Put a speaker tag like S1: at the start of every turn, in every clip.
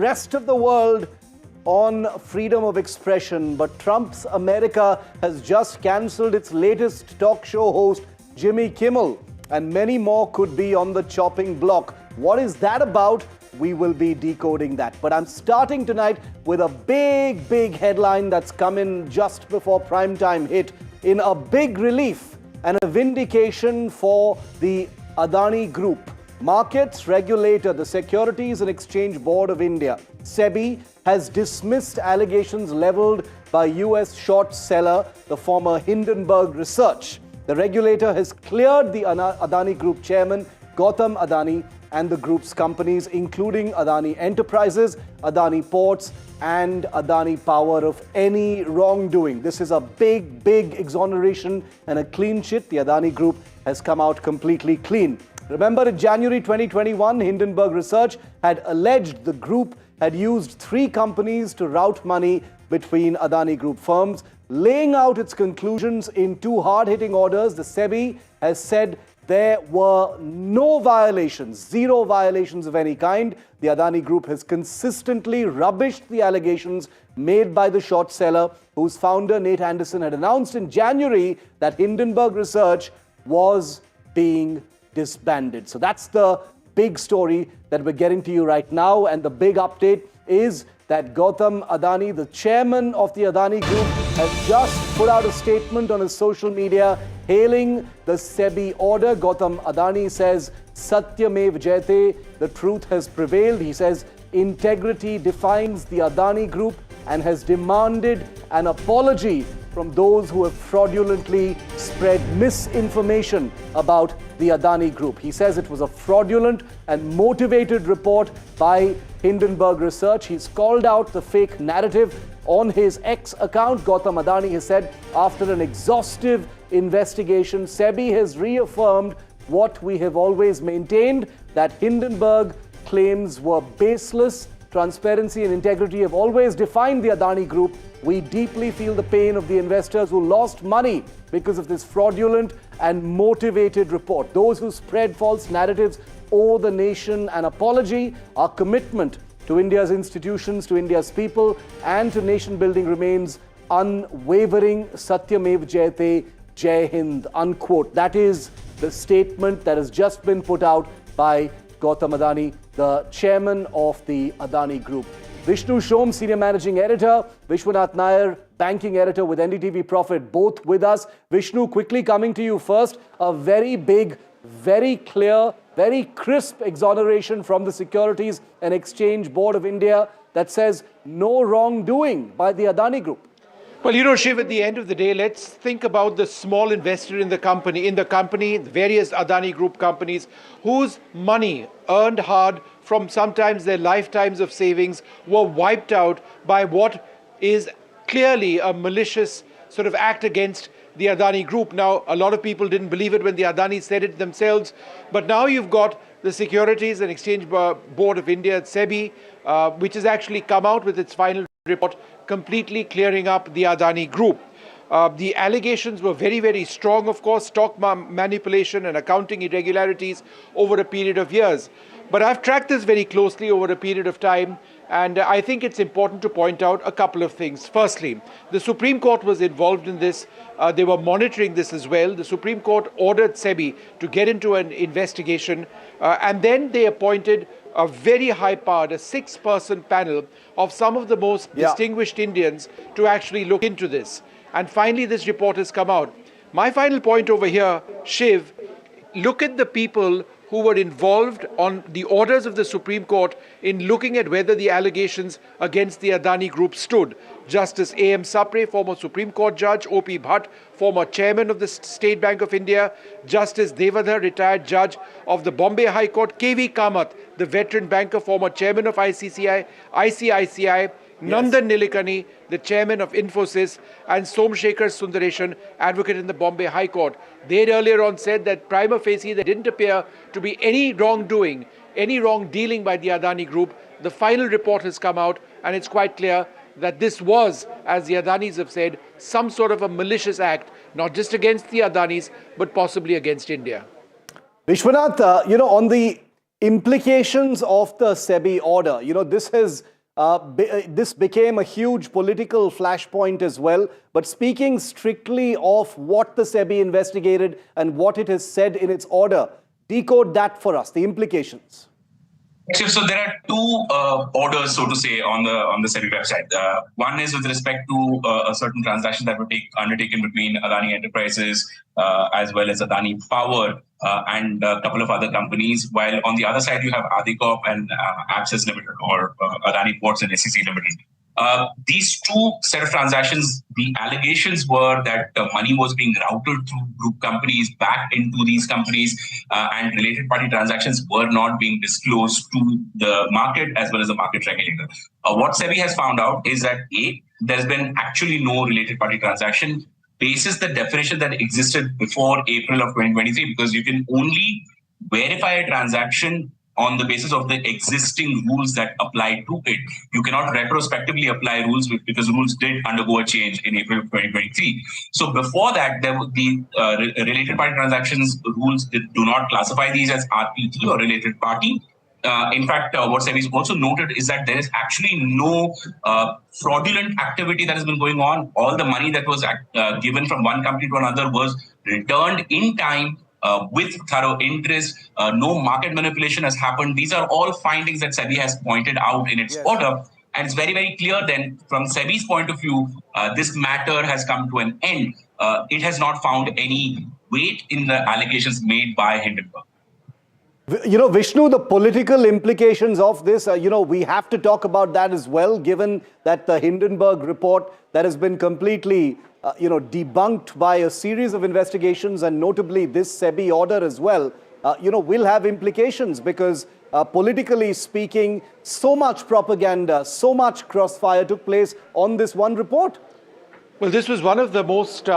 S1: rest of the world on freedom of expression, but Trump's America has just cancelled its latest talk show host, Jimmy Kimmel, and many more could be on the chopping block. What is that about? We will be decoding that. But I'm starting tonight with a big headline that's come in just before primetime hit, in a big relief and a vindication for the Adani Group. Markets regulator, the Securities and Exchange Board of India, SEBI, has dismissed allegations leveled by US short seller, the former Hindenburg Research. The regulator has cleared the Adani Group chairman, Gautam Adani, and the group's companies, including Adani Enterprises, Adani Ports, and Adani Power, of any wrongdoing. This is a big exoneration and a clean sheet. The Adani Group has come out completely clean. Remember, in January 2021, Hindenburg Research had alleged the group had used 3 companies to route money between Adani Group firms. Laying out its conclusions in 2 hard-hitting orders, the SEBI has said there were no violations, 0 violations of any kind. The Adani Group has consistently rubbished the allegations made by the short seller, whose founder, Nate Anderson, had announced in January that Hindenburg Research was being disbanded. So that's the big story that we're getting to you right now. And the big update is that Gautam Adani, the chairman of the Adani Group, has just put out a statement on his social media hailing the SEBI order. Gautam Adani says, Satyamev Jayate, the truth has prevailed. He says, integrity defines the Adani Group, and has demanded an apology from those who have fraudulently spread misinformation about the Adani Group. He says it was a fraudulent and motivated report by Hindenburg Research. He's called out the fake narrative on his X account. Gautam Adani has said, after an exhaustive investigation, SEBI has reaffirmed what we have always maintained, that Hindenburg claims were baseless. Transparency and integrity have always defined the Adani Group. We deeply feel the pain of the investors who lost money because of this fraudulent and motivated report. Those who spread false narratives owe the nation an apology. Our commitment to India's institutions, to India's people, and to nation building remains unwavering. Satyamev Jayate, Jai Hind, unquote. That is the statement that has just been put out by Gautam Adani, the chairman of the Adani Group. Vishnu Shom, senior managing editor, Vishwanath Nair, banking editor with NDTV Profit, both with us. Vishnu, quickly coming to you first, a very big, very clear, very crisp exoneration from the Securities and Exchange Board of India that says no wrongdoing by the Adani Group.
S2: Well, you know, Shiv, at the end of the day, let's think about the small investor in the company, the various Adani Group companies, whose money earned hard from sometimes their lifetimes of savings were wiped out by what is clearly a malicious sort of act against the Adani Group. Now, a lot of people didn't believe it when the Adani said it themselves, but now you've got the Securities and Exchange Board of India, SEBI, which has actually come out with its final report completely clearing up the Adani Group. The allegations were very strong, of course, stock manipulation and accounting irregularities over a period of years. But I've tracked this very closely over a period of time, and I think it's important to point out a couple of things. Firstly, the Supreme Court was involved in this. They were monitoring this as well. The Supreme Court ordered SEBI to get into an investigation, and then they appointed a very high-powered, a 6-person panel of some of the most distinguished Indians to actually look into this. And finally, this report has come out. My final point over here, Shiv, look at the people who were involved on the orders of the Supreme Court in looking at whether the allegations against the Adani Group stood. Justice A.M. Sapre, former Supreme Court judge, O.P. Bhatt, former chairman of the State Bank of India, Justice Devadhar, retired judge of the Bombay High Court, K.V. Kamath, the veteran banker, former chairman of ICICI, Nandan Nilekani, the chairman of Infosys, and Somshekhar Sundaresan, advocate in the Bombay High Court. They had earlier on said that prima facie there didn't appear to be any wrongdoing, any wrong dealing by the Adani Group. The final report has come out, and it's quite clear that this was, as the Adanis have said, some sort of a malicious act, not just against the Adanis, but possibly against India.
S1: Vishwanath, on the Implications of the SEBI order. This became a huge political flashpoint as well. But speaking strictly of what the SEBI investigated and what it has said in its order, decode that for us, the implications.
S3: So there are two orders, so to say, on the SEBI website. One is with respect to a certain transaction that were undertaken between Adani Enterprises as well as Adani Power and a couple of other companies. While on the other side, you have Adicop and Access Limited, or Adani Ports and SEC Limited. These two set of transactions, the allegations were that money was being routed through group companies back into these companies, and related party transactions were not being disclosed to the market as well as the market regulator. What SEBI has found out is that there's been actually no related party transaction basis the definition that existed before April of 2023, because you can only verify a transaction on the basis of the existing rules that apply to it. You cannot retrospectively apply rules because rules did undergo a change in April of 2023. So before that, the related party transactions rules do not classify these as RPT or related party. In fact, what SEBI has also noted is that there is actually no fraudulent activity that has been going on. All the money that was given from one company to another was returned in time, with thorough interest. No market manipulation has happened. These are all findings that SEBI has pointed out in its order. And it's very, very clear then, from SEBI's point of view, this matter has come to an end. It has not found any weight in the allegations made by Hindenburg.
S1: Vishnu, the political implications of this, we have to talk about that as well, given that the Hindenburg report that has been completely debunked by a series of investigations, and notably this SEBI order as well, will have implications, because politically speaking, so much propaganda, so much crossfire took place on this one report.
S2: Well, this was one of the most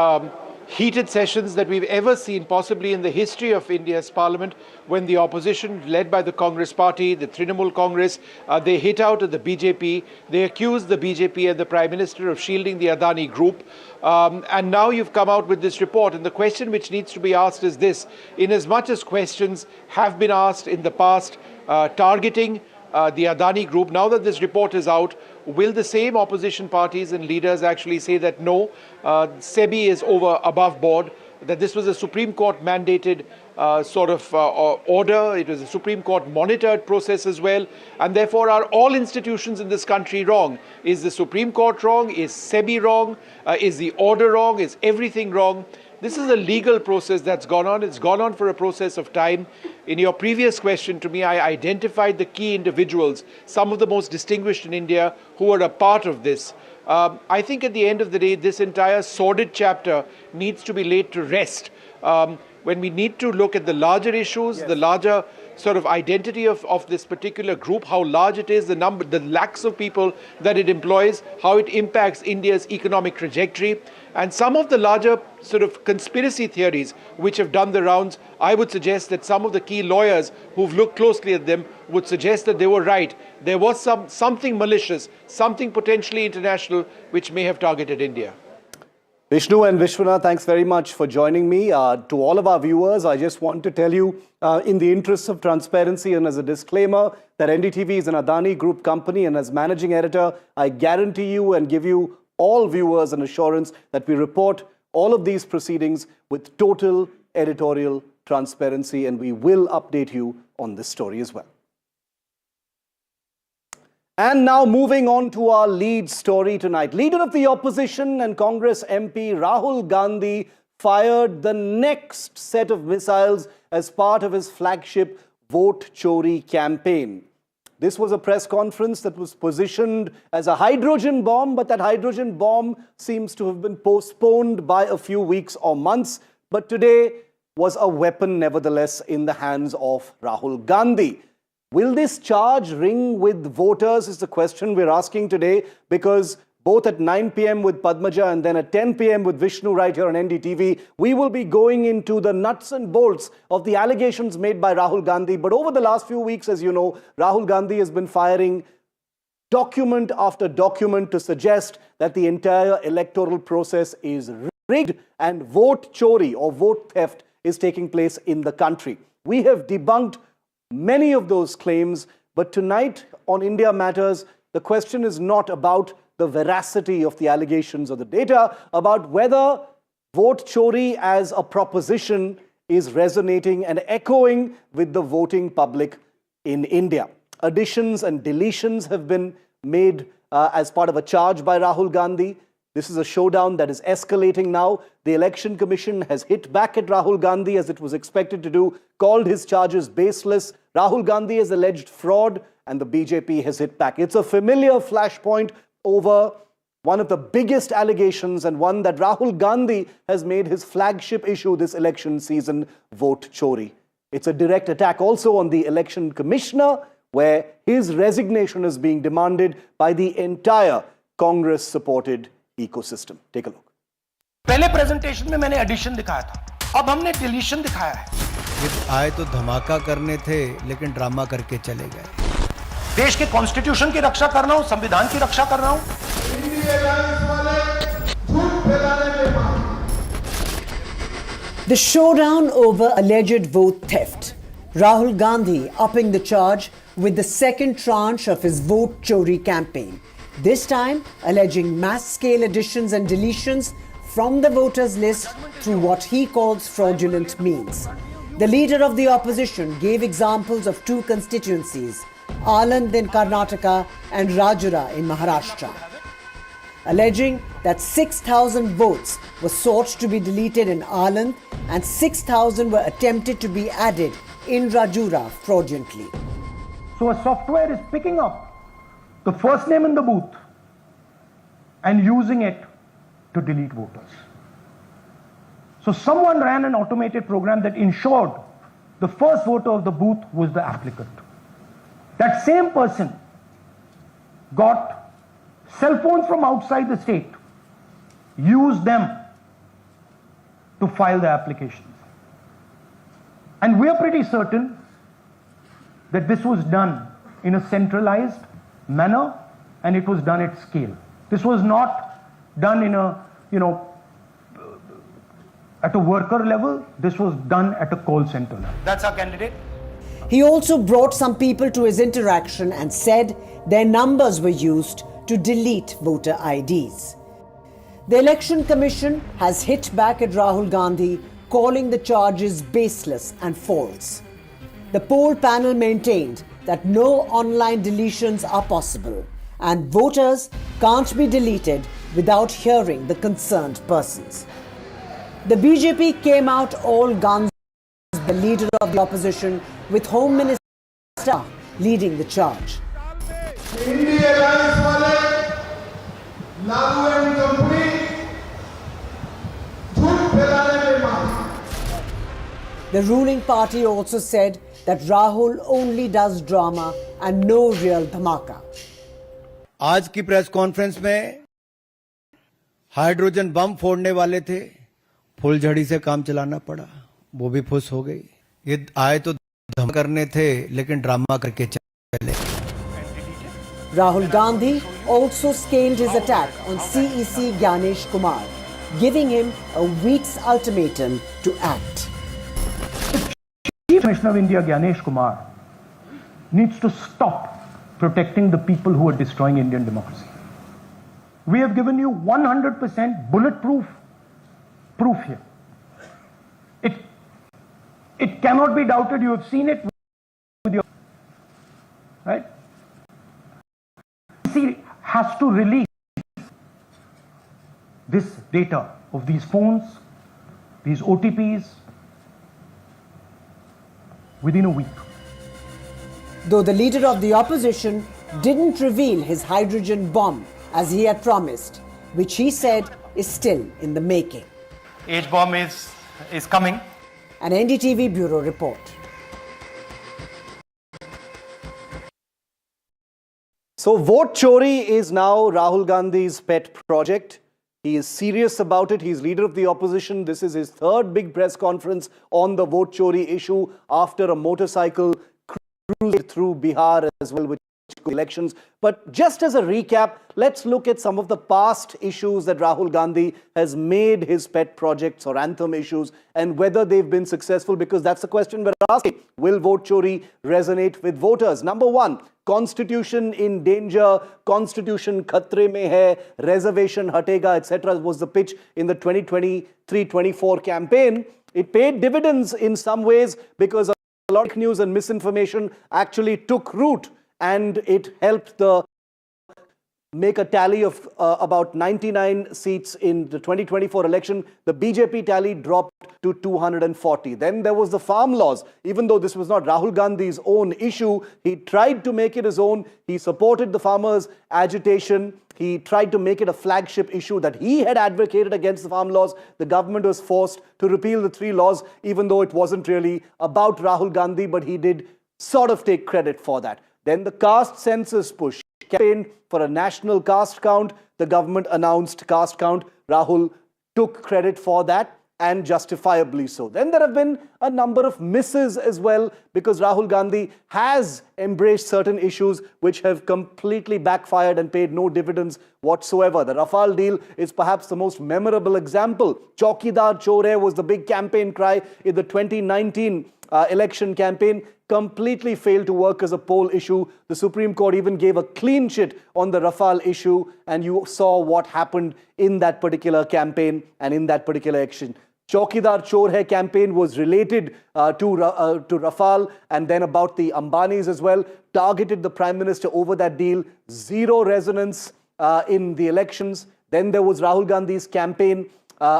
S2: heated sessions that we've ever seen, possibly in the history of India's parliament, when the opposition, led by the Congress party, the Trinamool Congress, they hit out at the BJP. They accused the BJP and the Prime Minister of shielding the Adani Group. And now you've come out with this report. And the question which needs to be asked is this: in as much as questions have been asked in the past targeting the Adani Group, now that this report is out, will the same opposition parties and leaders actually say that no, SEBI is above board, that this was a Supreme Court mandated order, it was a Supreme Court monitored process as well, and therefore are all institutions in this country wrong? Is the Supreme Court wrong? Is SEBI wrong? Is the order wrong? Is everything wrong? This is a legal process that's gone on. It's gone on for a process of time. In your previous question to me, I identified the key individuals, some of the most distinguished in India, who are a part of this. I think at the end of the day, this entire sordid chapter needs to be laid to rest. When we need to look at the larger issues, the larger sort of identity of this particular group, how large it is, the lakhs of people that it employs, how it impacts India's economic trajectory, and some of the larger sort of conspiracy theories which have done the rounds. I would suggest that some of the key lawyers who've looked closely at them would suggest that they were right. There was something malicious, something potentially international, which may have targeted India.
S1: Vishnu and Vishwanath, thanks very much for joining me. To all of our viewers, I just want to tell you, in the interests of transparency and as a disclaimer, that NDTV is an Adani Group company, and as managing editor, I guarantee you and give you all viewers an assurance that we report all of these proceedings with total editorial transparency, and we will update you on this story as well. And now moving on to our lead story tonight. Leader of the opposition and Congress MP Rahul Gandhi fired the next set of missiles as part of his flagship Vote Chori campaign. This was a press conference that was positioned as a hydrogen bomb, but that hydrogen bomb seems to have been postponed by a few weeks or months. But today was a weapon, nevertheless, in the hands of Rahul Gandhi. Will this charge ring with voters is the question we're asking today, because both at 9 p.m. with Padmaja and then at 10 p.m. with Vishnu right here on NDTV, we will be going into the nuts and bolts of the allegations made by Rahul Gandhi. But over the last few weeks, as you know, Rahul Gandhi has been firing document after document to suggest that the entire electoral process is rigged and vote chori or vote theft is taking place in the country. We have debunked many of those claims. But tonight on India Matters, the question is not about the veracity of the allegations or the data, about whether vote chori as a proposition is resonating and echoing with the voting public in India. Additions and deletions have been made as part of a charge by Rahul Gandhi. This is a showdown that is escalating now. The Election Commission has hit back at Rahul Gandhi, as it was expected to do, called his charges baseless. Rahul Gandhi has alleged fraud, and the BJP has hit back. It's a familiar flashpoint over one of the biggest allegations, and one that Rahul Gandhi has made his flagship issue this election season, vote chori. It's a direct attack also on the Election Commissioner, where his resignation is being demanded by the entire Congress-supported ecosystem. Take a look.
S4: पहले presentation में मैंने addition दिखाया था, अब हमने deletion दिखाया है।
S5: आए तो धमाका करने थे, लेकिन ड्रामा करके चले गए।
S4: देश के कॉन्स्टिट्यूशन की रक्षा कर रहा हूं, संविधान की रक्षा कर रहा हूं।
S6: The showdown over alleged vote theft. Rahul Gandhi upping the charge with the second tranche of his vote chori campaign. This time alleging mass-scale additions and deletions from the voters' list through what he calls fraudulent means. The leader of the opposition gave examples of two constituencies, Aland in Karnataka and Rajura in Maharashtra, alleging that 6,000 votes were sought to be deleted in Aland and 6,000 were attempted to be added in Rajura fraudulently.
S4: So a software is picking up the first name in the booth and using it to delete voters. So someone ran an automated program that ensured the first voter of the booth was the applicant. That same person got cell phones from outside the state, used them to file the applications. And we are pretty certain that this was done in a centralized manner, and it was done at scale. This was not done in a, at a worker level. This was done at a call center level. That's our candidate.
S6: He also brought some people to his interaction and said their numbers were used to delete voter IDs. The Election Commission has hit back at Rahul Gandhi, calling the charges baseless and false. The poll panel maintained that no online deletions are possible and voters can't be deleted without hearing the concerned persons. The BJP came out all guns, the leader of the opposition, with Home Minister leading the charge. The ruling party also said that Rahul only does drama and no real dhamaka.
S5: आज की press conference में hydrogen bomb फोड़ने वाले थे, फुलझड़ी से काम चलाना पड़ा, वो भी फुस हो गई। ये आए तो धमाका करने थे, लेकिन ड्रामा करके चले।
S6: Rahul Gandhi also scaled his attack on CEC Gyanesh Kumar, giving him a week's ultimatum to act.
S4: Chief Commissioner of India Gyanesh Kumar needs to stop protecting the people who are destroying Indian democracy. We have given you 100% bulletproof proof here. It cannot be doubted. You have seen it with your right. CEC has to release this data of these phones, these OTPs, within a week.
S6: Though the leader of the opposition didn't reveal his hydrogen bomb as he had promised, which he said is still in the making.
S4: H-bomb is coming.
S6: An NDTV Bureau report.
S1: So vote chori is now Rahul Gandhi's pet project. He is serious about it. He's leader of the opposition. This is his third big press conference on the vote chori issue after a motorcycle cruise through Bihar as well, which elections. But just as a recap, let's look at some of the past issues that Rahul Gandhi has made his pet projects or anthem issues and whether they've been successful, because that's the question we're asking. Will vote chori resonate with voters? Number one, constitution in danger, constitution khatre mein hai, reservation hatega, etc. was the pitch in the 2023-24 campaign. It paid dividends in some ways because a lot of news and misinformation actually took root, and it helped make a tally of about 99 seats in the 2024 election. The BJP tally dropped to 240. Then there was the farm laws. Even though this was not Rahul Gandhi's own issue, he tried to make it his own. He supported the farmers' agitation. He tried to make it a flagship issue that he had advocated against the farm laws. The government was forced to repeal the three laws, even though it wasn't really about Rahul Gandhi, but he did sort of take credit for that. Then the caste census push, campaign for a national caste count. The government announced caste count. Rahul took credit for that, and justifiably so. Then there have been a number of misses as well, because Rahul Gandhi has embraced certain issues which have completely backfired and paid no dividends whatsoever. The Rafale deal is perhaps the most memorable example. Chori RaGa was the big campaign cry in the 2019 election campaign. Completely failed to work as a poll issue. The Supreme Court even gave a clean chit on the Rafale issue, and you saw what happened in that particular campaign and in that particular election. Chaukidar Chor Hai campaign was related to Rafale, and then about the Ambanis as well, targeted the Prime Minister over that deal. Zero resonance in the elections. Then there was Rahul Gandhi's campaign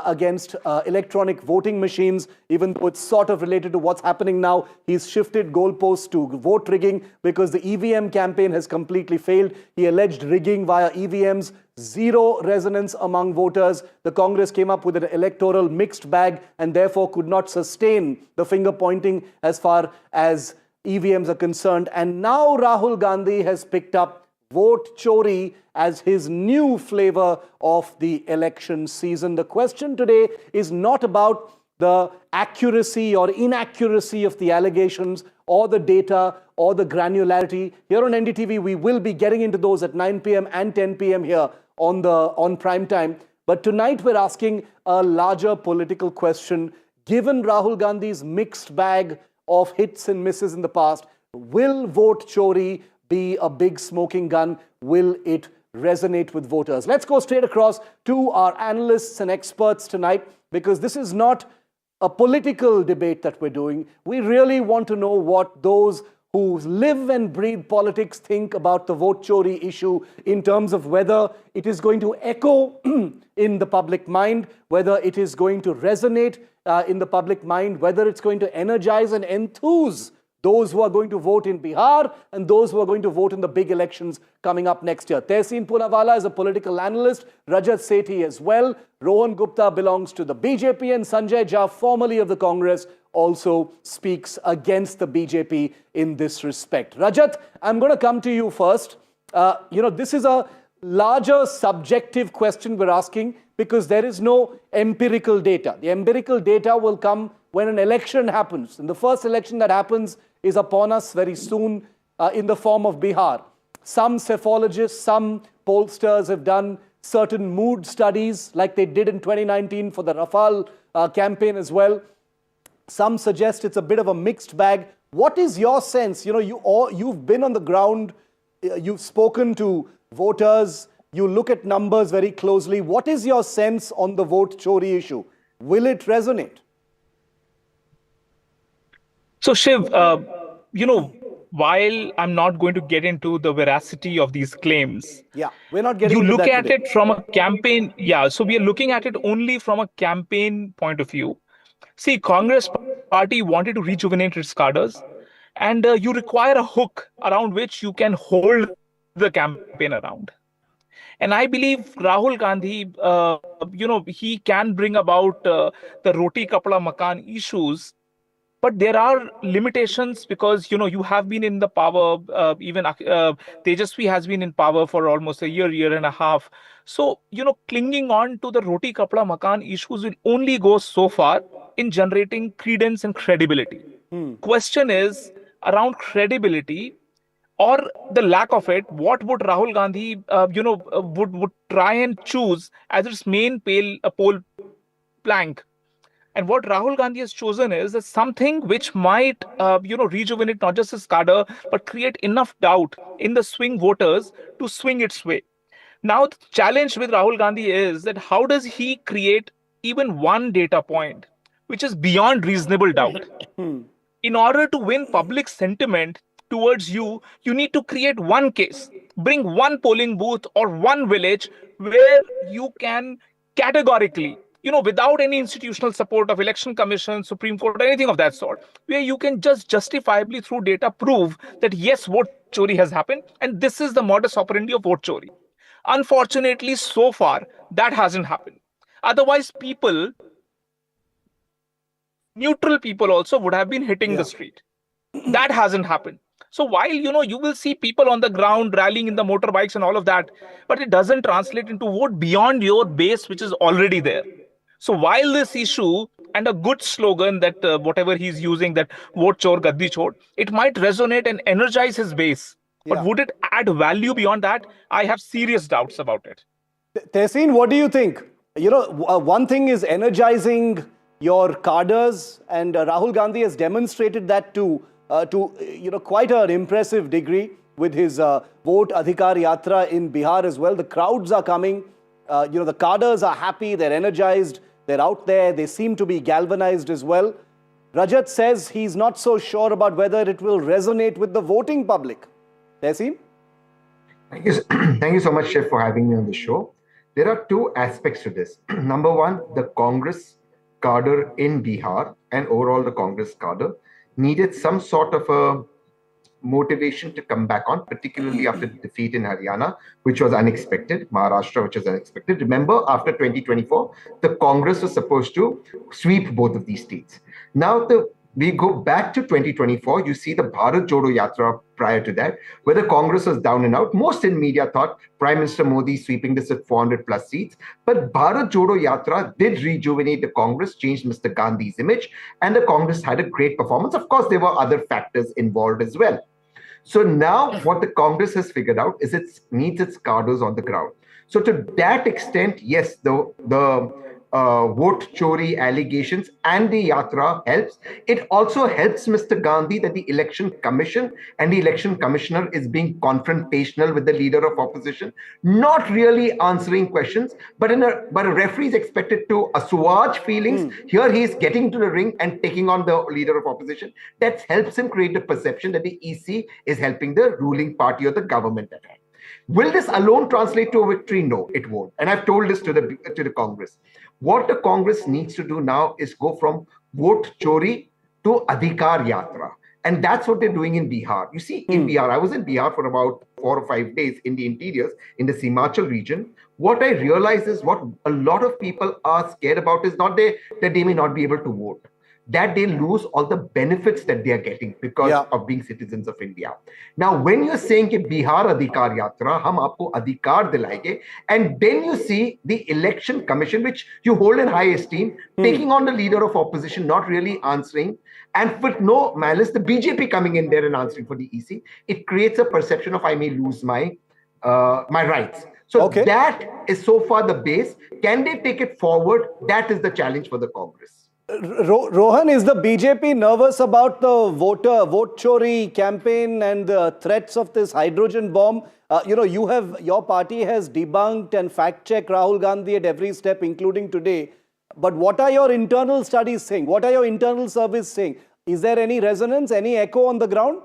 S1: against electronic voting machines, even though it's sort of related to what's happening now. He's shifted goalposts to vote rigging because the EVM campaign has completely failed. He alleged rigging via EVMs, zero resonance among voters. The Congress came up with an electoral mixed bag and therefore could not sustain the finger pointing as far as EVMs are concerned. And now Rahul Gandhi has picked up vote chori as his new flavor of the election season. The question today is not about the accuracy or inaccuracy of the allegations or the data or the granularity. Here on NDTV, we will be getting into those at 9 p.m. and 10 p.m. here on prime time. But tonight we're asking a larger political question. Given Rahul Gandhi's mixed bag of hits and misses in the past, will vote chori be a big smoking gun? Will it resonate with voters? Let's go straight across to our analysts and experts tonight, because this is not a political debate that we're doing. We really want to know what those who live and breathe politics think about the vote chori issue in terms of whether it is going to echo in the public mind, whether it is going to resonate in the public mind, whether it's going to energize and enthuse those who are going to vote in Bihar and those who are going to vote in the big elections coming up next year. Tehseen Poonawalla is a political analyst, Rajat Sethi as well. Rohan Gupta belongs to the BJP, and Sanjay Jha, formerly of the Congress, also speaks against the BJP in this respect. Rajat, I'm going to come to you first. This is a larger subjective question we're asking because there is no empirical data. The empirical data will come when an election happens. And the first election that happens is upon us very soon in the form of Bihar. Some psephologists, some pollsters have done certain mood studies like they did in 2019 for the Rafale campaign as well. Some suggest it's a bit of a mixed bag. What is your sense? You've been on the ground, you've spoken to voters, you look at numbers very closely. What is your sense on the vote chori issue? Will it resonate?
S7: So Shiv, while I'm not going to get into the veracity of these claims,
S1: we're not getting
S7: you
S1: into
S7: look
S1: that
S7: at
S1: today.
S7: it from a campaign. So we are looking at it only from a campaign point of view. See, Congress party wanted to rejuvenate its cadres, and you require a hook around which you can hold the campaign around. And I believe Rahul Gandhi, he can bring about the roti kapda makan issues. But there are limitations because, you have been in the power, even Tejasvi has been in power for almost a year and a half. So, clinging on to the roti kapda makan issues will only go so far in generating credence and credibility. Question is around credibility or the lack of it, what would Rahul Gandhi, would try and choose as its main poll plank? And what Rahul Gandhi has chosen is that something which might, rejuvenate not just his cadre, but create enough doubt in the swing voters to swing its way. Now, the challenge with Rahul Gandhi is that how does he create even one data point which is beyond reasonable doubt? In order to win public sentiment towards you, you need to create one case, bring one polling booth or one village where you can categorically, without any institutional support of election commission, Supreme Court, or anything of that sort, where you can just justifiably through data prove that yes, vote chori has happened, and this is the modus operandi of vote chori. Unfortunately, so far, that hasn't happened. Otherwise, neutral people also would have been hitting the street. That hasn't happened. So while, you will see people on the ground rallying in the motorbikes and all of that, but it doesn't translate into vote beyond your base, which is already there. So while this issue and a good slogan that whatever he's using, that vote chor, gaddi chor, it might resonate and energize his base. But
S1: Yeah.
S7: would it add value beyond that? I have serious doubts about it.
S1: Tehseen, what do you think? One thing is energizing your cadres, and Rahul Gandhi has demonstrated that to quite an impressive degree with his vote Adhikar Yatra in Bihar as well. The crowds are coming. The cadres are happy. They're energized. They're out there. They seem to be galvanized as well. Rajat says he's not so sure about whether it will resonate with the voting public. Tehseen?
S8: Thank you, thank you so much, Shiv, for having me on the show. There are two aspects to this. Number one, the Congress cadre in Bihar and overall the Congress cadre needed some sort of a motivation to come back on, particularly after the defeat in Haryana, which was unexpected, Maharashtra, which was unexpected. Remember, after 2024, the Congress was supposed to sweep both of these states. Now, we go back to 2024, you see the Bharat Jodo Yatra prior to that, where the Congress was down and out. Most in media thought Prime Minister Modi sweeping this with 400 plus seats. But Bharat Jodo Yatra did rejuvenate the Congress, changed Mr. Gandhi's image, and the Congress had a great performance. Of course, there were other factors involved as well. So now what the Congress has figured out is it needs its cadres on the ground. So to that extent, yes, the vote chori allegations and the yatra helps. It also helps Mr. Gandhi that the election commission and the election commissioner is being confrontational with the leader of opposition, not really answering questions, but a referee is expected to assuage feelings. Here he is getting into the ring and taking on the leader of opposition. That helps him create a perception that the EC is helping the ruling party or the government at hand. Will this alone translate to a victory? No, it won't. And I've told this to the Congress. What the Congress needs to do now is go from vote chori to Adhikar Yatra. And that's what they're doing in Bihar. You see, in Bihar, I was in Bihar for about 4 or 5 days in the interiors, in the Himachal region. What I realized is what a lot of people are scared about is not that they may not be able to vote, that they lose all the benefits that they are getting because of being citizens of India. Now, when you're saying that Bihar Adhikar Yatra, hum aapko adhikar dilayenge, and then you see the election commission, which you hold in high esteem, taking on the leader of opposition, not really answering, and with no malice, the BJP coming in there and answering for the EC, it creates a perception of I may lose my rights. So that is so far the base. Can they take it forward? That is the challenge for the Congress.
S1: Rohan, is the BJP nervous about the vote chori campaign and the threats of this hydrogen bomb? Your party has debunked and fact-checked Rahul Gandhi at every step, including today. But what are your internal studies saying? What are your internal surveys saying? Is there any resonance, any echo on the ground?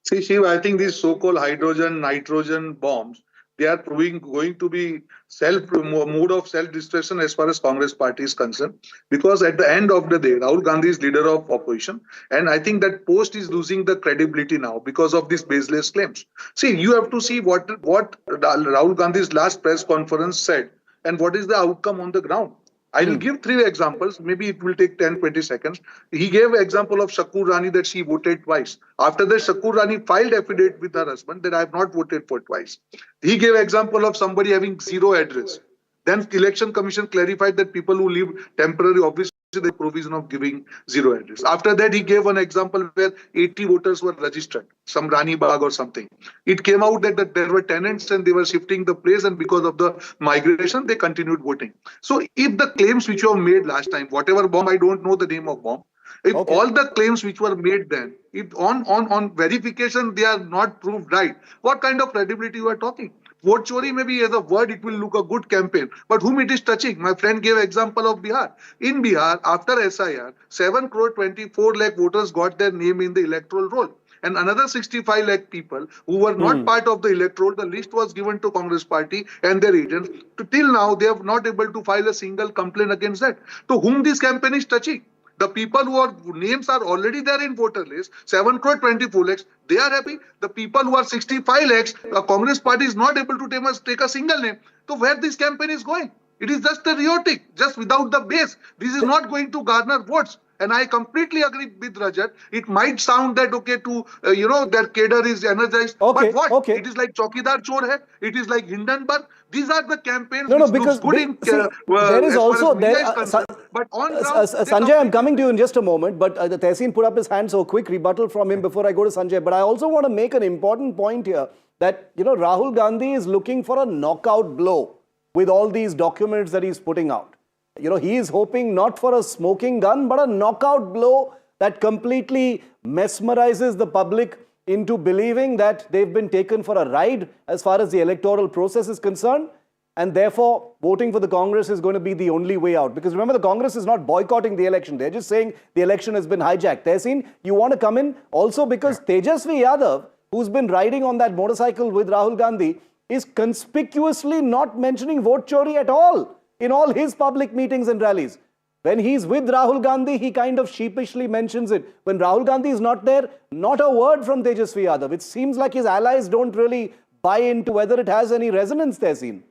S9: See, Shiv, I think these so-called hydrogen, nitrogen bombs, they are going to be mood of self-destruction as far as Congress party is concerned. Because at the end of the day, Rahul Gandhi is leader of opposition. And I think that post is losing the credibility now because of these baseless claims. See, you have to see what Rahul Gandhi's last press conference said and what is the outcome on the ground. I will give 3 examples. Maybe it will take 10-20 seconds. He gave example of Shakur Rani that she voted twice. After that, Shakur Rani filed affidavit with her husband that I have not voted for twice. He gave example of somebody having 0 address. Then election commission clarified that people who live temporary office the provision of giving zero address. After that, he gave an example where 80 voters were registered, some Rani Bagh or something. It came out that there were tenants and they were shifting the place, and because of the migration, they continued voting. So if the claims which you have made last time, whatever bomb, I don't know the name of bomb, if all the claims which were made then, if on verification they are not proved right, what kind of credibility you are talking? Vote chori maybe as a word it will look a good campaign, but whom it is touching? My friend gave example of Bihar. In Bihar, after SIR, 7 crore 24 lakh voters got their name in the electoral roll. And another 65 lakh people who were not part of the electoral, the list was given to Congress party and their agents. Till now, they have not able to file a single complaint against that. To whom this campaign is touching? The people whose names are already there in voter list, 7 crore 24 lakhs, they are happy. The people who are 65 lakhs, the Congress party is not able to take a single name. So where this campaign is going? It is just a rhetoric, just without the base. This is not going to garner votes. And I completely agree with Rajat. It might sound that, okay, their cadre is energized.
S1: Okay,
S9: but what?
S1: okay.
S9: It is like Chokidar Chor hai. It is like Hindenburg. These are the campaigns
S1: No,
S9: which
S1: because
S9: looks good in,
S1: there is
S9: as far
S1: also
S9: as media is concerned. But on ground,
S1: Sanjay, I'm coming to you in just a moment, but the Tehseen put up his hand, so a quick rebuttal from him before I go to Sanjay. But I also want to make an important point here that, Rahul Gandhi is looking for a knockout blow with all these documents that he's putting out. He is hoping not for a smoking gun, but a knockout blow that completely mesmerizes the public into believing that they've been taken for a ride as far as the electoral process is concerned. And therefore, voting for the Congress is going to be the only way out. Because remember, the Congress is not boycotting the election. They're just saying the election has been hijacked. Tehseen, you want to come in also because Tejasvi Yadav, who's been riding on that motorcycle with Rahul Gandhi, is conspicuously not mentioning vote chori at all in all his public meetings and rallies. When he's with Rahul Gandhi, he kind of sheepishly mentions it. When Rahul Gandhi is not there, not a word from Tejasvi Yadav. It seems like his allies don't really buy into whether it has any resonance, Tehseen.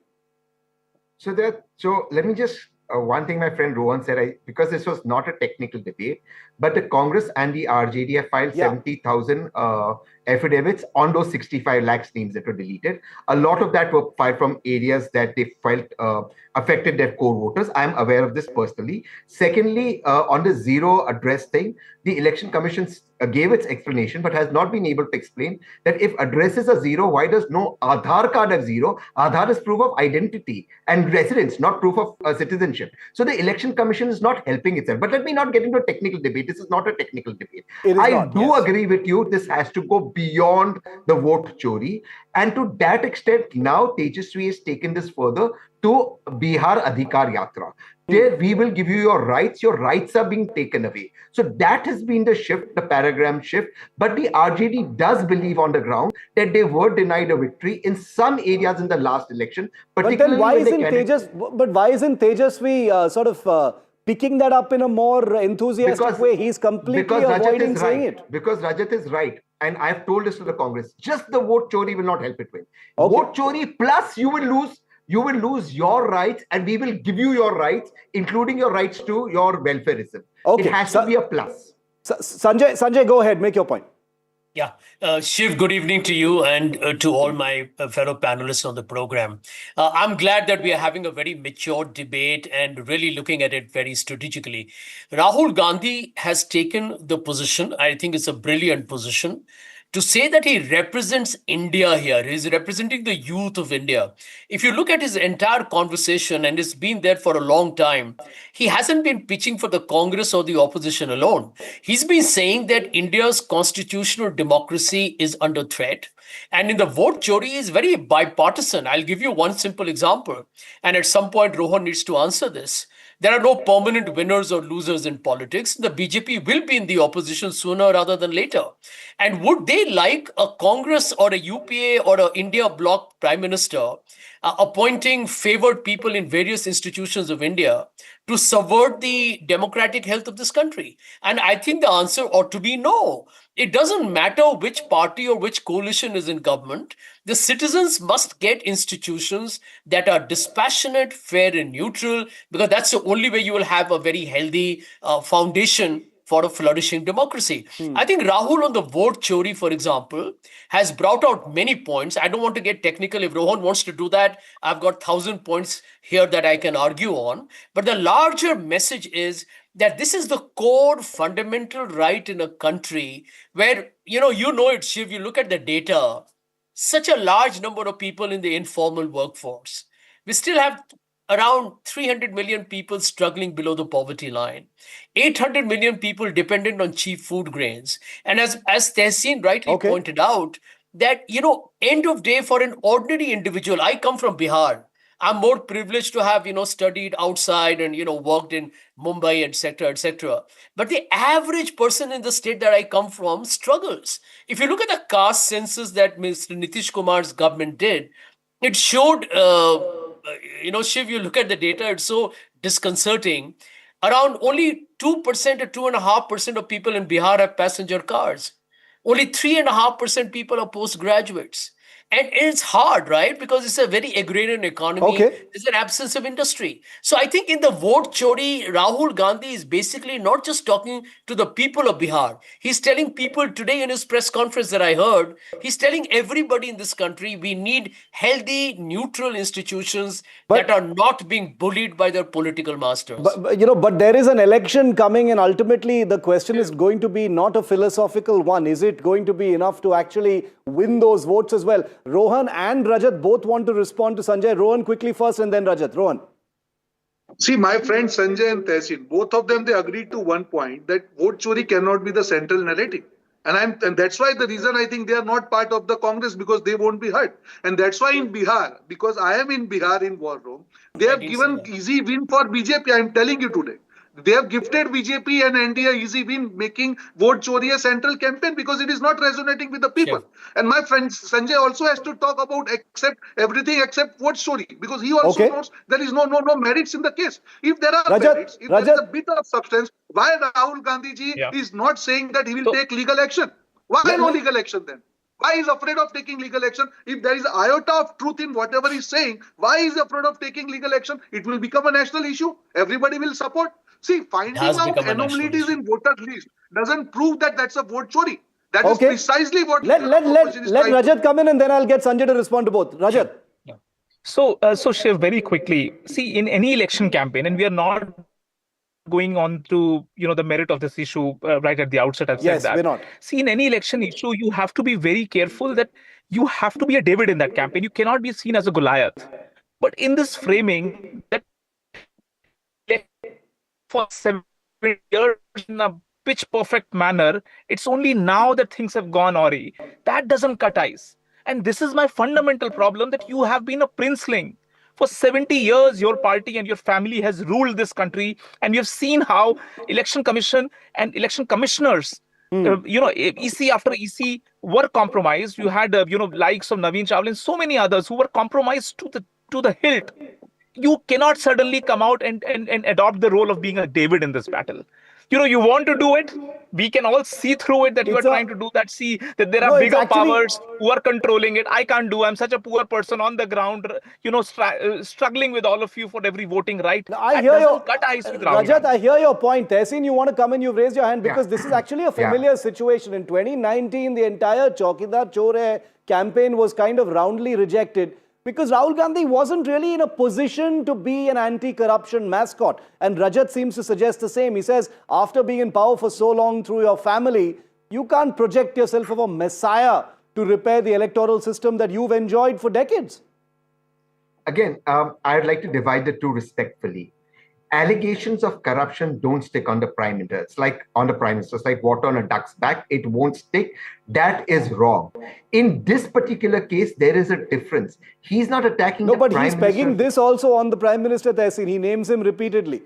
S8: So let me just, one thing my friend Rohan said, because this was not a technical debate, but the Congress and the RJD have filed 70,000 affidavits on those 65 lakhs names that were deleted. A lot of that were filed from areas that they felt affected their core voters. I'm aware of this personally. Secondly, on the zero address thing, the Election Commission gave its explanation, but has not been able to explain that if addresses are zero, why does no Aadhaar card have zero? Aadhaar is proof of identity and residence, not proof of citizenship. So the Election Commission is not helping itself. But let me not get into a technical debate. This is not a technical debate. I do agree with you. This has to go beyond the vote chori. And to that extent, now Tejasvi has taken this further to Bihar Adhikar Yatra. There we will give you your rights are being taken away. So that has been the shift, the paradigm shift. But the RJD does believe on the ground that they were denied a victory in some areas in the last election.
S1: But then why isn't Tejasvi picking that up in a more enthusiastic way? He's completely avoiding saying it.
S8: Because Rajat is right. And I've told this to the Congress. Just the vote chori will not help it win. Vote chori plus you will lose your rights, and we will give you your rights, including your rights to your welfareism. It has to be a plus.
S1: Sanjay, go ahead, make your point.
S10: Yeah. Shiv, good evening to you and to all my fellow panelists on the program. I'm glad that we are having a very mature debate and really looking at it very strategically. Rahul Gandhi has taken the position, I think it's a brilliant position, to say that he represents India here. He's representing the youth of India. If you look at his entire conversation, and it's been there for a long time, he hasn't been pitching for the Congress or the opposition alone. He's been saying that India's constitutional democracy is under threat. And in the vote chori is very bipartisan. I'll give you one simple example. And at some point, Rohan needs to answer this. There are no permanent winners or losers in politics. The BJP will be in the opposition sooner rather than later. And would they like a Congress or a UPA or a India bloc prime minister appointing favored people in various institutions of India to subvert the democratic health of this country? And I think the answer ought to be no. It doesn't matter which party or which coalition is in government. The citizens must get institutions that are dispassionate, fair and neutral, because that's the only way you will have a very healthy foundation for a flourishing democracy. I think Rahul on the vote chori, for example, has brought out many points. I don't want to get technical. If Rohan wants to do that, I've got 1,000 points here that I can argue on. But the larger message is that this is the core fundamental right in a country where, you know it, Shiv, you look at the data, such a large number of people in the informal workforce. We still have around 300 million people struggling below the poverty line, 800 million people dependent on cheap food grains. And as Tehseen rightly pointed out, that, end of day for an ordinary individual, I come from Bihar. I'm more privileged to have, studied outside and, worked in Mumbai, etc. But the average person in the state that I come from struggles. If you look at the caste census that Mr. Nitish Kumar's government did, it showed, Shiv, you look at the data, it's so disconcerting. Around only 2% or 2.5% of people in Bihar have passenger cars. Only 3.5% people are postgraduates. And it's hard, right? Because it's a very agrarian economy. There's an absence of industry. So I think in the vote chori, Rahul Gandhi is basically not just talking to the people of Bihar. He's telling people today in his press conference that I heard, he's telling everybody in this country, we need healthy, neutral institutions that are not being bullied by their political masters.
S1: But there is an election coming, and ultimately the question is going to be not a philosophical one. Is it going to be enough to actually win those votes as well? Rohan and Rajat both want to respond to Sanjay. Rohan quickly first and then Rajat. Rohan.
S9: See, my friends Sanjay and Tehseen, both of them, they agreed to one point, that vote chori cannot be the central narrative. And that's why the reason I think they are not part of the Congress, because they won't be hurt. And that's why in Bihar, because I am in Bihar in war room, they have given easy win for BJP. I am telling you today. They have gifted BJP and NDA easy win, making vote chori a central campaign because it is not resonating with the people. And my friend Sanjay also has to talk about everything except vote chori, because he also knows there is no merits in the case. If there are merits, if there is a bit of substance, why Rahul Gandhi ji is not saying that he will take legal action? Why no legal action then? Why is afraid of taking legal action? If there is iota of truth in whatever he's saying, why is he afraid of taking legal action? It will become a national issue. Everybody will support. See, finding out anomalies in voter list doesn't prove that that's a vote chori. That is precisely what... Let
S1: Rajat come in and then I'll get Sanjay to respond to both. Rajat.
S7: So Shiv, very quickly, see, in any election campaign, and we are not going on to, the merit of this issue right at the outset, I've said that.
S1: We're not.
S7: See, in any election issue, you have to be very careful that you have to be a David in that campaign. You cannot be seen as a Goliath. But in this framing, that for 7 years in a pitch perfect manner, it's only now that things have gone awry. That doesn't cut ice. And this is my fundamental problem, that you have been a princeling. For 70 years, your party and your family has ruled this country, and you've seen how election commission and election commissioners, EC after EC were compromised. You had, likes of Naveen Chawla and so many others who were compromised to the hilt. You cannot suddenly come out and adopt the role of being a David in this battle. You want to do it. We can all see through it that you are trying to do that. See that there are bigger powers who are controlling it. I can't do. I'm such a poor person on the ground, struggling with all of you for every voting right.
S1: I hear your cut ice with Rajat, I hear your point. Tehseen, you want to come in? You've raised your hand because this is actually a familiar situation. In 2019, the entire Chaukidar Chore campaign was kind of roundly rejected, because Rahul Gandhi wasn't really in a position to be an anti-corruption mascot. And Rajat seems to suggest the same. He says, after being in power for so long through your family, you can't project yourself as a messiah to repair the electoral system that you've enjoyed for decades.
S8: Again, I'd like to divide the two respectfully. Allegations of corruption don't stick on the prime minister. It's like on the prime minister. It's like water on a duck's back. It won't stick. That is wrong. In this particular case, there is a difference. He's not attacking the prime minister. No, but he's pegging
S1: this also on the prime minister, Tehseen. He names him repeatedly.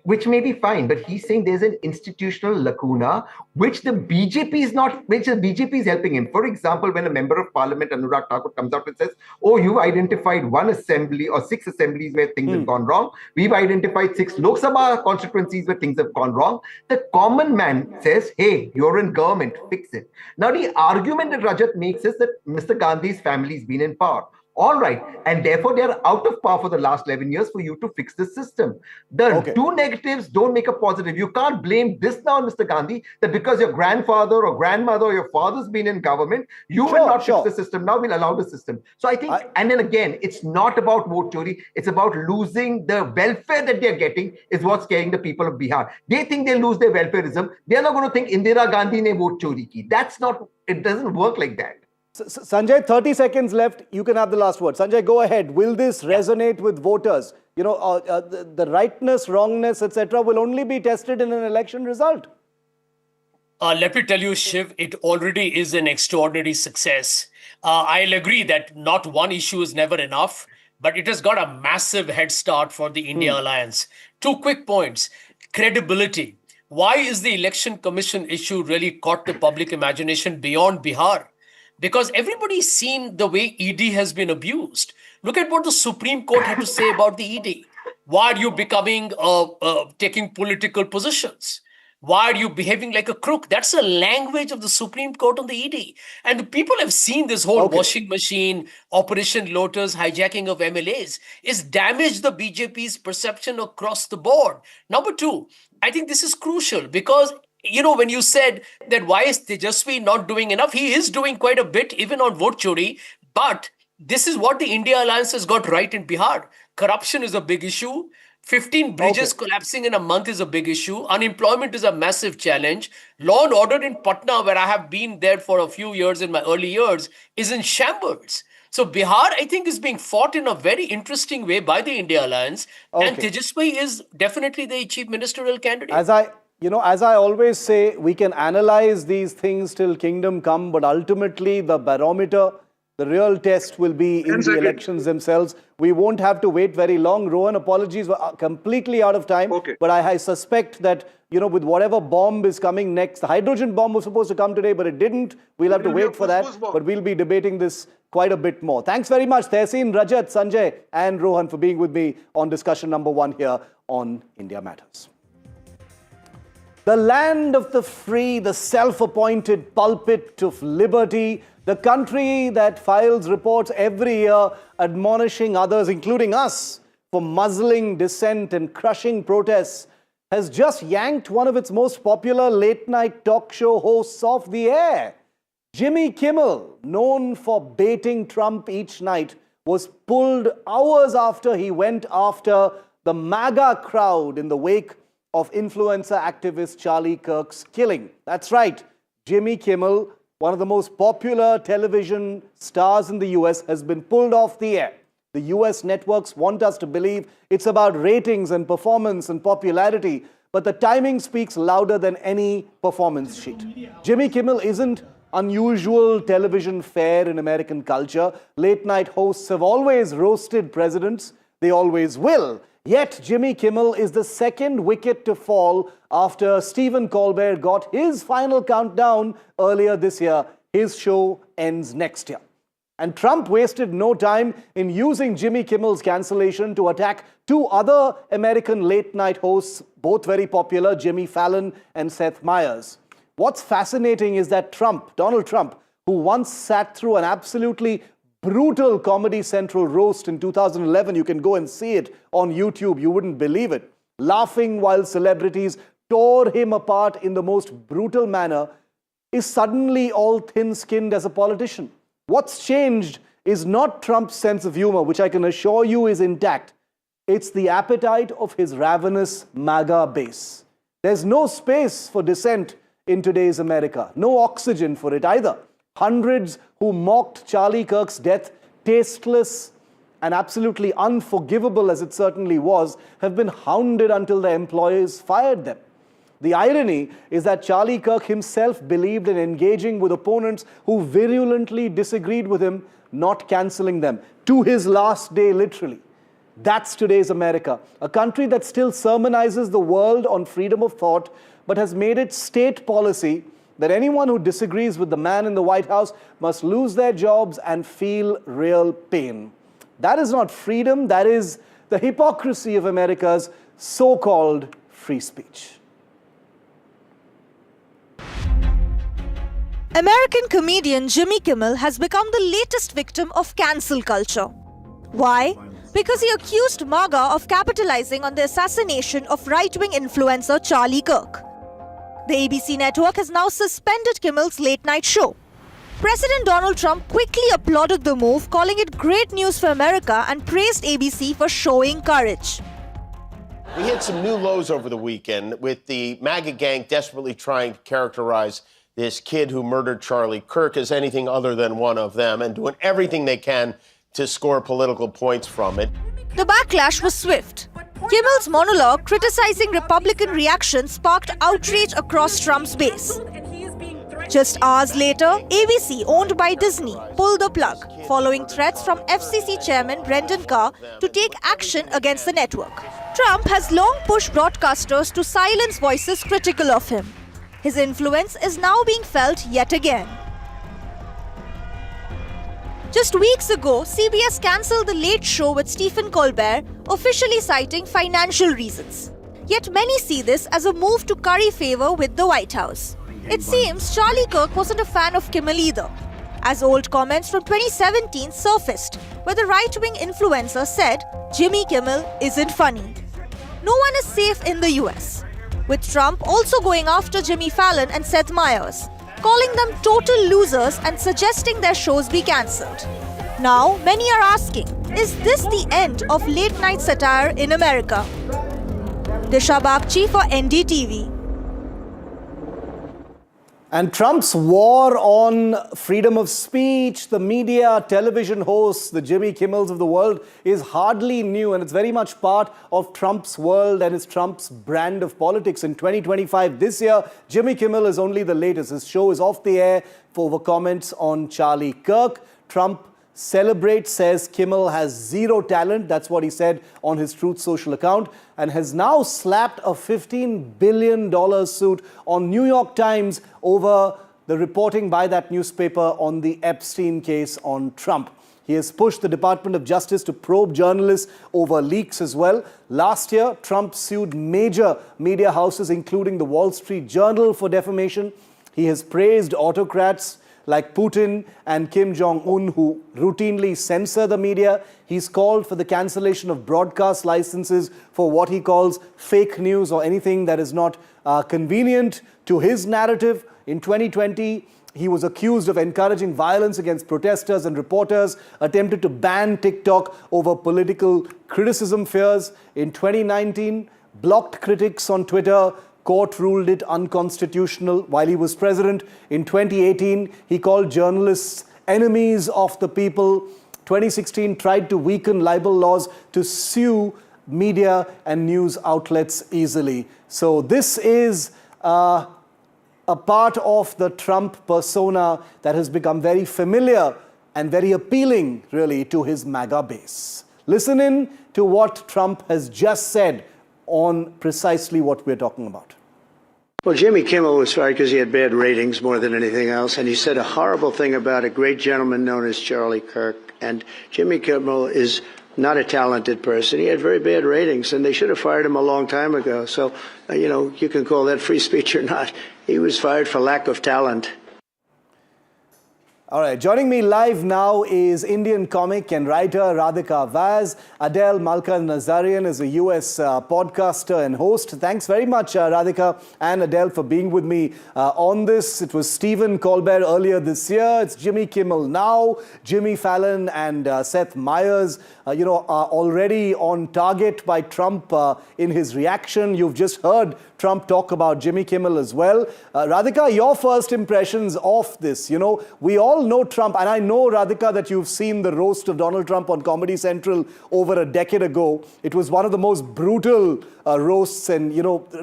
S8: Which may be fine, but he's saying there's an institutional lacuna which the BJP is helping him. For example, when a member of parliament, Anurag Thakur, comes out and says, oh, you've identified one assembly or 6 assemblies where things have gone wrong. We've identified 6 Lok Sabha constituencies where things have gone wrong. The common man says, hey, you're in government, fix it. Now, the argument that Rajat makes is that Mr. Gandhi's family has been in power. All right. And therefore, they are out of power for the last 11 years for you to fix the system. The two negatives don't make a positive. You can't blame this now, Mr. Gandhi, that because your grandfather or grandmother or your father's been in government, you will not fix the system. Now we'll allow the system. So I think, and then again, it's not about vote chori. It's about losing the welfare that they're getting is what's scaring the people of Bihar. They think they'll lose their welfareism. They're not going to think Indira Gandhi ne vote chori ki. That's not, it doesn't work like that.
S1: Sanjay, 30 seconds left. You can have the last word. Sanjay, go ahead. Will this resonate with voters? You know, the rightness, wrongness, etc. will only be tested in an election result.
S10: Let me tell you, Shiv, it already is an extraordinary success. I'll agree that not one issue is never enough, but it has got a massive head start for the India Alliance. 2 quick points. Credibility. Why is the Election Commission issue really caught the public imagination beyond Bihar? Because everybody's seen the way ED has been abused. Look at what the Supreme Court had to say about the ED. Why are you becoming, taking political positions? Why are you behaving like a crook? That's the language of the Supreme Court on the ED. And the people have seen this whole washing machine, Operation Lotus, hijacking of MLAs. It's damaged the BJP's perception across the board. Number 2, I think this is crucial because you know, when you said that why is Tejasvi not doing enough, he is doing quite a bit, even on vote chori. But this is what the India Alliance has got right in Bihar. Corruption is a big issue. 15 bridges collapsing in a month is a big issue. Unemployment is a massive challenge. Law and order in Patna, where I have been there for a few years in my early years, is in shambles. So Bihar, I think, is being fought in a very interesting way by the India Alliance. And Tejasvi is definitely the chief ministerial candidate.
S1: As I always say, we can analyze these things till kingdom come, but ultimately the barometer, the real test will be in the elections themselves. We won't have to wait very long. Rohan, apologies, we're completely out of time. But I suspect that, you know, with whatever bomb is coming next, the hydrogen bomb was supposed to come today, but it didn't. We'll have to wait for that. But we'll be debating this quite a bit more. Thanks very much, Tehseen, Rajat, Sanjay, and Rohan for being with me on discussion number 1 here on India Matters. The land of the free, the self-appointed pulpit of liberty, the country that files reports every year admonishing others, including us, for muzzling dissent and crushing protests, has just yanked one of its most popular late-night talk show hosts off the air. Jimmy Kimmel, known for baiting Trump each night, was pulled hours after he went after the MAGA crowd in the wake of influencer activist Charlie Kirk's killing. That's right, Jimmy Kimmel, one of the most popular television stars in the US, has been pulled off the air. The US networks want us to believe it's about ratings and performance and popularity, but the timing speaks louder than any performance sheet. Jimmy Kimmel isn't unusual television fare in American culture. Late-night hosts have always roasted presidents. They always will. Yet Jimmy Kimmel is the second wicket to fall after Stephen Colbert got his final countdown earlier this year. His show ends next year. And Trump wasted no time in using Jimmy Kimmel's cancellation to attack 2 other American late-night hosts, both very popular, Jimmy Fallon and Seth Meyers. What's fascinating is that Donald Trump, who once sat through an absolutely brutal Comedy Central roast in 2011. You can go and see it on YouTube. You wouldn't believe it. Laughing while celebrities tore him apart in the most brutal manner, is suddenly all thin-skinned as a politician. What's changed is not Trump's sense of humor, which I can assure you is intact. It's the appetite of his ravenous MAGA base. There's no space for dissent in today's America. No oxygen for it either. Hundreds who mocked Charlie Kirk's death, tasteless and absolutely unforgivable as it certainly was, have been hounded until their employers fired them. The irony is that Charlie Kirk himself believed in engaging with opponents who virulently disagreed with him, not cancelling them, to his last day literally. That's today's America, a country that still sermonizes the world on freedom of thought, but has made it state policy that anyone who disagrees with the man in the White House must lose their jobs and feel real pain. That is not freedom, that is the hypocrisy of America's so-called free speech.
S11: American comedian Jimmy Kimmel has become the latest victim of cancel culture. Why? Because he accused MAGA of capitalizing on the assassination of right-wing influencer Charlie Kirk. The ABC network has now suspended Kimmel's late-night show. President Donald Trump quickly applauded the move, calling it great news for America and praised ABC for showing courage.
S12: We hit some new lows over the weekend with the MAGA gang desperately trying to characterize this kid who murdered Charlie Kirk as anything other than one of them and doing everything they can to score political points from it.
S11: The backlash was swift. Kimmel's monologue criticizing Republican reaction sparked outrage across Trump's base. Just hours later, ABC, owned by Disney, pulled the plug, following threats from FCC Chairman Brendan Carr to take action against the network. Trump has long pushed broadcasters to silence voices critical of him. His influence is now being felt yet again. Just weeks ago, CBS cancelled The Late Show with Stephen Colbert, officially citing financial reasons. Yet many see this as a move to curry favor with the White House. It seems Charlie Kirk wasn't a fan of Kimmel either, as old comments from 2017 surfaced, where the right-wing influencer said, "Jimmy Kimmel isn't funny." No one is safe in the US, with Trump also going after Jimmy Fallon and Seth Meyers, calling them total losers and suggesting their shows be cancelled. Now, many are asking, is this the end of late-night satire in America? Disha Bagchi for NDTV.
S1: And Trump's war on freedom of speech, the media, television hosts, the Jimmy Kimmels of the world is hardly new, and it's very much part of Trump's world and it's Trump's brand of politics. In 2025, this year, Jimmy Kimmel is only the latest. His show is off the air over comments on Charlie Kirk. Trump celebrates, says Kimmel has zero talent. That's what he said on his Truth Social account, and has now slapped a $15 billion suit on New York Times over the reporting by that newspaper on the Epstein case on Trump. He has pushed the Department of Justice to probe journalists over leaks as well. Last year, Trump sued major media houses, including the Wall Street Journal, for defamation. He has praised autocrats like Putin and Kim Jong-un, who routinely censor the media. He's called for the cancellation of broadcast licenses for what he calls fake news or anything that is not convenient to his narrative. In 2020, he was accused of encouraging violence against protesters and reporters, attempted to ban TikTok over political criticism fears. In 2019, blocked critics on Twitter. Court ruled it unconstitutional while he was president. In 2018, he called journalists enemies of the people. 2016, tried to weaken libel laws to sue media and news outlets easily. So this is a part of the Trump persona that has become very familiar and very appealing, really, to his MAGA base. Listen in to what Trump has just said on precisely what we're talking about.
S13: Well, Jimmy Kimmel was fired because he had bad ratings more than anything else, and he said a horrible thing about a great gentleman known as Charlie Kirk. And Jimmy Kimmel is not a talented person. He had very bad ratings, and they should have fired him a long time ago. So, you can call that free speech or not. He was fired for lack of talent.
S1: All right, joining me live now is Indian comic and writer Radhika Vaz. Adele Malka Nazarian is a US podcaster and host. Thanks very much, Radhika and Adele, for being with me on this. It was Stephen Colbert earlier this year. It's Jimmy Kimmel now. Jimmy Fallon and Seth Meyers, are already on target by Trump in his reaction. You've just heard Trump talk about Jimmy Kimmel as well. Radhika, your first impressions of this? We all know Trump, and I know, Radhika, that you've seen the roast of Donald Trump on Comedy Central over a decade ago. It was one of the most brutal roasts, and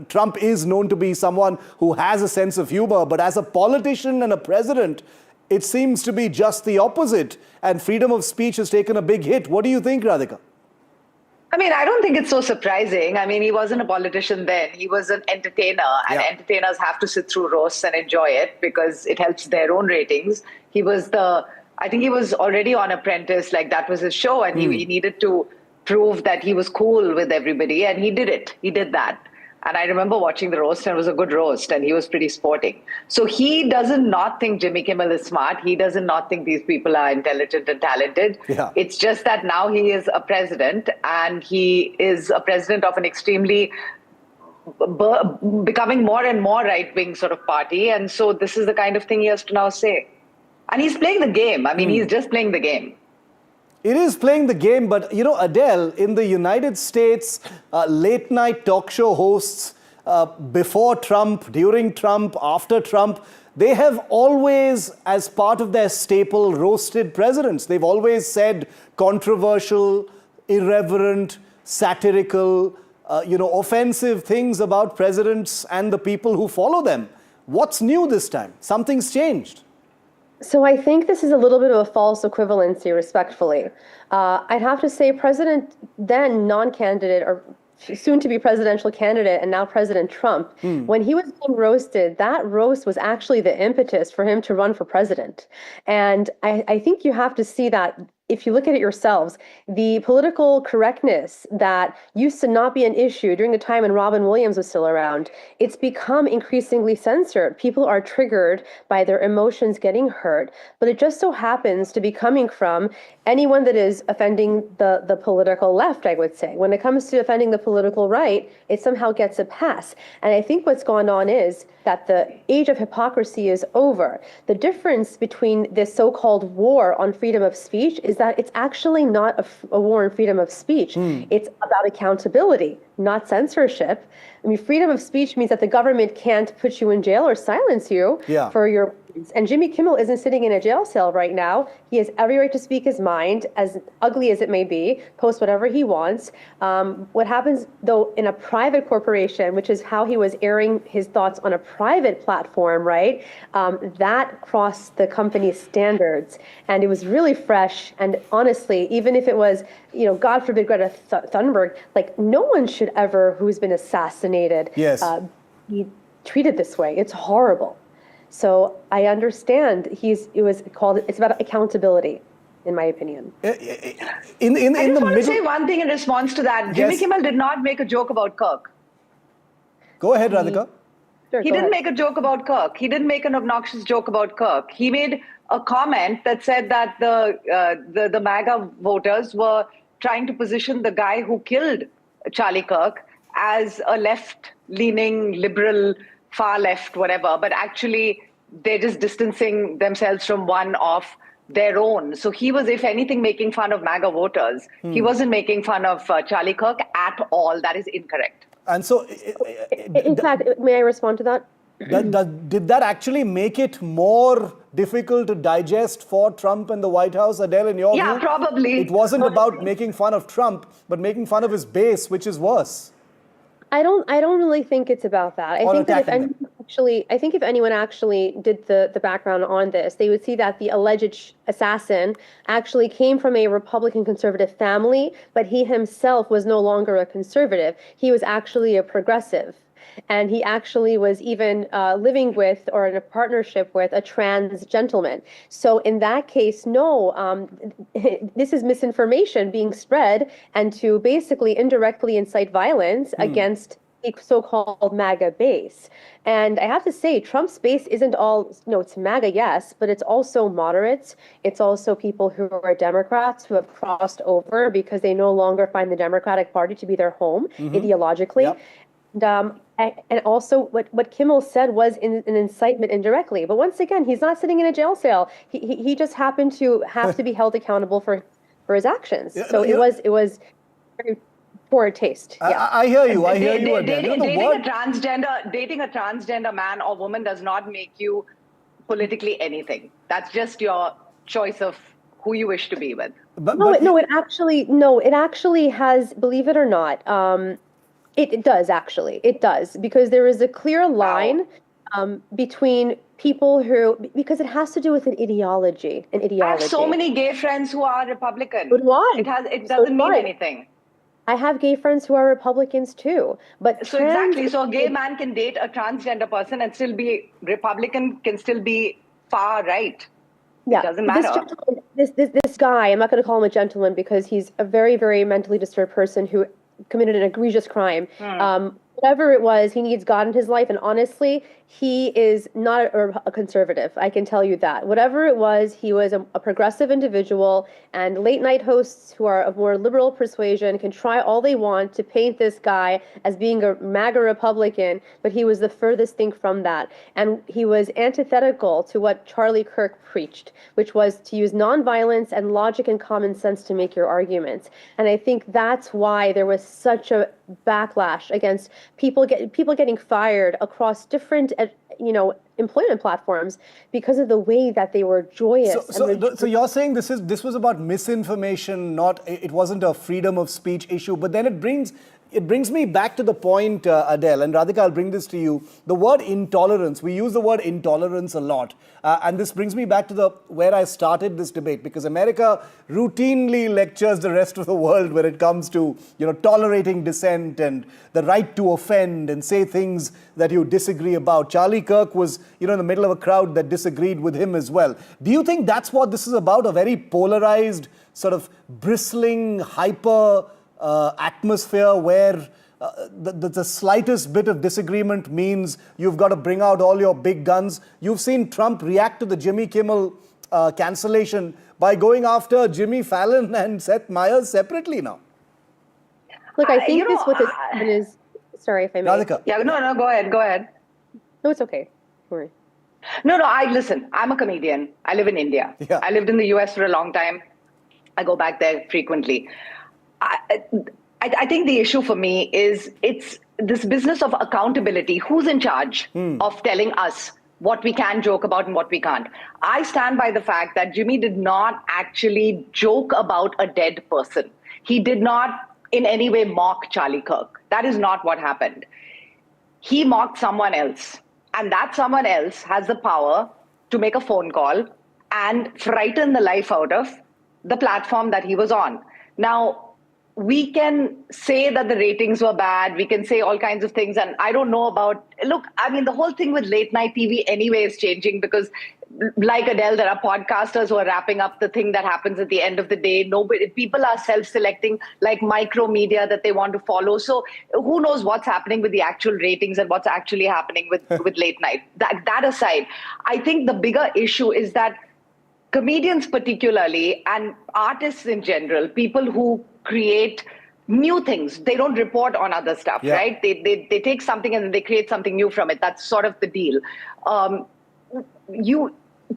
S1: Trump is known to be someone who has a sense of humor, but as a politician and a president, it seems to be just the opposite, and freedom of speech has taken a big hit. What do you think, Radhika?
S14: I don't think it's so surprising. He wasn't a politician then. He was an entertainer, and entertainers have to sit through roasts and enjoy it because it helps their own ratings. I think he was already on Apprentice, like that was his show, and he needed to prove that he was cool with everybody, and he did it. He did that. And I remember watching the roast, and it was a good roast, and he was pretty sporting. So he doesn't not think Jimmy Kimmel is smart. He doesn't not think these people are intelligent and talented.
S1: Yeah.
S14: It's just that now he is a president, and he is a president of an extremely becoming more and more right-wing sort of party. And so this is the kind of thing he has to now say. And he's playing the game. I mean, he's just playing the game.
S1: It is playing the game, but you know, Adele, in the United States, late night talk show hosts before Trump, during Trump, after Trump, they have always, as part of their staple, roasted presidents. They've always said controversial, irreverent, satirical, offensive things about presidents and the people who follow them. What's new this time? Something's changed.
S15: So I think this is a little bit of a false equivalency, respectfully. I'd have to say President, then non-candidate, or soon-to-be presidential candidate, and now President Trump, when he was being roasted, that roast was actually the impetus for him to run for president. And I think you have to see that, if you look at it yourselves, the political correctness that used to not be an issue during the time when Robin Williams was still around, it's become increasingly censored. People are triggered by their emotions getting hurt, but it just so happens to be coming from anyone that is offending the political left, I would say. When it comes to offending the political right, it somehow gets a pass. And I think what's gone on is that the age of hypocrisy is over. The difference between this so-called war on freedom of speech is that it's actually not a war on freedom of speech. It's about accountability, not censorship. I mean, freedom of speech means that the government can't put you in jail or silence you for your opinions. And Jimmy Kimmel isn't sitting in a jail cell right now. He has every right to speak his mind, as ugly as it may be, post whatever he wants. What happens, though, in a private corporation, which is how he was airing his thoughts on a private platform, right? That crossed the company's standards. And it was really fresh. And honestly, even if it was, God forbid, Greta Thunberg, like, no one should ever, who's been assassinated, be treated this way. It's horrible. So I understand it's about accountability, in my opinion.
S14: I just want to say one thing in response to that. Jimmy Kimmel did not make a joke about Kirk.
S1: Go ahead, Radhika.
S14: He didn't make a joke about Kirk. He didn't make an obnoxious joke about Kirk. He made a comment that said that the MAGA voters were trying to position the guy who killed Charlie Kirk as a left-leaning, liberal, far left, whatever, but actually they're just distancing themselves from one of their own. So he was, if anything, making fun of MAGA voters. He wasn't making fun of Charlie Kirk at all. That is incorrect.
S1: And so,
S15: in fact, may I respond to that?
S1: Did that actually make it more difficult to digest for Trump and the White House, Adele, in your view?
S14: Yeah, probably.
S1: It wasn't about making fun of Trump, but making fun of his base, which is worse.
S15: I don't really think it's about that. I think that if anyone actually did the background on this, they would see that the alleged assassin actually came from a Republican conservative family, but he himself was no longer a conservative. He was actually a progressive. And he actually was even living with or in a partnership with a trans gentleman. So in that case, no, this is misinformation being spread and to basically indirectly incite violence against the so-called MAGA base. And I have to say, Trump's base isn't all, it's MAGA, yes, but it's also moderates. It's also people who are Democrats who have crossed over because they no longer find the Democratic Party to be their home ideologically. Yep. And also what Kimmel said was an incitement indirectly. But once again, he's not sitting in a jail cell. He just happened to have to be held accountable for his actions. So it was very poor taste. Yeah.
S1: I hear you.
S14: Dating a transgender man or woman does not make you politically anything. That's just your choice of who you wish to be with.
S15: It actually has, believe it or not, It does, actually. It does, because there is a clear line between people who, because it has to do with an ideology.
S14: I have so many gay friends who are Republican.
S15: But why?
S14: It doesn't mean anything.
S15: I have gay friends who are Republicans too. But
S14: so exactly, so a gay man can date a transgender person and still be Republican, can still be far right.
S15: Yeah,
S14: it doesn't matter.
S15: This guy, I'm not going to call him a gentleman because he's a very, very mentally disturbed person who committed an egregious crime, whatever it was, he needs God in his life. And honestly, he is not a conservative. I can tell you that. Whatever it was, he was a progressive individual. And late night hosts who are of more liberal persuasion can try all they want to paint this guy as being a MAGA Republican, but he was the furthest thing from that. And he was antithetical to what Charlie Kirk preached, which was to use nonviolence and logic and common sense to make your arguments. And I think that's why there was such a backlash against people getting fired across different employment platforms because of the way that they were joyous.
S1: So you're saying this was about misinformation, it wasn't a freedom of speech issue. But then it brings me back to the point, Adele, and Radhika, I'll bring this to you. The word intolerance, we use the word intolerance a lot. And this brings me back to where I started this debate, because America routinely lectures the rest of the world when it comes to, tolerating dissent and the right to offend and say things that you disagree about. Charlie Kirk was, in the middle of a crowd that disagreed with him as well. Do you think that's what this is about? A very polarized, sort of bristling, hyper atmosphere where the slightest bit of disagreement means you've got to bring out all your big guns. You've seen Trump react to the Jimmy Kimmel cancellation by going after Jimmy Fallon and Seth Meyers separately now.
S15: Look, I think what has happened is, sorry if I may.
S1: Radhika.
S14: Yeah, no, go ahead.
S15: No, it's okay. Don't worry.
S14: No, listen, I'm a comedian. I live in India.
S1: Yeah.
S14: I lived in the US for a long time. I go back there frequently. I think the issue for me is it's this business of accountability. Who's in charge of telling us what we can joke about and what we can't? I stand by the fact that Jimmy did not actually joke about a dead person. He did not in any way mock Charlie Kirk. That is not what happened. He mocked someone else. And that someone else has the power to make a phone call and frighten the life out of the platform that he was on. Now, we can say that the ratings were bad. We can say all kinds of things. And I don't know the whole thing with late night TV anyway is changing because, like Adele, there are podcasters who are wrapping up the thing that happens at the end of the day. People are self-selecting like micro media that they want to follow. So who knows what's happening with the actual ratings and what's actually happening with late night. That aside, I think the bigger issue is that comedians particularly and artists in general, people who create new things, they don't report on other stuff, right? They take something and then they create something new from it. That's sort of the deal. You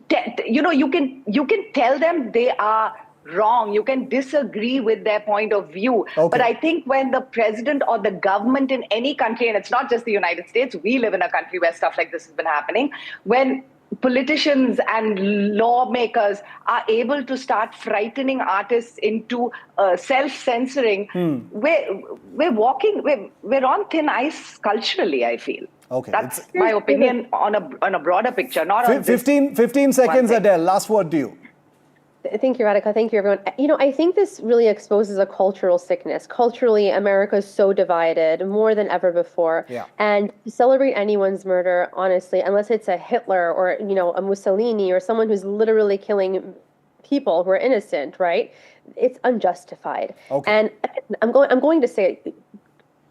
S14: can tell them they are wrong. You can disagree with their point of view. Okay. But I think when the president or the government in any country, and it's not just the United States, we live in a country where stuff like this has been happening, when politicians and lawmakers are able to start frightening artists into self-censoring, we're on thin ice culturally, I feel.
S1: Okay.
S14: That's my opinion on a broader picture, not on
S1: 15 seconds, Adele. Last word to you.
S15: Thank you, Radhika. Thank you, everyone. I think this really exposes a cultural sickness. Culturally, America is so divided more than ever before.
S1: Yeah.
S15: And to celebrate anyone's murder, honestly, unless it's a Hitler or, a Mussolini or someone who's literally killing people who are innocent, right? It's unjustified.
S1: Okay.
S15: And I'm going to say,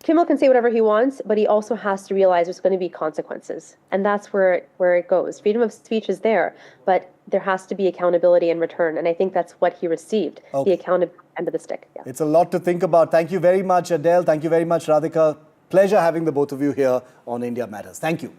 S15: Kimmel can say whatever he wants, but he also has to realize there's going to be consequences. And that's where it goes. Freedom of speech is there, but there has to be accountability in return. And I think that's what he received, the accountability end of the stick. Yeah.
S1: It's a lot to think about. Thank you very much, Adele. Thank you very much, Radhika. Pleasure having the both of you here on India Matters. Thank you.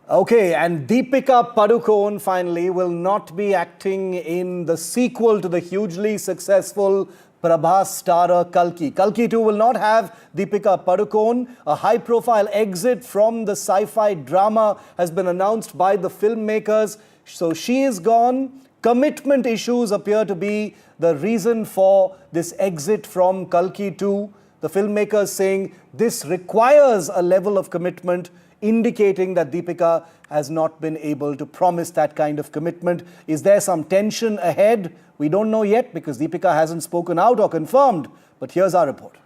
S1: Okay, and Deepika Padukone finally will not be acting in the sequel to the hugely successful Prabhas starrer Kalki. Kalki 2 will not have Deepika Padukone. A high-profile exit from the sci-fi drama has been announced by the filmmakers. So she is gone. Commitment issues appear to be the reason for this exit from Kalki 2. The filmmakers saying this requires a level of commitment, indicating that Deepika has not been able to promise that kind of commitment. Is there some tension ahead? We don't know yet because Deepika hasn't spoken out or confirmed. But here's our report.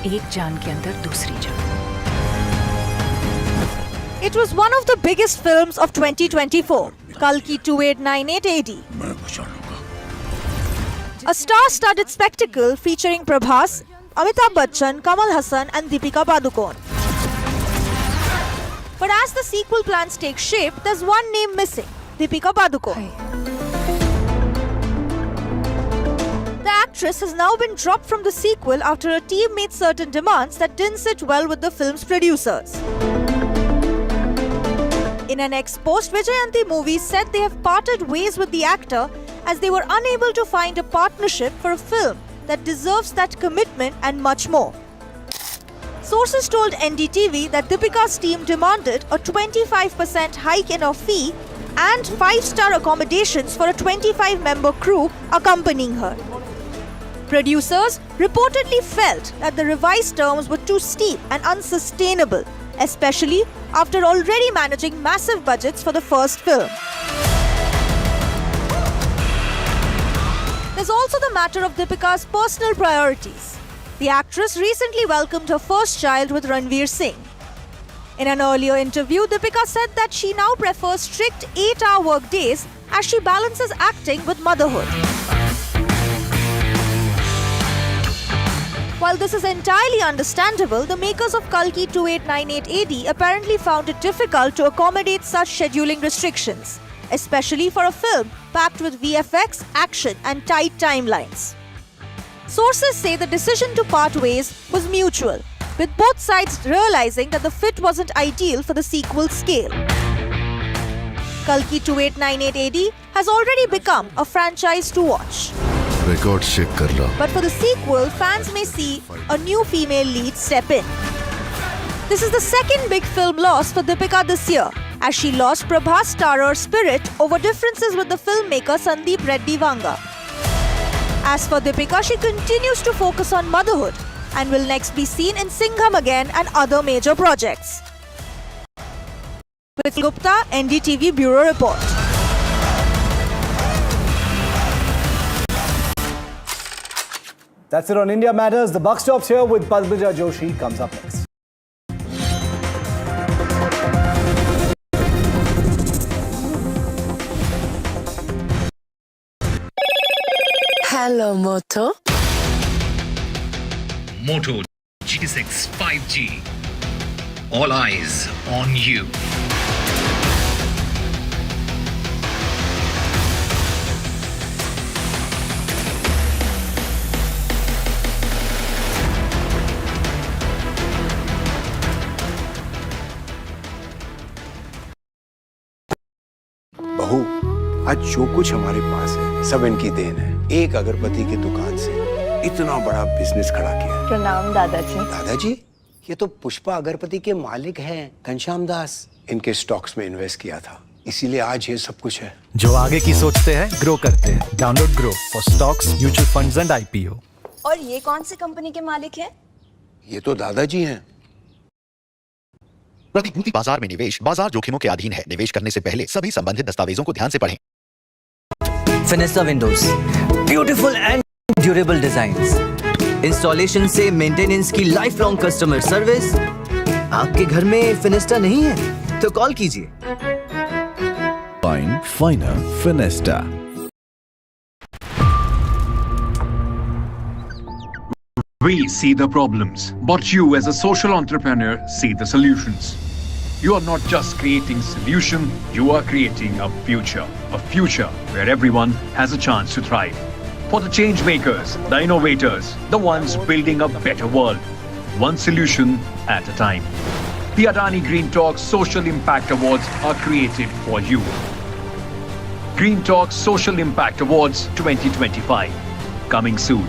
S16: एक जान के अंदर दूसरी जान.
S11: It was one of the biggest films of 2024, Kalki 2898 AD. A star-studded spectacle featuring Prabhas, Amitabh Bachchan, Kamal Hassan and Deepika Padukone. But as the sequel plans take shape, there's one name missing, Deepika Padukone. The actress has now been dropped from the sequel after her team made certain demands that didn't sit well with the film's producers. In an ex-post, Vijayanti Movies said they have parted ways with the actor as they were unable to find a partnership for a film that deserves that commitment and much more. Sources told NDTV that Deepika's team demanded a 25% hike in her fee and 5-star accommodations for a 25-member crew accompanying her. Producers reportedly felt that the revised terms were too steep and unsustainable, especially after already managing massive budgets for the first film. There's also the matter of Deepika's personal priorities. The actress recently welcomed her first child with Ranveer Singh. In an earlier interview, Deepika said that she now prefers strict 8-hour work days as she balances acting with motherhood. While this is entirely understandable, the makers of Kalki 2898 AD apparently found it difficult to accommodate such scheduling restrictions, especially for a film packed with VFX, action and tight timelines. Sources say the decision to part ways was mutual, with both sides realizing that the fit wasn't ideal for the sequel's scale. Kalki 2898 AD has already become a franchise to watch. But for the sequel, fans may see a new female lead step in. This is the second big film loss for Deepika this year, as she lost Prabhas' starer Spirit over differences with the filmmaker Sandeep Reddy Vanga. As for Deepika, she continues to focus on motherhood and will next be seen in Singham Again and other major projects. With Gupta, NDTV Bureau Report.
S1: That's it on India Matters. The buck stops here with Padmaja Joshi. Comes up next.
S17: Hello, Moto.
S18: Moto G6 5G. All eyes on you.
S19: बहू, आज जो कुछ हमारे पास है सब इनकी then है। एक अगरबत्ती की दुकान से इतना बड़ा बिजनेस खड़ा किया।
S17: प्रणाम दादाजी।
S19: दादाजी, ये तो पुष्पा अगरबत्ती के मालिक हैं, घनश्याम दास। इनके स्टॉक्स में इन्वेस्ट किया था, इसीलिए आज ये सब कुछ है।
S20: जो आगे की सोचते हैं, ग्रो करते हैं। Download grow for stocks, mutual funds and IPO।
S17: और ये कौन सी कंपनी के मालिक हैं?
S19: ये तो दादाजी हैं।
S21: प्रतिभूति बाजार में निवेश बाजार जोखिमों के अधीन है। निवेश करने से पहले सभी संबंधित दस्तावेजों को ध्यान से पढ़ें।
S22: Finista windows, beautiful and durable designs, installation से मेंटेनेंस की लाइफ लॉन्ग कस्टमर सर्विस। आपके घर में फिनिस्टा नहीं है तो कॉल कीजिए।
S23: Find Finer Finesta.
S24: We see the problems, but you as a social entrepreneur see the solutions. You are not just creating solution, you are creating a future where everyone has a chance to thrive. For the change makers, the innovators, the ones building a better world, one solution at a time. The Adani Green Talk Social Impact Awards are created for you. Green Talk Social Impact Awards 2025, coming soon.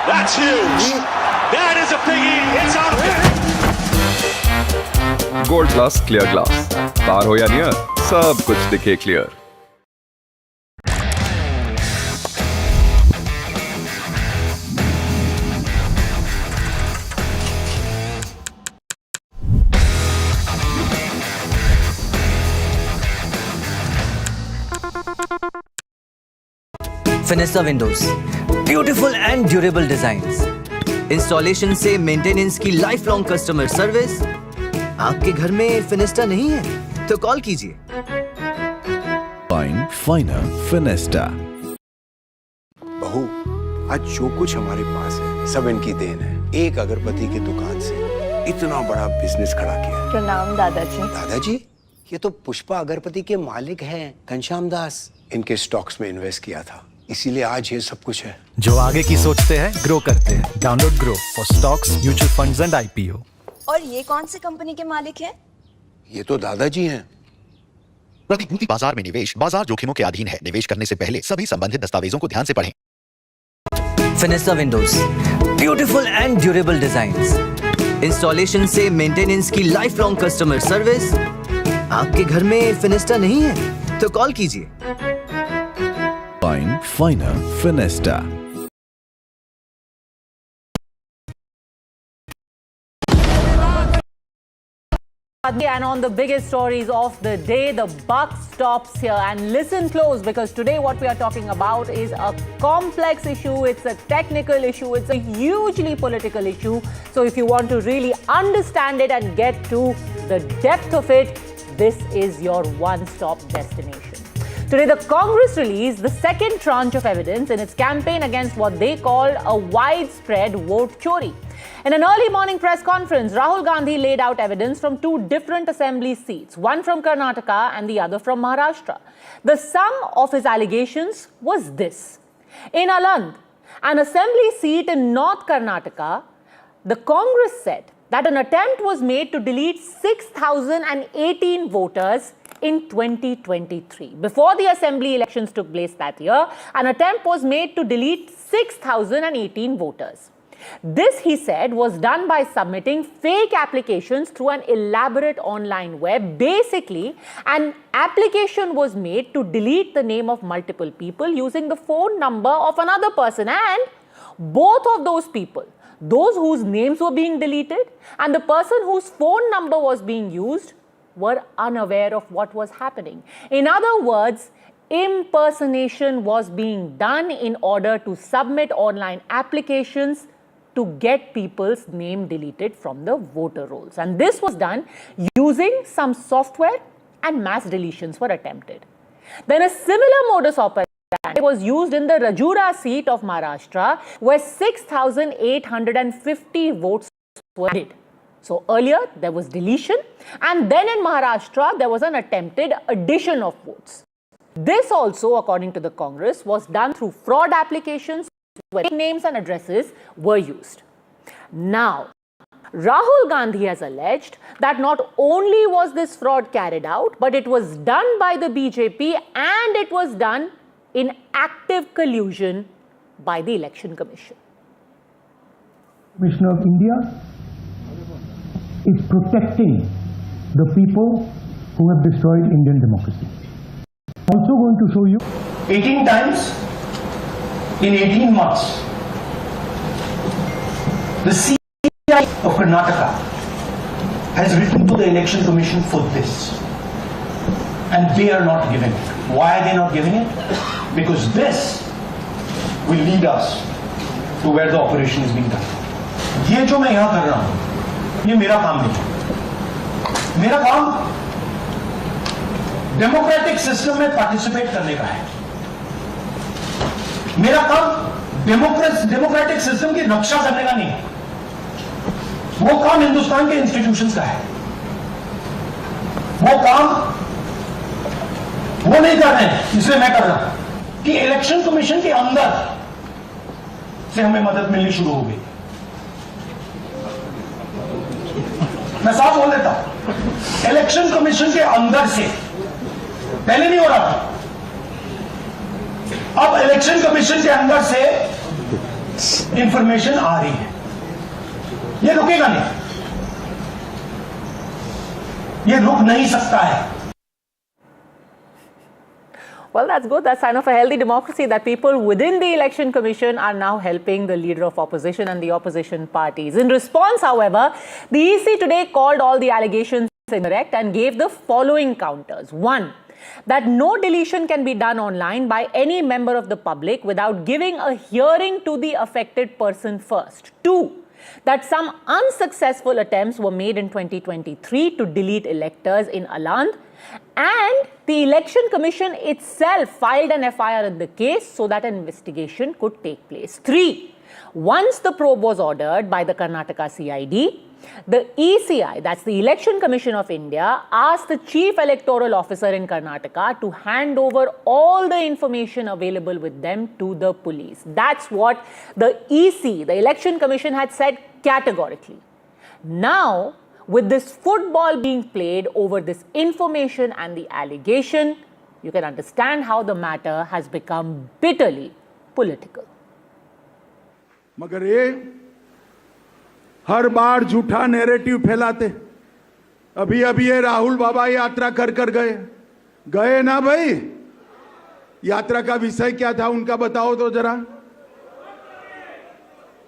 S25: That's huge. That is a biggie. It's out there.
S26: Gold Plus Clear Glass. पार हो या near, सब कुछ दिखे clear.
S22: Finista windows, beautiful and durable designs, installation से maintenance की life long customer service. आपके घर में फिनिस्टा नहीं है तो कॉल कीजिए।
S23: Fine, finer, Finesta.
S19: बहू, आज जो कुछ हमारे पास है सब इनकी देन है। एक अगरबत्ती की दुकान से इतना बड़ा बिजनेस खड़ा किया।
S17: प्रणाम दादाजी।
S19: दादाजी, ये तो पुष्पा अगरबत्ती के मालिक हैं, घनश्याम दास। इनके स्टॉक्स में इन्वेस्ट किया था, इसीलिए आज ये सब कुछ है।
S20: जो आगे की सोचते हैं ग्रो करते हैं। Download grow for stocks, mutual funds and IPO।
S17: और ये कौन सी कंपनी के मालिक हैं?
S19: ये तो दादाजी हैं।
S21: प्रतिभूति बाजार में निवेश बाजार जोखिमों के अधीन है। निवेश करने से पहले सभी संबंधित दस्तावेजों को ध्यान से पढ़ें।
S22: Finista windows, beautiful and durable designs, installation से मेंटेनेंस की लाइफ लॉन्ग कस्टमर सर्विस। आपके घर में फिनिस्टा नहीं है तो कॉल कीजिए।
S23: Fine, finer, Finesta.
S2: And on the biggest stories of the day, the buck stops here. And listen close, because today what we are talking about is a complex issue. It's a technical issue. It's a hugely political issue. So if you want to really understand it and get to the depth of it, this is your one-stop destination. Today, the Congress released the second tranche of evidence in its campaign against what they called a widespread vote chori. In an early morning press conference, Rahul Gandhi laid out evidence from two different assembly seats, one from Karnataka and the other from Maharashtra. The sum of his allegations was this. In Aland, an assembly seat in North Karnataka, the Congress said that an attempt was made to delete 6,018 voters in 2023. Before the assembly elections took place that year, an attempt was made to delete 6,018 voters. This, he said, was done by submitting fake applications through an elaborate online web. Basically, an application was made to delete the name of multiple people using the phone number of another person, and both of those people, those whose names were being deleted and the person whose phone number was being used, were unaware of what was happening. In other words, impersonation was being done in order to submit online applications to get people's name deleted from the voter rolls. And this was done using some software, and mass deletions were attempted. Then a similar modus operandi was used in the Rajura seat of Maharashtra, where 6,850 votes were added. So earlier there was deletion, and then in Maharashtra there was an attempted addition of votes. This also, according to the Congress, was done through fraud applications where names and addresses were used. Now, Rahul Gandhi has alleged that not only was this fraud carried out, but it was done by the BJP, and it was done in active collusion by the Election Commission.
S3: Commission of India is protecting the people who have destroyed Indian democracy. I'm also going to show you 18 times in 18 months. The CI of Karnataka has written to the Election Commission for this, and they are not giving it. Why are they not giving it? Because this will lead us to where the operation is being done. ये जो मैं यहाँ कर रहा हूँ, ये मेरा काम नहीं है. मेरा काम डेमोक्रेटिक सिस्टम में पार्टिसिपेट करने का है. मेरा काम डेमोक्रेटिक सिस्टम की रक्षा करने का नहीं है. वो काम हिंदुस्तान के इंस्टीट्यूशंस का है. वो काम वो नहीं कर रहे हैं, इसलिए मैं कर रहा हूं कि इलेक्शन कमीशन के अंदर से हमें मदद मिलनी शुरू हो गई. मैं साफ बोल देता हूं, इलेक्शन कमीशन के अंदर से पहले नहीं हो रहा था. अब इलेक्शन कमीशन के अंदर से इंफॉर्मेशन आ रही है. ये रुकेगा नहीं, ये रुक नहीं सकता है.
S2: Well, that's good. That's a sign of a healthy democracy, that people within the Election Commission are now helping the leader of opposition and the opposition parties. In response, however, the EC today called all the allegations incorrect and gave the following counters. 1, that no deletion can be done online by any member of the public without giving a hearing to the affected person first. 2, that some unsuccessful attempts were made in 2023 to delete electors in Aland, And the Election Commission itself filed an FIR in the case so that an investigation could take place. 3. Once the probe was ordered by the Karnataka CID, the ECI, that's the Election Commission of India, asked the Chief Electoral Officer in Karnataka to hand over all the information available with them to the police. That's what the EC, the Election Commission, had said categorically. Now, with this football being played over this information and the allegation, you can understand how the matter has become bitterly political.
S4: मगर ये हर बार झूठा narrative फैलाते। अभी ये राहुल बाबा यात्रा कर गए ना भाई? यात्रा का विषय क्या था उनका बताओ तो जरा।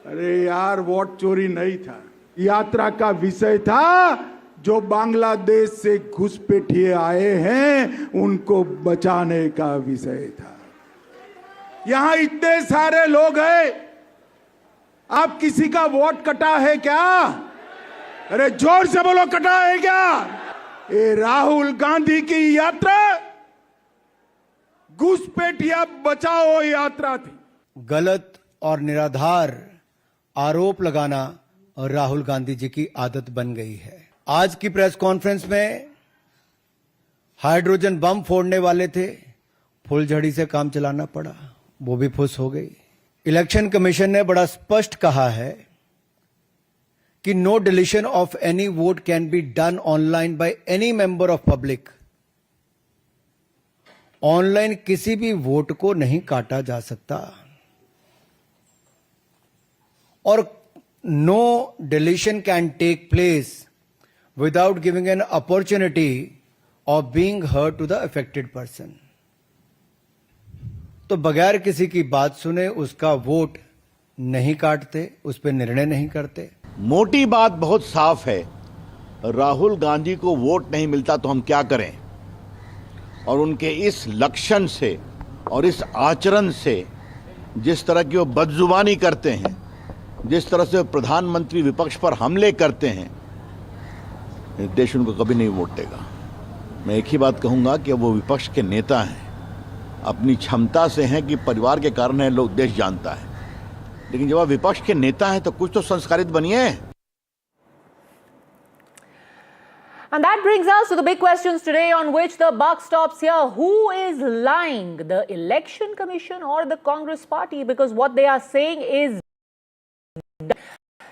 S4: अरे यार, वोट चोरी नहीं था। यात्रा का विषय था जो बांग्लादेश से घुसपैठिए आए हैं उनको बचाने का विषय था। यहां इतने सारे लोग हैं, आप किसी का वोट कटा है क्या? अरे जोर से बोलो, कटा है क्या? ये राहुल गांधी की यात्रा घुसपैठिया बचाओ यात्रा थी।
S5: गलत और निराधार आरोप लगाना और राहुल गांधी जी की आदत बन गई है। आज की प्रेस कॉन्फ्रेंस में हाइड्रोजन बम फोड़ने वाले थे, फुलझड़ी से काम चलाना पड़ा, वो भी फुस हो गई। इलेक्शन कमीशन ने बड़ा स्पष्ट कहा है कि no deletion of any vote can be done online by any member of public. Online किसी भी वोट को नहीं काटा जा सकता और no deletion can take place without giving an opportunity of being heard to the affected person. तो बगैर किसी की बात सुने उसका वोट नहीं काटते, उस पर निर्णय नहीं करते।
S6: मोटी बात बहुत साफ है, राहुल गांधी को वोट नहीं मिलता तो हम क्या करें? और उनके इस लक्षण से और इस आचरण से, जिस तरह की वो बदजुबानी करते हैं, जिस तरह से प्रधानमंत्री विपक्ष पर हमले करते हैं, देश उनको कभी नहीं वोट देगा। मैं एक ही बात कहूंगा कि वो विपक्ष के नेता हैं, अपनी क्षमता से हैं कि परिवार के कारण है, लोग देश जानता है, लेकिन जब आप विपक्ष के नेता हैं तो कुछ तो संस्कारित बनिए।
S2: And that brings us to the big questions today on which the buck stops here. Who is lying, the Election Commission or the Congress Party? Because what they are saying is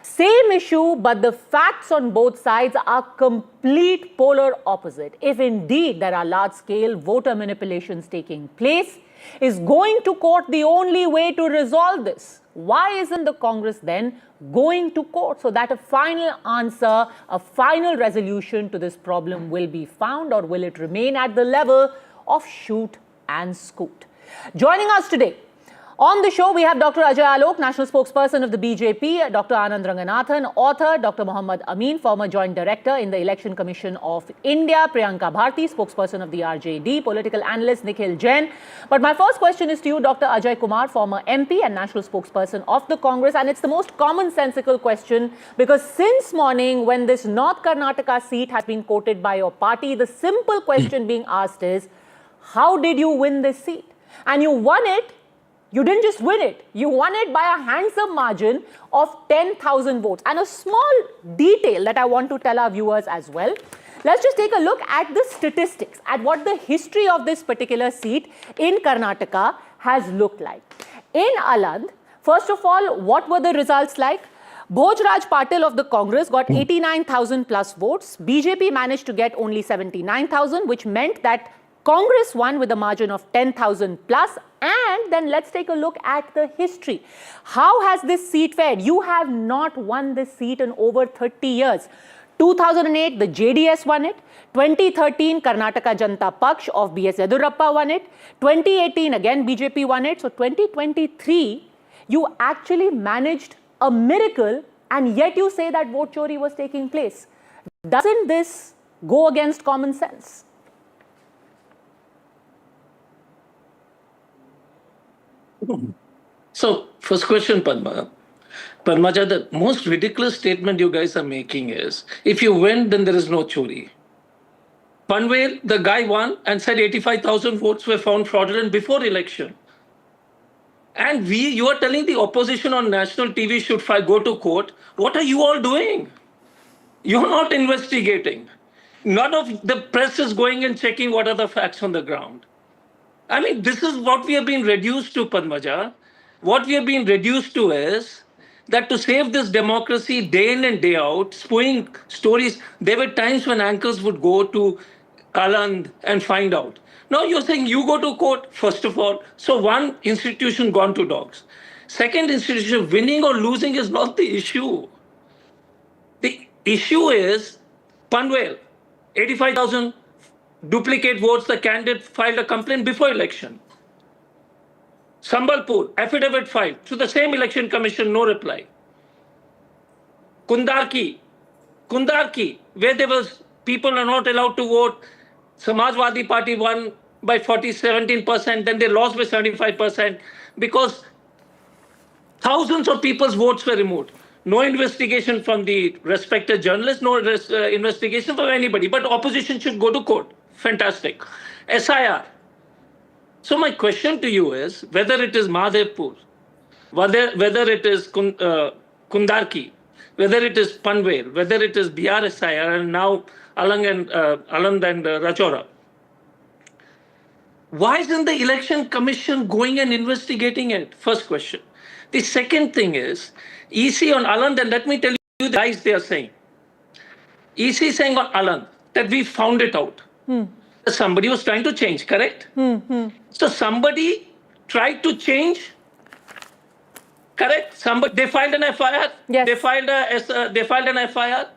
S2: same issue, but the facts on both sides are complete polar opposite. If indeed there are large-scale voter manipulations taking place, is going to court the only way to resolve this? Why isn't the Congress then going to court so that a final answer, a final resolution to this problem will be found, or will it remain at the level of shoot and scoot? Joining us today on the show, we have Dr. Ajay Alok, National Spokesperson of the BJP, Dr. Anand Ranganathan, author, Dr. Mohammad Amin, former Joint Director in the Election Commission of India, Priyanka Bharti, Spokesperson of the RJD, political analyst Nikhil Jain. But my first question is to you, Dr. Ajay Kumar, former MP and National Spokesperson of the Congress. And it's the most commonsensical question, because since morning, when this North Karnataka seat has been quoted by your party, the simple question being asked is, how did you win this seat? And you won it. You didn't just win it, you won it by a handsome margin of 10,000 votes. And a small detail that I want to tell our viewers as well. Let's just take a look at the statistics, at what the history of this particular seat in Karnataka has looked like. In Aland, first of all, what were the results like? Bhojraj Patil of the Congress got 89,000 plus votes. BJP managed to get only 79,000, which meant that Congress won with a margin of 10,000 plus. And then let's take a look at the history. How has this seat fared? You have not won this seat in over 30 years. 2008, the JDS won it. 2013, Karnataka Janata Paksh of B.S. Yedurappa won it. 2018, again, BJP won it. So 2023, you actually managed a miracle, and yet you say that vote chori was taking place. Doesn't this go against common sense?
S7: So, first question, Padmaja, the most ridiculous statement you guys are making is, if you win, then there is no chori. Panvel, the guy won and said 85,000 votes were found fraudulent before election. And you are telling the opposition on national TV should go to court. What are you all doing? You're not investigating. None of the press is going and checking what are the facts on the ground. I mean, this is what we have been reduced to, Padmaja. What we have been reduced to is that to save this democracy day in and day out, spewing stories, there were times when anchors would go to Aland and find out. Now you're saying you go to court, first of all. So one institution gone to dogs. Second institution, winning or losing is not the issue. The issue is Panvel, 85,000 duplicate votes, the candidate filed a complaint before election. Sambalpur, affidavit filed to the same election commission, no reply. Kundarki, where there was people are not allowed to vote. Samajwadi Party won by 17%, then they lost by 75% because thousands of people's votes were removed. No investigation from the respected journalists, no investigation from anybody, but opposition should go to court. Fantastic. SIR. So my question to you is, whether it is Madhepur, whether it is Kundarki, whether it is Panvel, whether it is BRSIR, and now Aland and Rajora, why isn't the election commission going and investigating it? First question. The second thing is, EC on Aland, and let me tell you the lies they are saying. EC saying on Aland that we found it out. Somebody was trying to change, correct? So somebody tried to change, correct? They filed an FIR. Yes. They filed an FIR.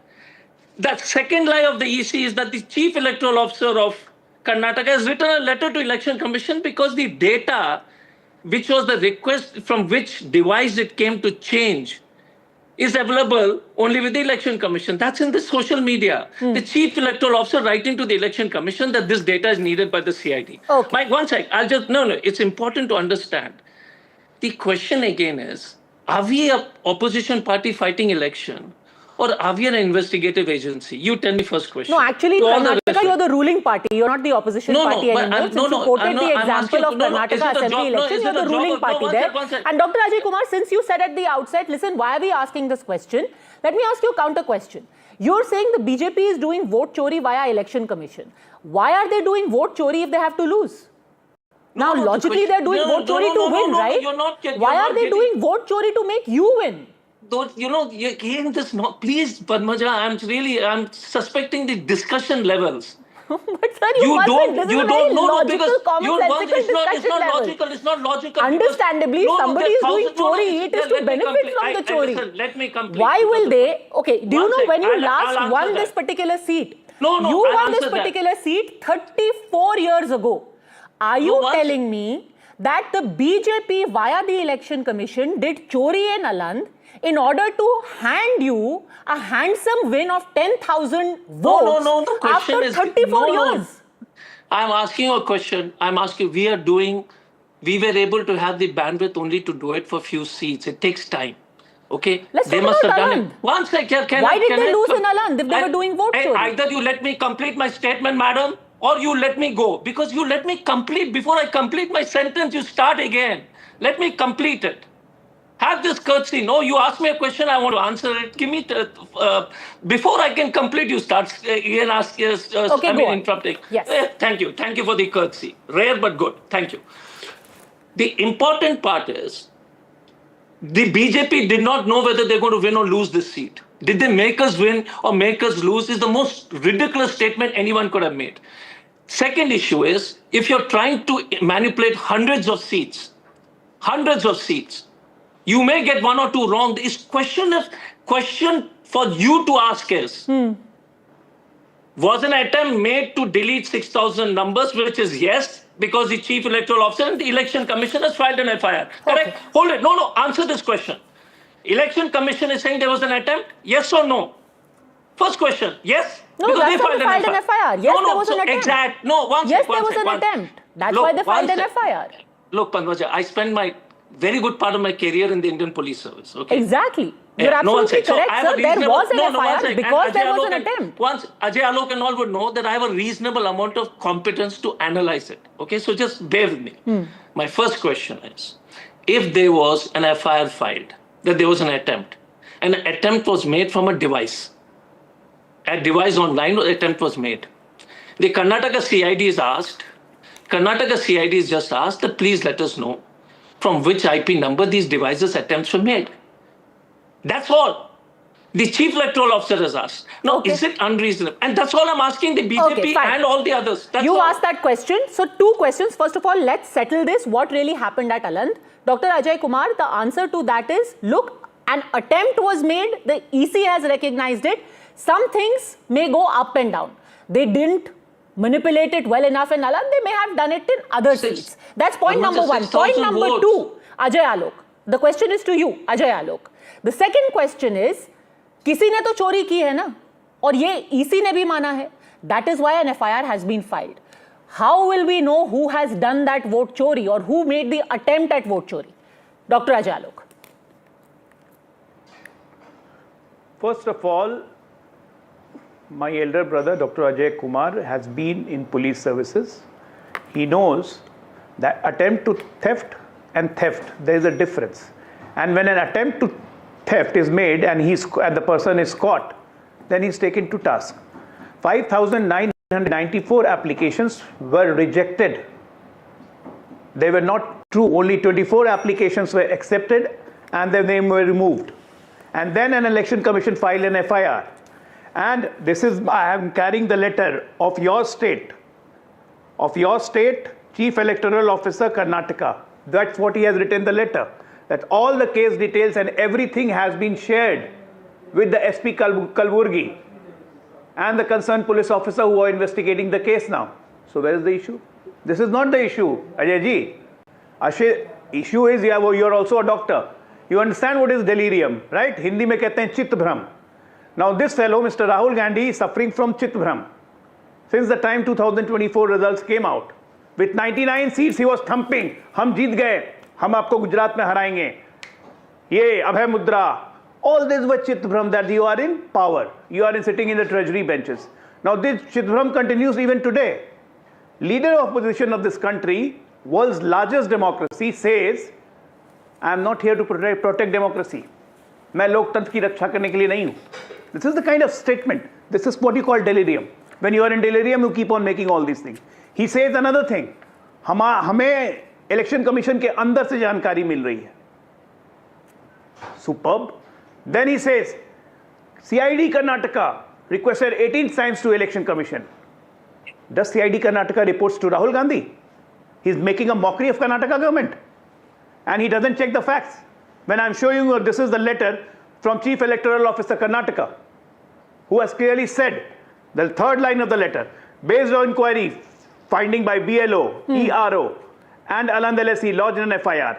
S7: The second lie of the EC is that the Chief Electoral Officer of Karnataka has written a letter to Election Commission because the data, which was the request from which device it came to change, is available only with the Election Commission. That's in the social media. The Chief Electoral Officer writing to the Election Commission that this data is needed by the CID. Okay. Mike, one sec. It's important to understand. The question again is, are we an opposition party fighting election? Or are we an investigative agency? You tell me first question.
S2: No, actually, Karnataka, you're the ruling party. You're not the opposition party anymore. Since you quoted the example of Karnataka Assembly elections, you're the ruling party there. And Dr. Ajay Kumar, since you said at the outset, listen, why are we asking this question? Let me ask you a counter question. You're saying the BJP is doing vote chori via election commission. Why are they doing vote chori if they have to lose? Now, logically, they're doing vote chori to win, right? Why are they doing vote chori to make you win?
S7: Again, this not. Please, Padmaja, I'm suspecting the discussion levels.
S2: But sir, you don't know because
S7: it's not logical.
S2: Understandably, somebody is doing chori. It is to benefit from the chori.
S7: Listen, let me complete.
S2: Why will they? Okay, do you know when you last won this particular seat? You won this particular seat 34 years ago. Are you telling me that the BJP via the election commission did chori in Aland in order to hand you a handsome win of 10,000 votes
S7: the question
S2: after 34 years?
S7: I'm asking you a question. I'm asking, we were able to have the bandwidth only to do it for few seats. It takes time. Okay?
S2: Let's talk about Aland.
S7: One second.
S2: Why did they lose in Aland if they were doing vote chori?
S7: Either you let me complete my statement, madam, or you let me go. Because you let me complete. Before I complete my sentence, you start again. Let me complete it. Have this courtesy. No, you ask me a question, I want to answer it. Give me, before I can complete, you start again interrupting.
S2: Yes.
S7: Thank you. Thank you for the courtesy. Rare but good. Thank you. The important part is, the BJP did not know whether they're going to win or lose this seat. Did they make us win or make us lose is the most ridiculous statement anyone could have made. Second issue is, if you're trying to manipulate hundreds of seats, you may get one or two wrong. The question for you to ask is, was an attempt made to delete 6,000 numbers, which is yes, because the Chief Electoral Officer and the Election Commission has filed an FIR. Correct? Okay. Hold it. No, answer this question. Election Commission is saying there was an attempt, yes or no? First question, yes?
S2: No, because that's why they filed an FIR. Yes, there was an attempt.
S7: Exact. No, one
S2: Yes, there was an attempt. That's why they filed an FIR.
S7: Look, Padmaja, I spent my very good part of my career in the Indian Police Service. Okay?
S2: Exactly. You're absolutely
S7: So
S2: correct,
S7: I have
S2: sir.
S7: a
S2: There
S7: reasonable-
S2: was an
S7: no, one
S2: FIR
S7: sec.
S2: because
S7: And
S2: there
S7: Ajay
S2: was an
S7: Alok and-
S2: attempt.
S7: Once Ajay Alok and all would know that I have a reasonable amount of competence to analyze it. Okay, so just bear with me. My first question is, if there was an FIR filed, that there was an attempt was made from a device online, attempt was made. The Karnataka CID is just asked that please let us know from which IP number these devices attempts were made. That's all. The Chief Electoral Officer has asked. Now, is it unreasonable? And that's all I'm asking the BJP and all the others. That's
S2: You
S7: all.
S2: asked that question. So, two questions. First of all, let's settle this. What really happened at Aland? Dr. Ajay Kumar, the answer to that is, look, an attempt was made. The EC has recognized it. Some things may go up and down. They didn't manipulate it well enough in Aland. They may have done it in other seats. That's point number one. Point number two, Ajay Alok. The question is to you, Ajay Alok. The second question is, किसी ने तो चोरी की है ना, और ये EC ने भी माना है. That is why an FIR has been filed. How will we know who has done that vote chori or who made the attempt at vote chori? Dr. Ajay Alok.
S3: First of all, my elder brother, Dr. Ajay Kumar, has been in police services. He knows that attempt to theft and theft, there is a difference. And when an attempt to theft is made and the person is caught, then he's taken to task. 5,994 applications were rejected. They were not true. Only 24 applications were accepted and their name were removed. And then an election commission filed an FIR. And this is, I am carrying the letter of your state, Chief Electoral Officer, Karnataka. That's what he has written the letter. That all the case details and everything has been shared with the SP Kalburgi and the concerned police officer who are investigating the case now. So where is the issue? This is not the issue, Ajay ji. Issue is, you're also a doctor. You understand what is delirium, right? Hindi mein kehte hain chit bhram. Now this fellow, Mr. Rahul Gandhi, is suffering from chit bhram. Since the time 2024 results came out, with 99 seats he was thumping. Hum jeet gaye. हम आपको गुजरात में हराएंगे, ये अभय मुद्रा, all this was chitbhram that you are in power, you are sitting in the treasury benches. Now this chitbhram continues even today. Leader of opposition of this country, world's largest democracy, says, I am not here to protect democracy. मैं लोकतंत्र की रक्षा करने के लिए नहीं हूँ. This is the kind of statement. This is what you call delirium. When you are in delirium, you keep on making all these things. He says another thing. हमें election commission के अंदर से जानकारी मिल रही है. Superb. Then he says, CID Karnataka requested 18 times to election commission. Does CID Karnataka reports to Rahul Gandhi? He's making a mockery of Karnataka government. And he doesn't check the facts. When I'm showing you, this is the letter from Chief Electoral Officer Karnataka, who has clearly said, the third line of the letter, based on inquiry, finding by BLO, ERO, and Aland LSE lodged an FIR.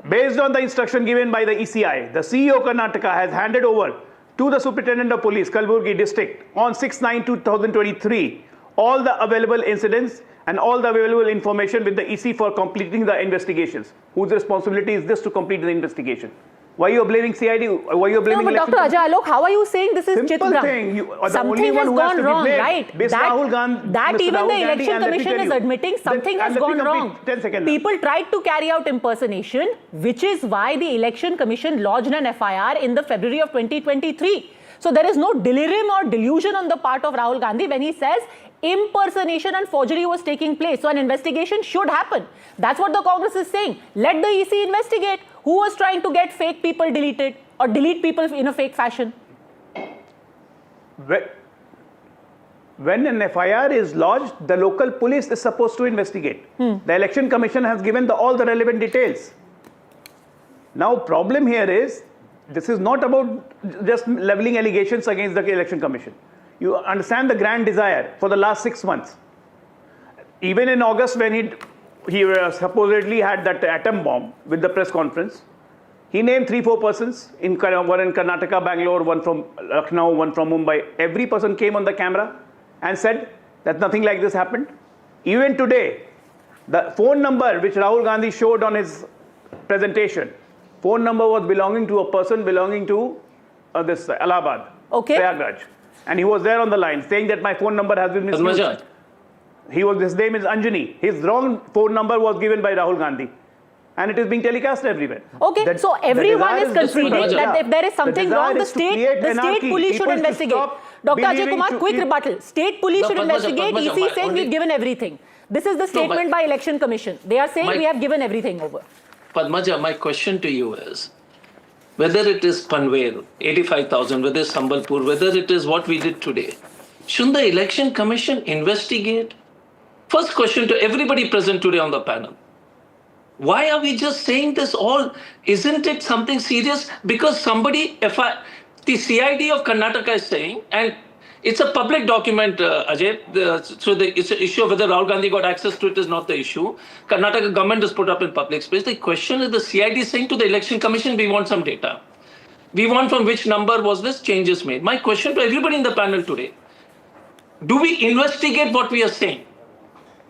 S3: Based on the instruction given by the ECI, the CEO Karnataka has handed over to the Superintendent of Police, Kalburgi District, on 6/9/2023, all the available incidents and all the available information with the EC for completing the investigations. Whose responsibility is this to complete the investigation? Why are you blaming CID? Why are you blaming?
S2: No, but Dr. Ajay Alok, how are you saying this is
S3: Simple
S2: chitbhram?
S3: thing.
S2: Something has gone wrong, right?
S3: Rahul Gandhi,
S2: that even
S3: Rahul
S2: the
S3: Gandhi,
S2: election commission is admitting something has gone wrong.
S3: 10 seconds.
S2: People tried to carry out impersonation, which is why the election commission lodged an FIR in the February of 2023. So there is no delirium or delusion on the part of Rahul Gandhi when he says impersonation and forgery was taking place. So an investigation should happen. That's what the Congress is saying. Let the EC investigate who was trying to get fake people deleted or delete people in a fake fashion.
S3: When an FIR is lodged, the local police is supposed to investigate. The election commission has given all the relevant details. Now, problem here is, this is not about just leveling allegations against the election commission. You understand the grand desire for the last 6 months. Even in August, when he supposedly had that atom bomb with the press conference, he named 3-4 persons, one in Karnataka, Bangalore, one from Lucknow, one from Mumbai. Every person came on the camera and said that nothing like this happened. Even today, the phone number which Rahul Gandhi showed on his presentation
S8: phone number was belonging to a person belonging to this Allahabad, Prayagraj. And he was there on the line saying that my phone number has been misused. His name is Anjani. His wrong phone number was given by Rahul Gandhi. And it is being telecast everywhere.
S2: Okay, so everyone is conceding that if there is something wrong, the state police should investigate. Dr. Ajay Kumar, quick rebuttal. State police should investigate. EC is saying we've given everything. This is the statement by Election Commission. They are saying we have given everything over.
S7: Padmaja, my question to you is, whether it is Panvel, 85,000, whether it's Sambalpur, whether it is what we did today, shouldn't the Election Commission investigate? First question to everybody present today on the panel. Why are we just saying this all? Isn't it something serious? Because somebody, the CID of Karnataka is saying, and it's a public document, Ajay, it's an issue of whether Rahul Gandhi got access to it is not the issue. Karnataka government is put up in public space. The question is the CID is saying to the Election Commission, we want some data. We want from which number was this changes made. My question to everybody in the panel today, do we investigate what we are saying?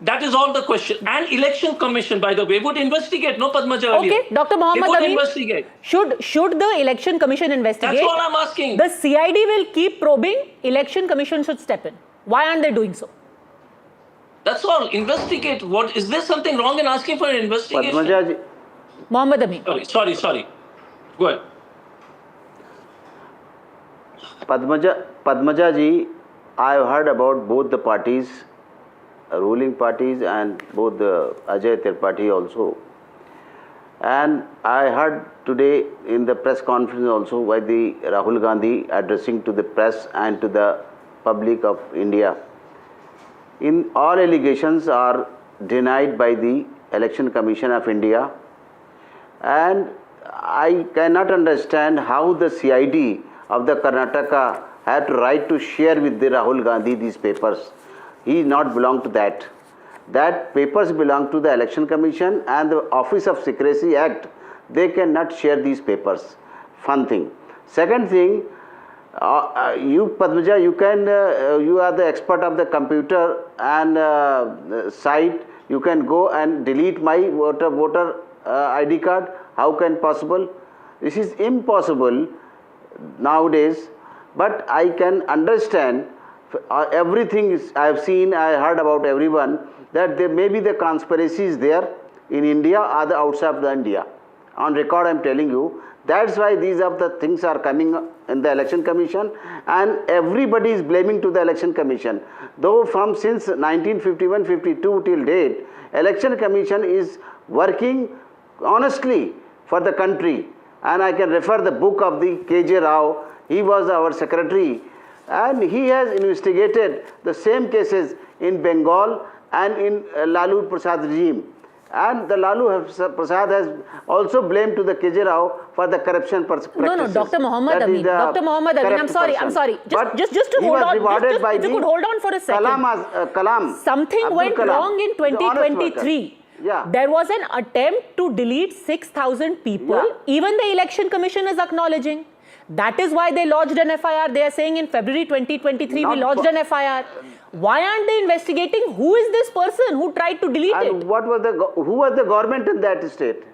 S7: That is all the question. And Election Commission, by the way, would investigate, no Padmaja?
S2: Okay, Dr. Mohammed
S7: Amin,
S2: investigate. Should the Election Commission investigate?
S7: That's all I'm asking.
S2: The CID will keep probing. Election Commission should step in. Why aren't they doing so?
S7: That's all. Investigate. What is there something wrong in asking for an investigation?
S9: Padmaja,
S2: Mohammed Amin.
S7: Sorry. Go ahead.
S9: Padmaja ji, I've heard about both the parties, ruling parties, and both the Ajay Tripathi also. And I heard today in the press conference also by the Rahul Gandhi addressing to the press and to the public of India. In all allegations are denied by the Election Commission of India, and I cannot understand how the CID of the Karnataka had to right to share with the Rahul Gandhi these papers. He not belong to that. That papers belong to the Election Commission and the Office of Secrecy Act. They cannot share these papers. Fun thing. Second thing, you Padmaja, you are the expert of the computer and site. You can go and delete my voter ID card. How can possible? This is impossible nowadays. But I can understand everything I have seen, I heard about everyone, that there may be the conspiracies there in India or the outside of the India. On record I am telling you, that's why these are the things are coming in the Election Commission, and everybody is blaming to the Election Commission. Though from since 1951-52 till date, Election Commission is working honestly for the country, and I can refer the book of the K.J. Rao. He was our secretary, and he has investigated the same cases in Bengal and in Lalu Prasad regime. And the Lalu Prasad has also blamed to the K.J. Rao for the corruption practices.
S2: No, Dr. Mohammed Amin. Dr. Mohammed Amin, I'm sorry. Just to hold on. If you could hold on for a second. Something went wrong in 2023.
S9: Yeah.
S2: There was an attempt to delete 6,000 people. Yeah. Even the Election Commission is acknowledging. That is why they lodged an FIR. They are saying in February 2023 we lodged an FIR. Why aren't they investigating who is this person who tried to delete it?
S9: Who was the government in that state?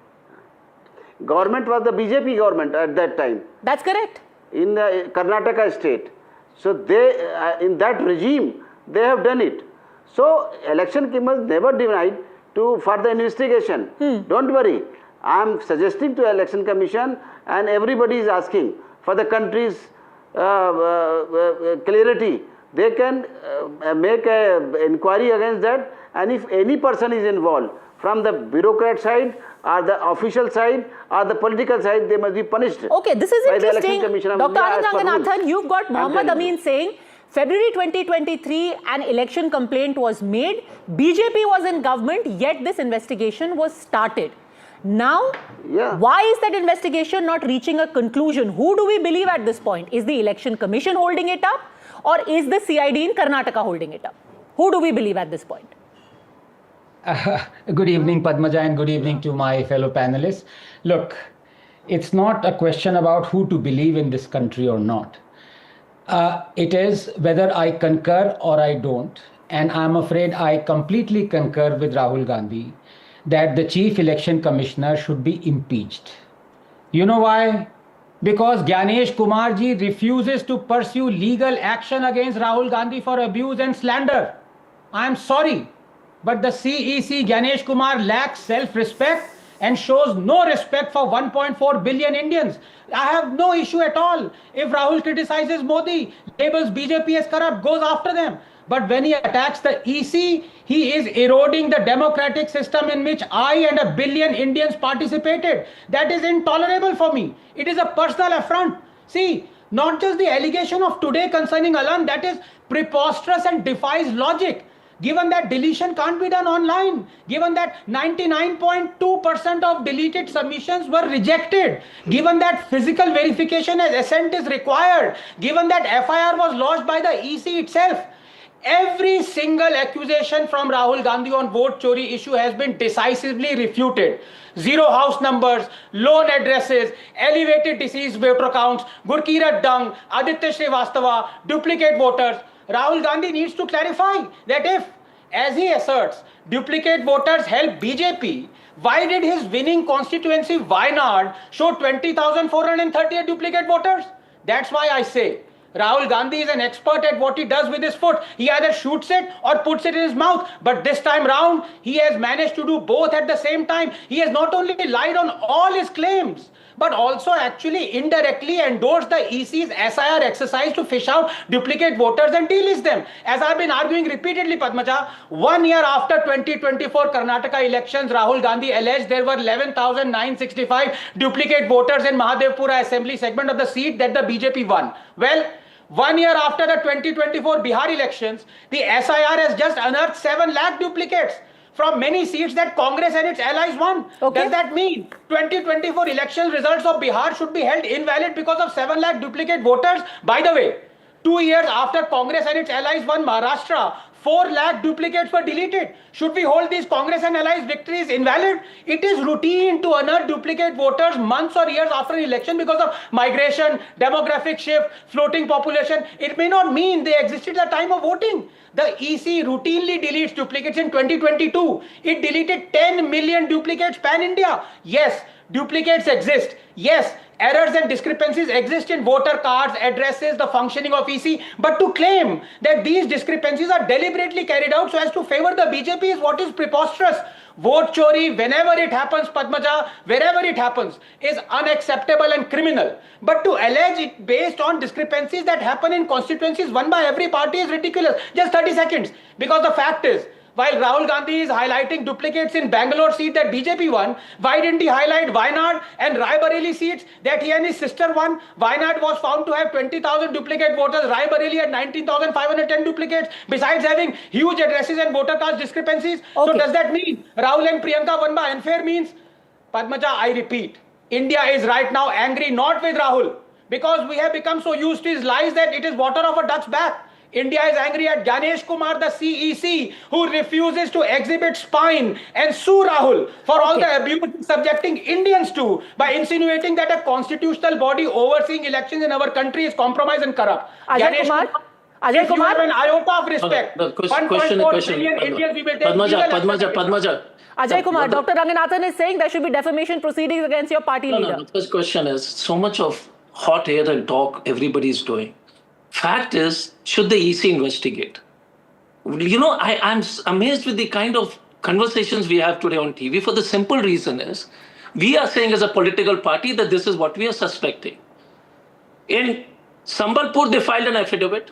S9: Government was the BJP government at that time.
S2: That's correct.
S9: In the Karnataka state. So they, in that regime, they have done it. So Election Commission never denied to further investigation. Don't worry. I am suggesting to Election Commission, and everybody is asking for the country's clarity. They can make an inquiry against that, and if any person is involved from the bureaucrat side or the official side or the political side, they must be punished.
S2: Okay, this is interesting. Dr. Anand Ranganathan, you've got Mohammed Amin saying February 2023 an election complaint was made, BJP was in government, yet this investigation was started. Now, why is that investigation not reaching a conclusion? Who do we believe at this point? Is the Election Commission holding it up, or is the CID in Karnataka holding it up? Who do we believe at this point?
S10: Good evening, Padmaja, and good evening to my fellow panelists. Look, it's not a question about who to believe in this country or not. It is whether I concur or I don't. And I'm afraid I completely concur with Rahul Gandhi that the Chief Election Commissioner should be impeached. You know why? Because Gyanesh Kumar ji refuses to pursue legal action against Rahul Gandhi for abuse and slander. I am sorry, but the CEC Gyanesh Kumar lacks self-respect and shows no respect for 1.4 billion Indians. I have no issue at all. If Rahul criticizes Modi, labels BJP as corrupt, goes after them. But when he attacks the EC, he is eroding the democratic system in which I and a billion Indians participated. That is intolerable for me. It is a personal affront. See, not just the allegation of today concerning Alan, that is preposterous and defies logic. Given that deletion can't be done online, given that 99.2% of deleted submissions were rejected, given that physical verification as assent is required, given that FIR was lodged by the EC itself, every single accusation from Rahul Gandhi on vote chori issue has been decisively refuted. Zero house numbers, loan addresses, elevated deceased voter counts, Gurkirat Dung, Aditya Srivastava, duplicate voters. Rahul Gandhi needs to clarify that if, as he asserts, duplicate voters help BJP, why did his winning constituency Wayanad show 20,438 duplicate voters? That's why I say Rahul Gandhi is an expert at what he does with his foot. He either shoots it or puts it in his mouth. But this time round, he has managed to do both at the same time. He has not only lied on all his claims, but also actually indirectly endorsed the EC's SIR exercise to fish out duplicate voters and delist them. As I've been arguing repeatedly, Padmaja, 1 year after 2024 Karnataka elections, Rahul Gandhi alleged there were 11,965 duplicate voters in Mahadevpura assembly segment of the seat that the BJP won. Well, 1 year after the 2024 Bihar elections, the SIR has just unearthed 7 lakh duplicates from many seats that Congress and its allies won. Okay. Does that mean 2024 election results of Bihar should be held invalid because of 7 lakh duplicate voters? By the way, 2 years after Congress and its allies won Maharashtra, 4 lakh duplicates were deleted. Should we hold these Congress and allies victories invalid? It is routine to unearth duplicate voters months or years after an election because of migration, demographic shift, floating population. It may not mean they existed at the time of voting. The EC routinely deletes duplicates. In 2022, it deleted 10 million duplicates pan-India. Yes, duplicates exist. Yes, errors and discrepancies exist in voter cards, addresses, the functioning of EC. But to claim that these discrepancies are deliberately carried out so as to favor the BJP is what is preposterous. Vote chori, whenever it happens, Padmaja, wherever it happens, is unacceptable and criminal. But to allege it based on discrepancies that happen in constituencies won by every party is ridiculous. Just 30 seconds. Because the fact is, while Rahul Gandhi is highlighting duplicates in Bangalore seat that BJP won, why didn't he highlight Wayanad and Raebareli seats that he and his sister won? Wayanad was found to have 20,000 duplicate voters. Raebareli had 19,510 duplicates, besides having huge addresses and voter cards discrepancies. Okay. So does that mean Rahul and Priyanka won by unfair means? Padmaja, I repeat, India is right now angry not with Rahul, because we have become so used to his lies that it is water off a duck's back. India is angry at Gyanesh Kumar, the CEC, who refuses to exhibit spine and sue Rahul for all the abuse subjecting Indians to by insinuating that a constitutional body overseeing elections in our country is compromised and corrupt.
S2: Ajay Kumar,
S10: if you have an iota of respect, 1.4 billion Indians we will take
S2: Padmaja. Ajay Kumar, Dr. Ranganathan is saying there should be defamation proceedings against your party leader.
S7: No, the first question is, so much of hot air and talk everybody is doing. Fact is, should the EC investigate? You know, I'm amazed with the kind of conversations we have today on TV for the simple reason is, we are saying as a political party that this is what we are suspecting. In Sambalpur, they filed an affidavit.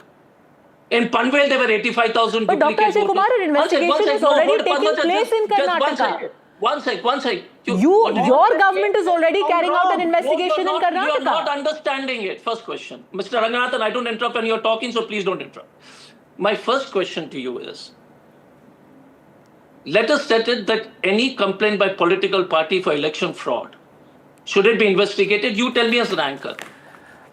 S7: In Panvel, there were 85,000
S2: But Dr. Ajay Kumar, an investigation is already taking place in Karnataka.
S7: One sec.
S2: Your government is already carrying out an investigation in Karnataka.
S7: You are not understanding it. First question. Mr. Ranganathan, I don't interrupt when you're talking, so please don't interrupt. My first question to you is, let us set it that any complaint by political party for election fraud, should it be investigated? You tell me as an anchor.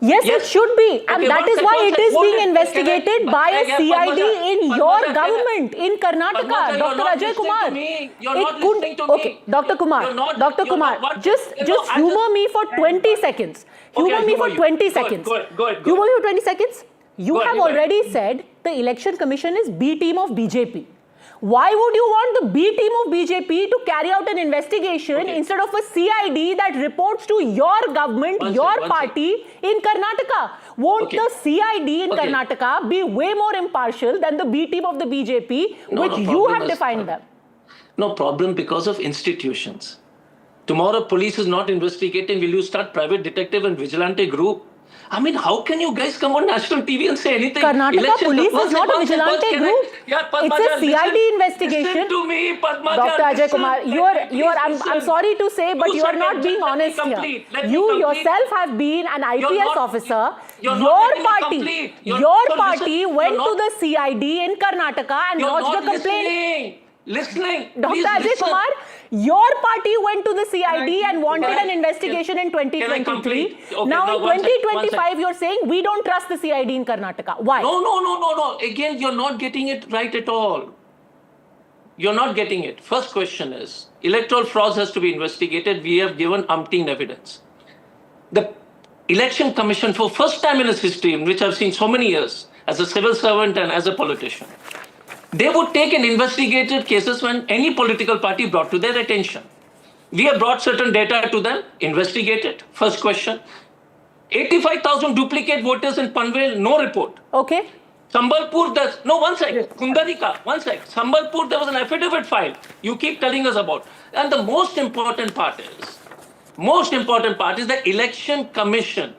S2: Yes, it should be. And that is why it is being investigated by a CID in your government, in Karnataka. Dr. Ajay Kumar.
S7: You're not listening to me.
S2: Okay, Dr. Kumar, just humor me for 20 seconds. Humor me for 20 seconds.
S7: Go ahead.
S2: Humor me for 20 seconds. You have already said the Election Commission is B team of BJP. Why would you want the B team of BJP to carry out an investigation instead of a CID that reports to your government, your party in Karnataka? Won't the CID in Karnataka be way more impartial than the B team of the BJP, which you have defined them?
S7: No problem because of institutions. Tomorrow police is not investigating. Will you start private detective and vigilante group? I mean, how can you guys come on national TV and say anything?
S2: Karnataka police is not a vigilante group. It's a CID investigation.
S7: Listen to me, Padmaja.
S2: Dr. Ajay Kumar, I'm sorry to say, but you are not being honest here. You yourself have been an IPS officer. Your party went to the CID in Karnataka and lodged a complaint.
S7: Listening.
S2: Dr. Ajay Kumar, your party went to the CID and wanted an investigation in 2023. Now in 2025, you're saying we don't trust the CID in Karnataka. Why?
S7: No. Again, you're not getting it right at all. You're not getting it. First question is, electoral frauds has to be investigated. We have given umpteen evidence. The Election Commission, for first time in its history, in which I've seen so many years, as a civil servant and as a politician, they would take and investigated cases when any political party brought to their attention. We have brought certain data to them, investigated. First question. 85,000 duplicate voters in Panvel, no report.
S2: Okay.
S7: Sambalpur, one sec. Kundarika, one sec. Sambalpur, there was an affidavit filed. You keep telling us about. And the most important part is the Election Commission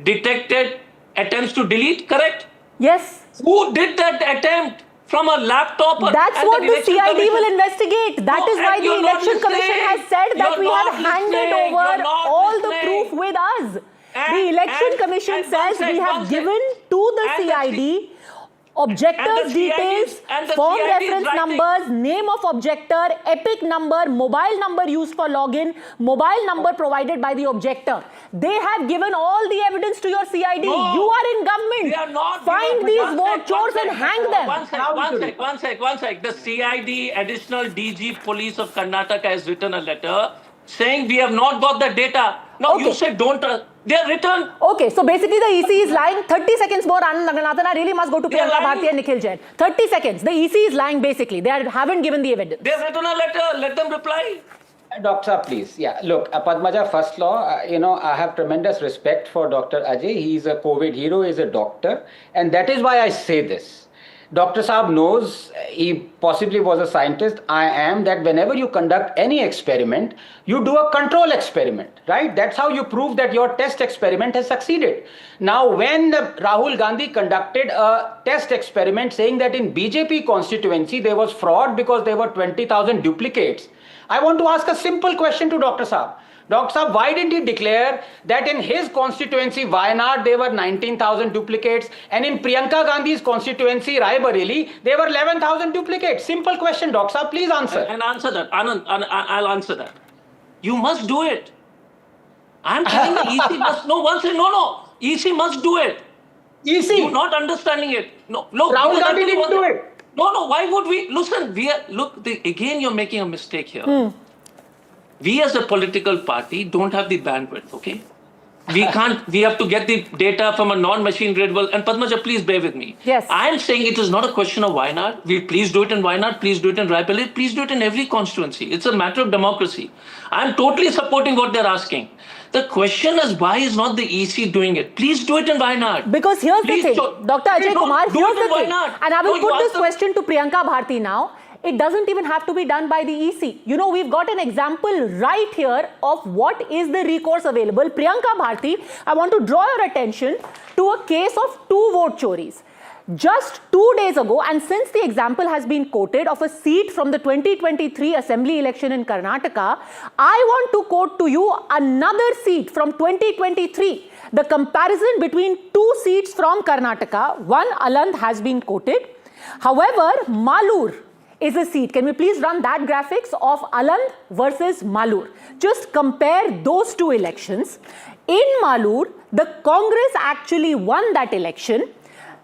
S7: detected attempts to delete, correct?
S2: Yes.
S7: Who did that attempt? From a laptop?
S2: That's what the CID will investigate. That is why the Election Commission has said that we have handed over all the proof with us. The Election Commission says we have given to the CID objector's details, form reference numbers, name of objector, epic number, mobile number used for login, mobile number provided by the objector. They have given all the evidence to your CID.
S7: No,
S2: you are in government.
S7: They are not.
S2: Find these vote chores and hang them.
S7: One sec. The CID, additional DG Police of Karnataka, has written a letter saying we have not got the data. Now you said don't trust. They are written.
S2: Okay, so basically the EC is lying. 30 seconds more, Anand Naganathan. I really must go to Priyanka Bharti and Nikhil Jain. 30 seconds. The EC is lying basically. They haven't given the evidence.
S7: They have written a letter. Let them reply.
S10: Doctor, please. Yeah, look, Padmaja, first law, I have tremendous respect for Dr. Ajay. He is a COVID hero, he is a doctor. And that is why I say this. Dr. Saab knows, he possibly was a scientist, I am, that whenever you conduct any experiment, you do a control experiment, right? That's how you prove that your test experiment has succeeded. Now, when Rahul Gandhi conducted a test experiment saying that in BJP constituency there was fraud because there were 20,000 duplicates, I want to ask a simple question to Dr. Saab. Dr. Saab, why didn't he declare that in his constituency, Wayanad, there were 19,000 duplicates, and in Priyanka Gandhi's constituency, Raebareli, there were 11,000 duplicates? Simple question, Dr. Saab, please answer.
S7: And answer that. Anand, I'll answer that. You must do it. I'm telling the EC must, EC must do it.
S10: EC?
S7: You're not understanding it. No,
S10: Rahul Gandhi didn't do it.
S7: No, why would we? Listen, again, you're making a mistake here. We as a political party don't have the bandwidth, okay? We have to get the data from a non-machine readable. And Padmaja, please bear with me.
S2: Yes.
S7: I'm saying it is not a question of Wayanad. Please do it in Wayanad, please do it in Raebareli, please do it in every constituency. It's a matter of democracy. I'm totally supporting what they're asking. The question is, why is not the EC doing it? Please do it in Wayanad.
S2: Because here's the thing, Dr. Ajay Kumar, here's the thing. And I will put this question to Priyanka Bharti now. It doesn't even have to be done by the EC. We've got an example right here of what is the recourse available. Priyanka Bharti, I want to draw your attention to a case of 2 vote choris. Just 2 days ago, and since the example has been quoted of a seat from the 2023 assembly election in Karnataka, I want to quote to you another seat from 2023. The comparison between 2 seats from Karnataka, one Aland has been quoted. However, Malur is a seat. Can we please run that graphics of Aland versus Malur? Just compare those 2 elections. In Malur, the Congress actually won that election.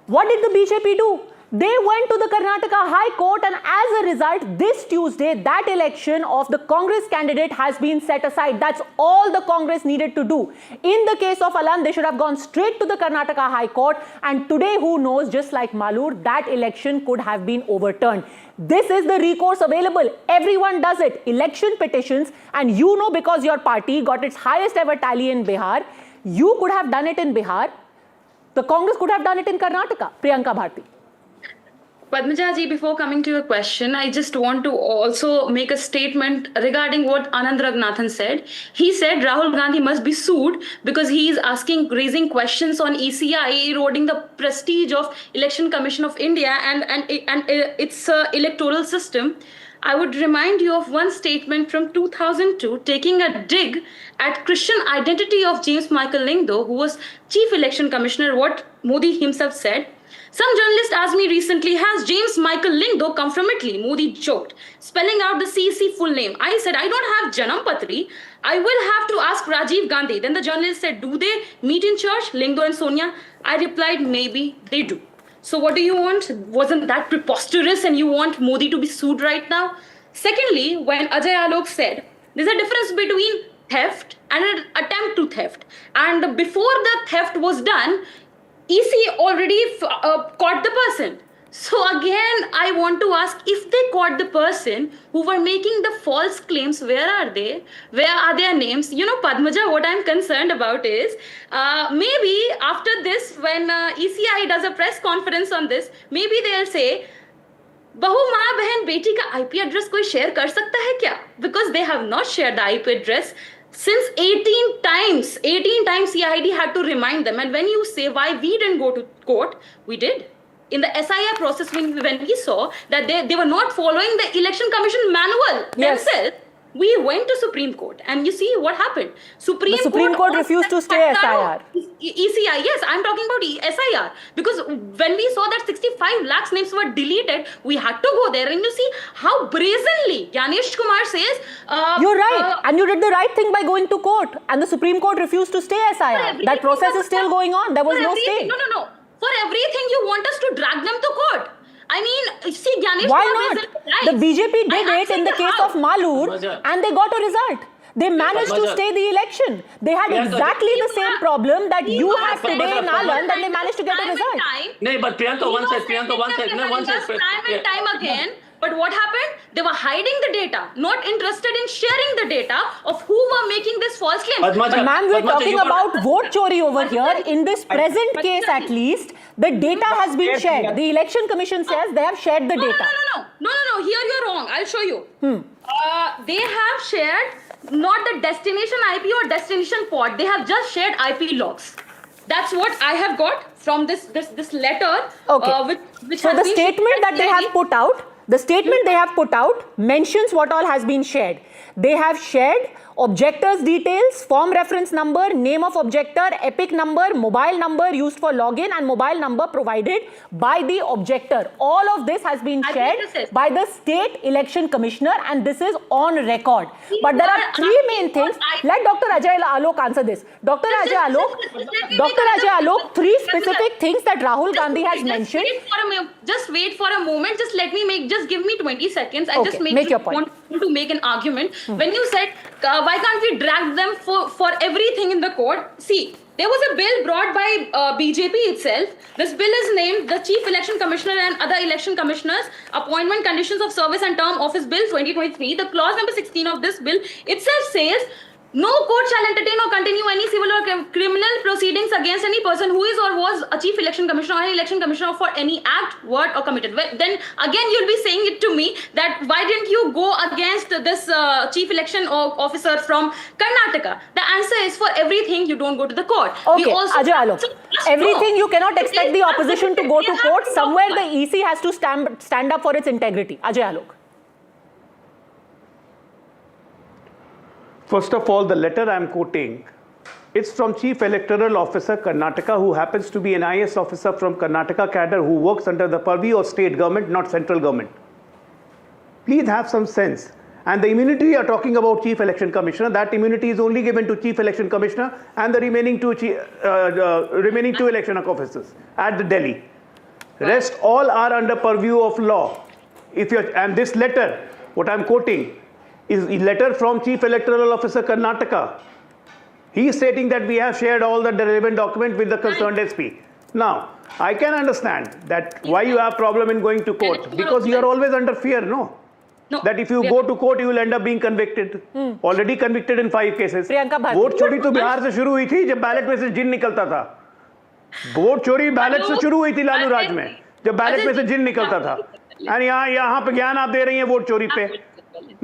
S2: What did the BJP do? They went to the Karnataka High Court, and as a result, this Tuesday, that election of the Congress candidate has been set aside. That's all the Congress needed to do. In the case of Alan, they should have gone straight to the Karnataka High Court, and today, who knows, just like Malur, that election could have been overturned. This is the recourse available. Everyone does it. Election petitions, and you know, because your party got its highest ever tally in Bihar, you could have done it in Bihar. The Congress could have done it in Karnataka. Priyanka Bharti.
S11: Padmaja ji, before coming to your question, I just want to also make a statement regarding what Anand Raghunathan said. He said Rahul Gandhi must be sued because he is raising questions on ECI, eroding the prestige of Election Commission of India and its electoral system. I would remind you of one statement from 2002 taking a dig at Christian identity of James Michael Lingdo, who was Chief Election Commissioner, what Modi himself said. Some journalist asked me recently, has James Michael Lingdo come from Italy? Modi joked, spelling out the CEC full name. I said, I don't have Janam Patri. I will have to ask Rajiv Gandhi. Then the journalist said, do they meet in church, Lingdo and Sonia? I replied, maybe they do. So what do you want? Wasn't that preposterous and you want Modi to be sued right now? Secondly, when Ajay Alok said, there's a difference between theft and an attempt to theft. And before the theft was done, EC already caught the person. So again, I want to ask, if they caught the person who were making the false claims, where are they? Where are their names? You know, Padmaja, what I'm concerned about is, maybe after this, when ECI does a press conference on this, maybe they'll say, Bahu maa behan beti ka IP address koi share kar sakta hai kya? Because they have not shared the IP address. Since 18 times CID had to remind them. And when you say why we didn't go to court, we did. In the SIR process, when we saw that they were not following the Election Commission manual themselves, we went to Supreme Court. And you see what happened.
S2: The Supreme Court refused to stay SIR.
S11: ECI, yes, I'm talking about SIR. Because when we saw that 65 lakhs names were deleted, we had to go there. And you see how brazenly Gyanesh Kumar says...
S2: You're right. And you did the right thing by going to court. And the Supreme Court refused to stay SIR. That process is still going on. There was no stay.
S11: No. For everything, you want us to drag them to court. I mean, see, Gyanesh
S2: Why not? The BJP did it in the case of Malur and they got a result. They managed to stay the election. They had exactly the same problem that you have today in Aland, and they managed to get a result.
S7: No, but Priyanka, one second.
S11: Time and time again. But what happened? They were hiding the data, not interested in sharing the data of who were making this false claims.
S2: Ma'am, we're talking about vote chori over here. In this present case, at least, the data has been shared. The Election Commission says they have shared the data.
S11: No. Here you're wrong. I'll show you. They have shared not the destination IP or destination port. They have just shared IP logs. That's what I have got from this letter.
S2: Okay.
S11: Which
S2: so the statement that they have put out. The statement they have put out mentions what all has been shared. They have shared objector's details, form reference number, name of objector, epic number, mobile number used for login and mobile number provided by the objector. All of this has been shared by the state election commissioner and this is on record. But there are three main things. Let Dr. Ajay Alok answer this. Dr. Ajay Alok, three specific things that Rahul Gandhi has mentioned.
S11: Just wait for a moment. Just give me 20 seconds. I just
S2: make your point.
S11: Want to make an argument. When you said, why can't we drag them for everything in the court? See, there was a bill brought by BJP itself. This bill is named the Chief Election Commissioner and Other Election Commissioners Appointment Conditions of Service and Term Office Bill 2023. The clause number 16 of this bill itself says, no court shall entertain or continue any civil or criminal proceedings against any person who is or was a chief election commissioner or an election commissioner for any act, word or committed. Then again you'll be saying it to me that why didn't you go against this chief election officer from Karnataka? The answer is for everything you don't go to the court.
S2: Okay, Ajay Alok, everything you cannot expect the opposition to go to court. Somewhere the EC has to stand up for its integrity. Ajay Alok.
S8: First of all, the letter I'm quoting, it's from Chief Electoral Officer Karnataka, who happens to be an IS officer from Karnataka cadre who works under the purview of state government, not central government. Please have some sense. And the immunity you are talking about Chief Election Commissioner, that immunity is only given to Chief Election Commissioner and the remaining two election officers at the Delhi. Rest all are under purview of law. And this letter, what I'm quoting, is a letter from Chief Electoral Officer Karnataka. He is stating that we have shared all the relevant documents with the concerned SP. Now, I can understand that why you have problem in going to court, because you are always under fear, no? That if you go to court, you will end up being convicted. Already convicted in 5 cases. Vote चोरी तो बिहार से शुरू हुई थी जब ballot में से जिन निकलता था. वोट चोरी बैलेट से शुरू हुई थी लालू राज में जब बैलेट में से जिन निकलता था. और यहाँ पे ज्ञान आप दे रही हैं वोट चोरी पे.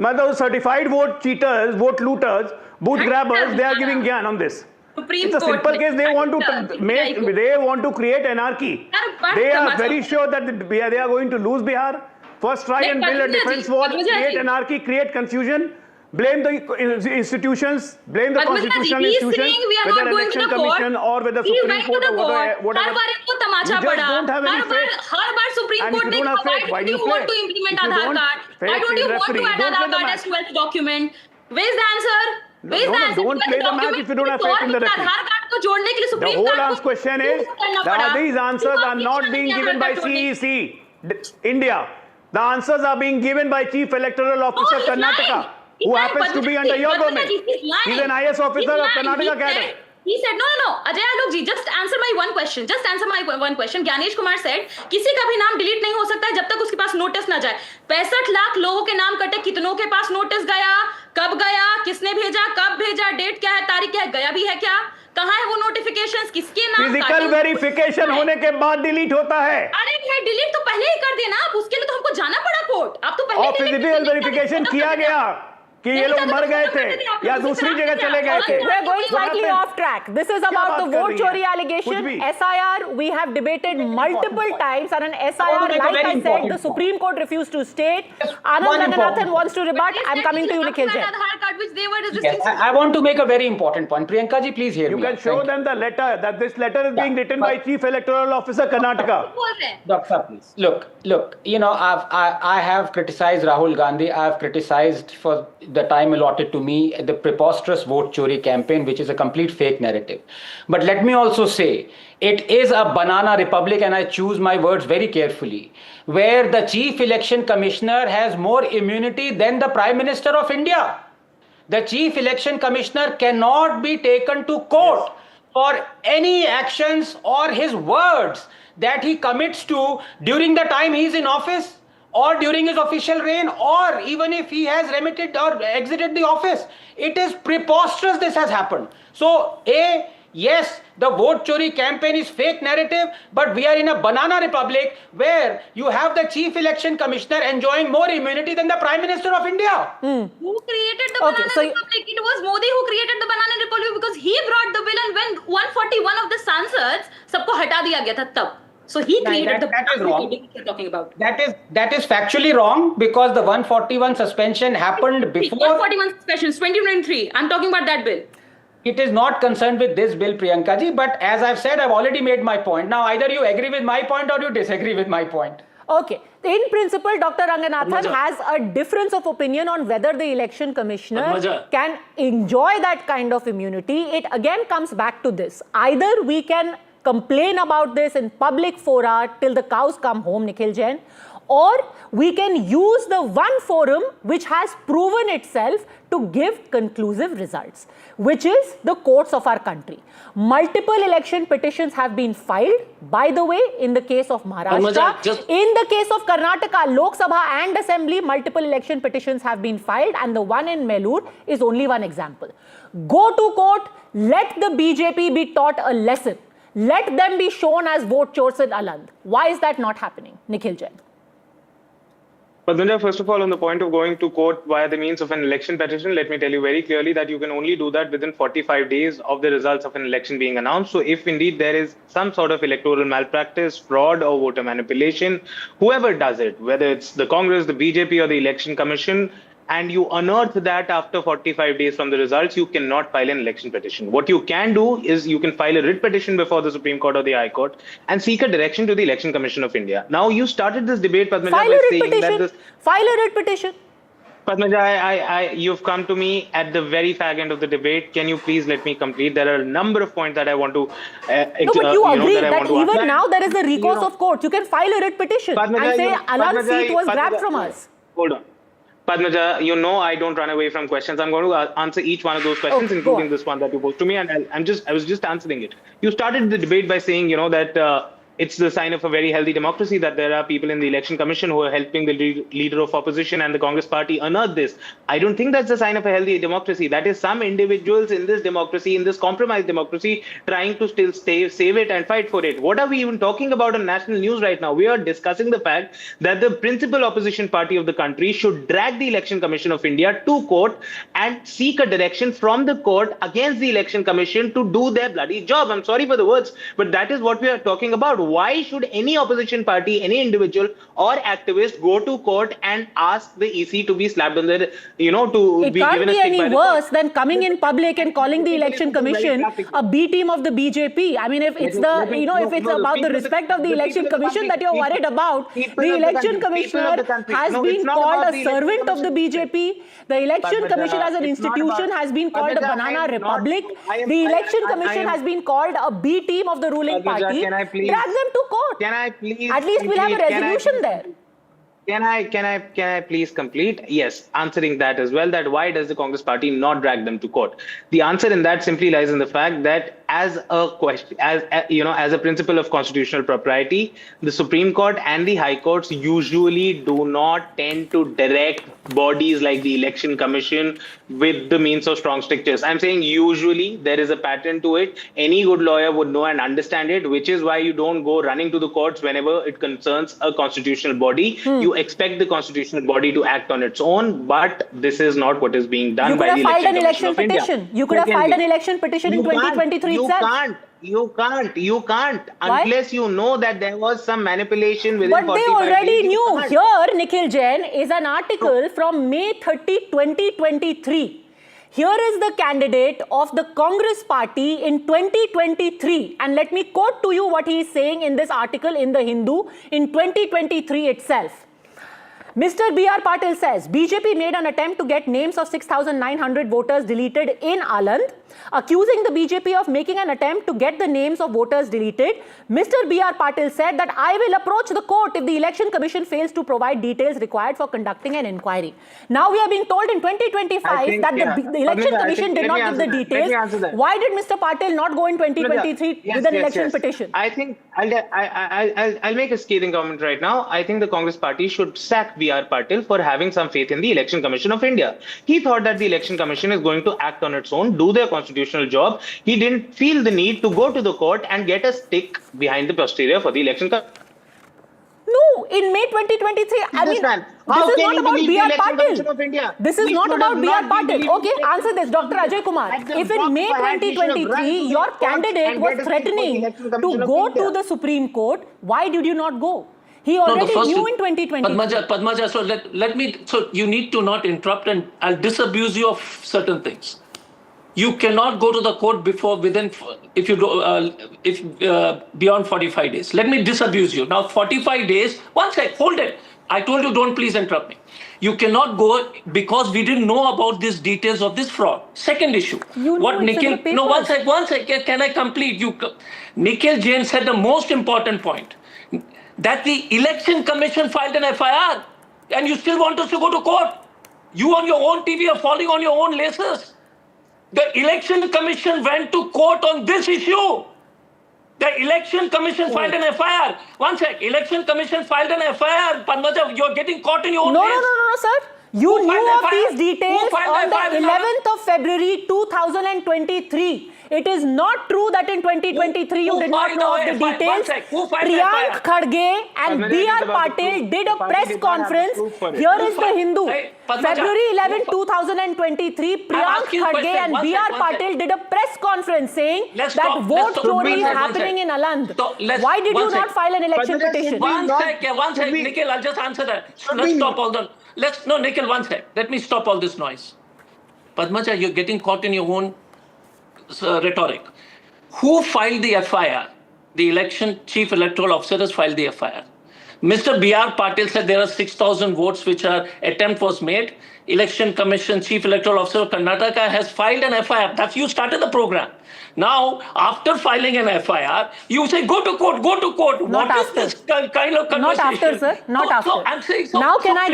S8: मतलब certified vote cheaters, vote looters, booth grabbers, they are giving ज्ञान on this. It's a simple case. They want to create anarchy. They are very sure that they are going to lose Bihar. First try and build a defense wall, create anarchy, create confusion, blame the institutions, blame the constitutional institutions, whether election commission or whether Supreme Court or whatever. You just don't have any faith. And if you don't have faith, why do you play?
S11: Why don't you want to add Aadhaar card as 12th document? Where's the answer?
S8: Don't play the match if you don't have faith in the referee. The whole question is that these answers are not being given by CEC, India. The answers are being given by Chief Electoral Officer Karnataka, who happens to be under your government. He's an IS officer of Karnataka cadre.
S11: He said, no. Ajay Alok ji, just answer my one question. Just answer my one question. Gyanesh Kumar said, किसी का भी नाम delete नहीं हो सकता है जब तक उसके पास नोटिस ना जाए. 65 लाख लोगों के नाम कटे, कितनों के पास नोटिस गया, कब गया, किसने भेजा, कब भेजा, डेट क्या है, तारीख क्या है, गया भी है क्या, कहाँ है वो नोटिफिकेशंस, किसके नाम.
S8: फिजिकल वेरिफिकेशन होने के बाद डिलीट होता है.
S11: अरे भाई डिलीट तो पहले ही कर देना आप, उसके लिए तो हमको जाना पड़ा कोर्ट. आप तो पहले
S8: फिजिकल वेरिफिकेशन किया गया कि ये लोग मर गए थे या दूसरी जगह चले गए थे.
S2: We are going slightly off track. This is about the vote chori allegation. SIR, we have debated multiple times, and an SIR, like I said, the Supreme Court refused to state. Anand Ranganathan wants to rebut. I'm coming to you, Nikhil Jain.
S10: I want to make a very important point. Priyanka ji, please hear me.
S8: You can show them the letter, that this letter is being written by Chief Electoral Officer Karnataka.
S10: Doctor, please. Look, you know, I have criticized Rahul Gandhi. I have criticized for the time allotted to me the preposterous vote chori campaign, which is a complete fake narrative. But let me also say, it is a banana republic, and I choose my words very carefully, where the Chief Election Commissioner has more immunity than the Prime Minister of India. The Chief Election Commissioner cannot be taken to court for any actions or his words that he commits to during the time he is in office, or during his official reign, or even if he has remitted or exited the office. It is preposterous this has happened. So, yes, the vote chori campaign is fake narrative, but we are in a banana republic where you have the Chief Election Commissioner enjoying more immunity than the Prime Minister of India.
S11: Who created the banana republic? It was Modi who created the banana republic because he brought the bill, and when 141 of the Sansads, sabko hata diya gaya tha tab. So he created
S10: that is wrong.
S11: You're talking about.
S10: That is factually wrong, because the 141 suspension happened before.
S11: 141 suspension, 2023. I'm talking about that bill.
S10: It is not concerned with this bill, Priyanka ji, but as I've said, I've already made my point. Now, either you agree with my point or you disagree with my point.
S2: Okay. In principle, Dr. Ranganathan has a difference of opinion on whether the election commissioner can enjoy that kind of immunity. It again comes back to this. Either we can complain about this in public fora till the cows come home, Nikhil Jain, or we can use the one forum which has proven itself to give conclusive results, which is the courts of our country. Multiple election petitions have been filed, by the way, in the case of Maharashtra. In the case of Karnataka, Lok Sabha and Assembly, multiple election petitions have been filed, and the one in Melur is only one example. Go to court, let the BJP be taught a lesson. Let them be shown as vote chores in Aland. Why is that not happening? Nikhil Jain.
S1: Padmaja, first of all, on the point of going to court via the means of an election petition, let me tell you very clearly that you can only do that within 45 days of the results of an election being announced. So if indeed there is some sort of electoral malpractice, fraud or voter manipulation, whoever does it, whether it's the Congress, the BJP or the Election Commission, and you unearth that after 45 days from the results, you cannot file an election petition. What you can do is you can file a writ petition before the Supreme Court or the High Court and seek a direction to the Election Commission of India. Now, you started this debate, Padmaja, by saying that this...
S2: File a writ petition.
S1: Padmaja, you've come to me at the very fag end of the debate. Can you please let me complete? There are a number of points that I want to.
S2: No, but you agree that even now there is a recourse of court. You can file a writ petition and say Alan's seat was grabbed from us.
S1: Hold on. Padmaja, you know I don't run away from questions. I'm going to answer each one of those questions, including this one that you posed to me, and I was just answering it. You started the debate by saying, that it's the sign of a very healthy democracy that there are people in the election commission who are helping the leader of opposition and the Congress party unearth this. I don't think that's a sign of a healthy democracy. That is some individuals in this democracy, in this compromised democracy, trying to still save it and fight for it. What are we even talking about on national news right now? We are discussing the fact that the principal opposition party of the country should drag the Election Commission of India to court and seek a direction from the court against the Election Commission to do their bloody job. I'm sorry for the words, but that is what we are talking about. Why should any opposition party, any individual or activist go to court and ask the EC to be slapped on the, to
S2: it
S1: be given a stick by the court?
S2: It can't be any worse than coming in public and calling the Election Commission a B team of the BJP. I mean, if it's about the respect of the Election Commission that you're worried about, the Election Commissioner has been called a servant of the BJP. The Election Commission as an institution has been called a banana republic. The Election Commission has been called a B team of the ruling party. Drag them to court.
S1: Can I please?
S2: At least we'll have a resolution there.
S1: Can I please complete? Yes, answering that as well, that why does the Congress party not drag them to court? The answer in that simply lies in the fact that as a principle of constitutional propriety, the Supreme Court and the High Courts usually do not tend to direct bodies like the Election Commission with the means of strong strictures. I'm saying usually there is a pattern to it. Any good lawyer would know and understand it, which is why you don't go running to the courts whenever it concerns a constitutional body. You expect the constitutional body to act on its own, but this is not what is being done by the Election Commission of India.
S2: You could have filed an election petition in 2023 itself.
S1: You can't unless you know that there was some manipulation within 45 days.
S2: But they already knew. Here, Nikhil Jain, is an article from May 30, 2023. Here is the candidate of the Congress party in 2023. And let me quote to you what he is saying in this article in The Hindu in 2023 itself. Mr. B.R. Patil says, BJP made an attempt to get names of 6,900 voters deleted in Aland, accusing the BJP of making an attempt to get the names of voters deleted. Mr. B.R. Patil said that I will approach the court if the Election Commission fails to provide details required for conducting an inquiry. Now we are being told in 2025 that the Election Commission did not give the details. Why did Mr. Patil not go in 2023 with an election petition?
S1: I think I'll make a scathing comment right now. I think the Congress party should sack B.R. Patil for having some faith in the Election Commission of India. He thought that the Election Commission is going to act on its own, do their constitutional job. He didn't feel the need to go to the court and get a stick behind the posterior for the Election Commission.
S2: No, in May 2023, I mean, this is not about B.R. Patil. This is not about B.R. Patil. Okay, answer this, Dr. Ajay Kumar. If in May 2023, your candidate was threatening to go to the Supreme Court, why did you not go? He already knew in 2020.
S7: Padmaja, so you need to not interrupt, and I'll disabuse you of certain things. You cannot go to the court beyond 45 days. Let me disabuse you. Now 45 days, one sec, hold it. I told you don't please interrupt me. You cannot go because we didn't know about these details of this fraud. Second issue. One sec, can I complete? Nikhil Jain said the most important point. That the Election Commission filed an FIR and you still want us to go to court. You on your own TV are falling on your own laces. The Election Commission went to court on this issue. The Election Commission filed an FIR. One sec, Election Commission filed an FIR. Padmaja, you're getting caught in your own case.
S2: No, sir. You knew of these details on the 11th of February 2023. It is not true that in 2023 you did not know of the details. Priyank Khadge and B.R. Patil did a press conference. Here is the Hindu. February 11, 2023, Priyank Khadge and B.R. Patil did a press conference saying that vote chori is happening in Aland. Why did you not file an election petition?
S7: One sec, Nikhil, I'll just answer that. Let's stop all the... Nikhil, one sec. Let me stop all this noise. Padmaja, you're getting caught in your own rhetoric. Who filed the FIR? The election chief electoral officer has filed the FIR. Mr. B.R. Patil said there are 6,000 votes which are attempt was made. Election Commission Chief Electoral Officer of Karnataka has filed an FIR. That's you started the program. Now, after filing an FIR, you say go to court, go to court.
S2: Not
S7: What
S2: after.
S7: is this kind of conversation?
S2: Not after, sir. Not after.
S7: So I'm saying,
S2: now can I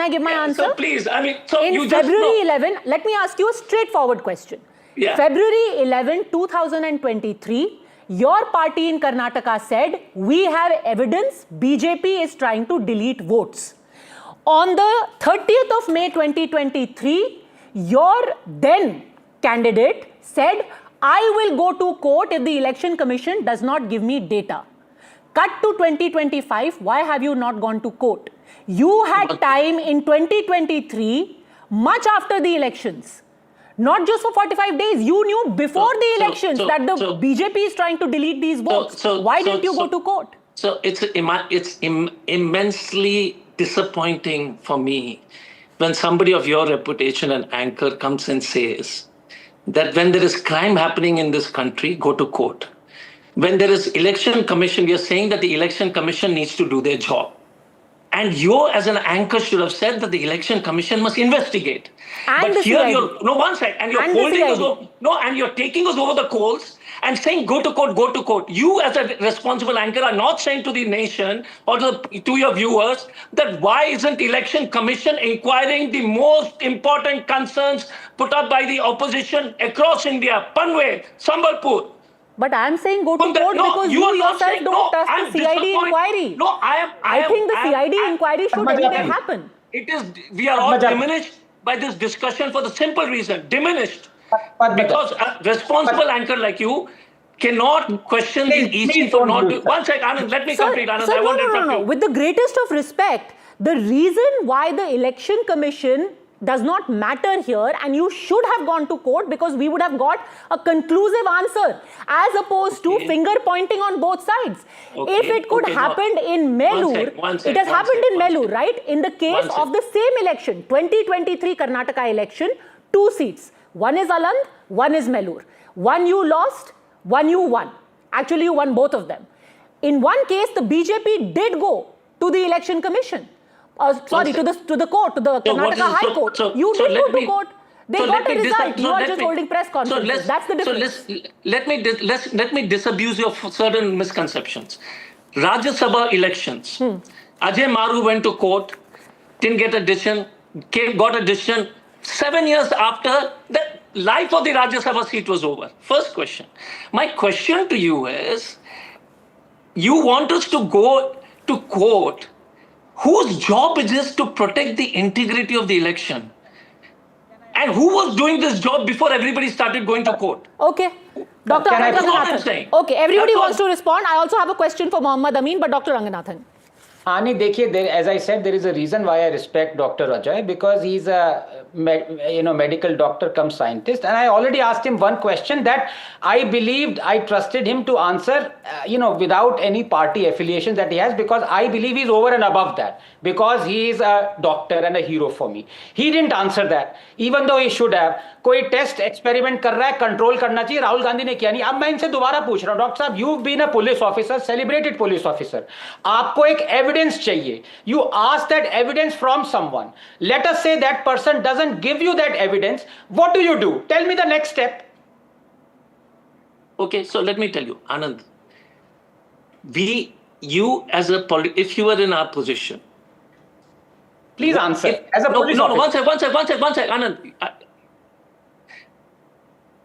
S2: give my answer?
S7: So please, I mean, so
S2: in
S7: you
S2: February 11, let me ask you a straightforward question.
S7: Yeah.
S2: February 11, 2023, your party in Karnataka said, we have evidence BJP is trying to delete votes. On the 30th of May 2023, your then candidate said, I will go to court if the Election Commission does not give me data. Cut to 2025, why have you not gone to court? You had time in 2023, much after the elections. Not just for 45 days. You knew before the elections that the BJP is trying to delete these votes. Why didn't you go to court?
S7: So it's immensely disappointing for me when somebody of your reputation and anchor comes and says that when there is crime happening in this country, go to court. When there is election commission, we are saying that the election commission needs to do their job. And you as an anchor should have said that the election commission must investigate.
S2: And
S7: but here you're, no, one sec, and you're holding us over, and you're taking us over the coals and saying go to court, go to court. You as a responsible anchor are not saying to the nation or to your viewers that why isn't election commission inquiring the most important concerns put up by the opposition across India, Panvel, Sambalpur.
S2: But I am saying go to court because you yourself don't trust the CID inquiry.
S7: No, I
S2: think the CID inquiry should anyway happen.
S7: It is, we are all diminished by this discussion for the simple reason, diminished. Because a responsible anchor like you cannot question the EC for not doing. One sec, Anand, let me complete, Anand.
S2: Sir,
S7: I want to interrupt you.
S2: With the greatest of respect, the reason why the election commission does not matter here, and you should have gone to court because we would have got a conclusive answer as opposed to finger pointing on both sides. If it could happen in Melur, it has happened in Melur, right? In the case of the same election, 2023 Karnataka election, 2 seats. One is Aland, one is Melur. One you lost, one you won. Actually, you won both of them. In one case, the BJP did go to the election commission. Sorry, to the court, to the Karnataka High Court. You did go to court. They got a result. You are just holding press conferences. That's the difference.
S7: So let me disabuse you of certain misconceptions. Rajya Sabha elections. Ajay Maru went to court, didn't get a decision, got a decision. 7 years after, the life of the Rajya Sabha seat was over. First question. My question to you is, you want us to go to court. Whose job is this to protect the integrity of the election? And who was doing this job before everybody started going to court?
S2: Okay. Dr.
S7: That's what I'm
S2: Ranganathan.
S7: saying.
S2: Okay, everybody wants to respond. I also have a question for Mohammad Amin, but Dr. Ranganathan.
S10: Ani, देखिए, as I said, there is a reason why I respect Dr. Ajay, because he's a medical doctor cum scientist, and I already asked him one question that I trusted him to answer, without any party affiliation that he has, because I believe he's over and above that, because he is a doctor and a hero for me. He didn't answer that, even though he should have. कोई test experiment कर रहा है, control करना चाहिए, राहुल गांधी ने किया नहीं. अब मैं इनसे दोबारा पूछ रहा हूं, डॉक्टर साहब, you've been a police officer, celebrated police officer. आपको एक एविडेंस चाहिए. You ask that evidence from someone. Let us say that person doesn't give you that evidence. What do? Tell me the next step.
S7: Okay, so let me tell you, Anand. You as a if you were in our position.
S10: Please answer. As a police officer.
S7: One sec, Anand.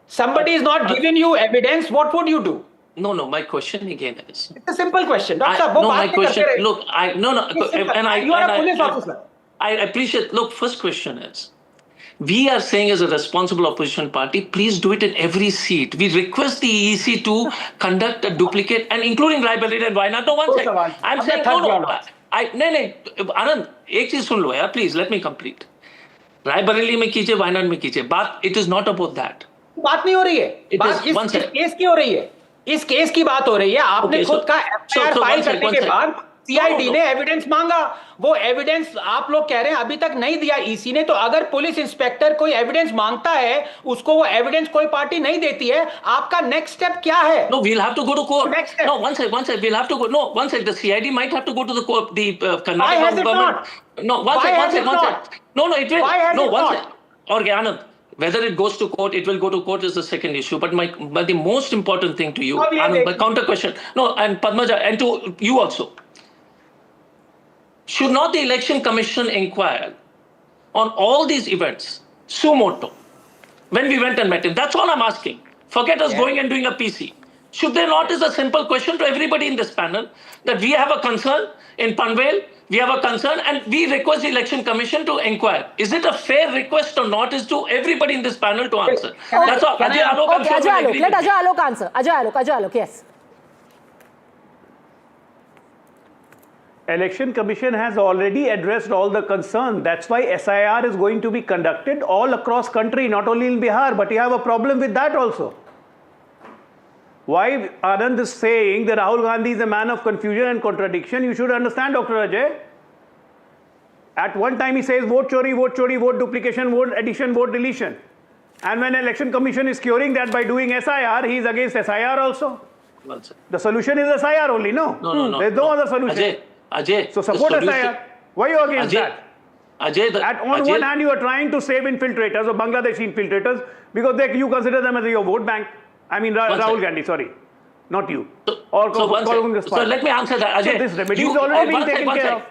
S10: Somebody is not giving you evidence, what would you do?
S7: No, my question again is...
S10: It's a simple question. Doctor,
S7: my question... Look,
S10: you are a police officer.
S7: I appreciate... Look, first question is, we are saying as a responsible opposition party, please do it in every seat. We request the EEC to conduct a duplicate, and including Raebareli and Wayanad. No, one second. I'm saying, Anand, एक चीज सुन लो यार, please, let me complete. Raebareli में कीजिए, Wayanad में कीजिए. But it is not about that.
S10: बात नहीं हो रही है. बात इस केस की हो रही है. इस केस की बात हो रही है. आपने खुद का FIR फाइल करने के बाद
S12: सीआईडी ने एविडेंस मांगा, वो एविडेंस आप लोग कह रहे हैं अभी तक नहीं दिया ईसी ने। तो अगर पुलिस इंस्पेक्टर कोई एविडेंस मांगता है, उसको वो एविडेंस कोई पार्टी नहीं देती है, आपका नेक्स्ट स्टेप क्या है?
S7: No, we'll have to go to court. No, one sec. We'll have to go. No, one sec. The CID might have to go to the court. The Karnataka government. No, one sec. No, it will. No, one sec. Okay, Anand. Whether it goes to court, it will go to court is the second issue. But the most important thing to you, Anand, my counter question. No, and Padmaja, and to you also. Should not the Election Commission inquire on all these events, suo motu, when we went and met him? That's all I'm asking. Forget us going and doing a PC. Should there not, is a simple question to everybody in this panel, that we have a concern in Panvel, we have a concern, and we request the Election Commission to inquire. Is it a fair request or not, is to everybody in this panel to answer. That's all. Ajay Alok, I'm sure will agree.
S2: Let Ajay Alok answer. Ajay Alok, yes.
S8: Election Commission has already addressed all the concerns. That's why SIR is going to be conducted all across country, not only in Bihar, but you have a problem with that also. Why Anand is saying that Rahul Gandhi is a man of confusion and contradiction, you should understand, Dr. Ajay. At one time he says vote chori, vote duplication, vote addition, vote deletion. And when Election Commission is curing that by doing SIR, he is against SIR also. The solution is SIR only, no?
S7: No.
S8: There's no other solution.
S7: Ajay,
S8: so support SIR. Why are you against that? On one hand, you are trying to save infiltrators or Bangladeshi infiltrators because you consider them as your vote bank. I mean, Rahul Gandhi, sorry. Not you.
S7: So let me answer that. Ajay,
S8: so this remedy is already being taken care of.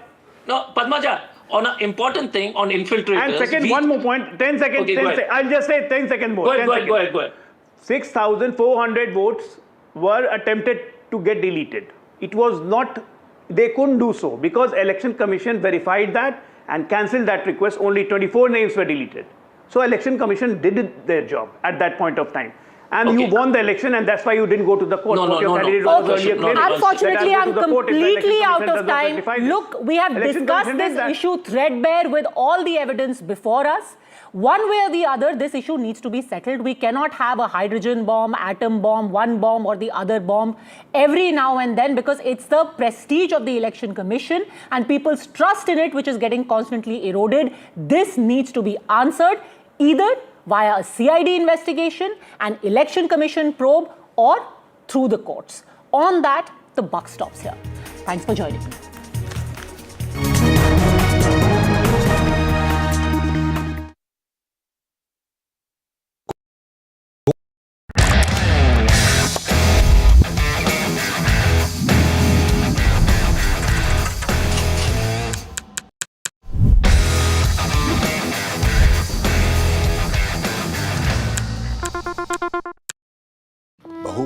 S7: No, Padmaja, on an important thing on infiltrators.
S8: And second, one more point. 10 seconds.
S7: Okay,
S8: I'll just say 10 seconds more.
S7: Go ahead.
S8: 6,400 votes were attempted to get deleted. It was not, they couldn't do so because Election Commission verified that and cancelled that request. Only 24 names were deleted. So Election Commission did their job at that point of time. And you won the election, and that's why you didn't go to the court.
S2: Unfortunately, I'm completely out of time. Look, we have discussed this issue threadbare with all the evidence before us. One way or the other, this issue needs to be settled. We cannot have a hydrogen bomb, atom bomb, one bomb or the other bomb every now and then, because it's the prestige of the Election Commission and people's trust in it which is getting constantly eroded. This needs to be answered either via a CID investigation, an Election Commission probe, or through the courts. On that, the buck stops here. Thanks for joining me.
S19: बहू,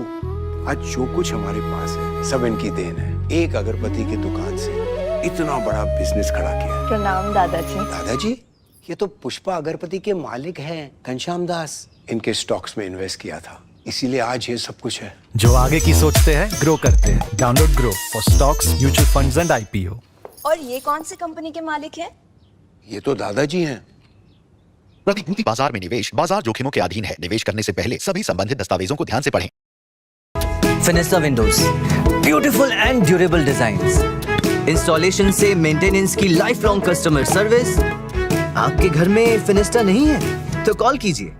S19: आज जो कुछ हमारे पास है सब इनकी then है। एक अगरबत्ती की दुकान से इतना बड़ा बिजनेस खड़ा किया।
S17: प्रणाम दादाजी।
S19: दादाजी, ये तो पुष्पा अगरबत्ती के मालिक हैं, घनश्याम दास। इनके स्टॉक्स में इन्वेस्ट किया था, इसीलिए आज ये सब कुछ है।
S20: जो आगे की सोचते हैं ग्रो करते हैं। Download grow for stocks, mutual funds and IPO।
S17: और ये कौन सी कंपनी के मालिक हैं?
S19: ये तो दादाजी हैं।
S21: प्रतिभूति बाजार में निवेश बाजार जोखिमों के अधीन है। निवेश करने से पहले सभी संबंधित दस्तावेजों को ध्यान से पढ़ें।
S22: Finista windows, beautiful and durable designs, installation से मेंटेनेंस की लाइफ लॉन्ग कस्टमर सर्विस। आपके घर में फिनिस्टा नहीं है तो कॉल कीजिए।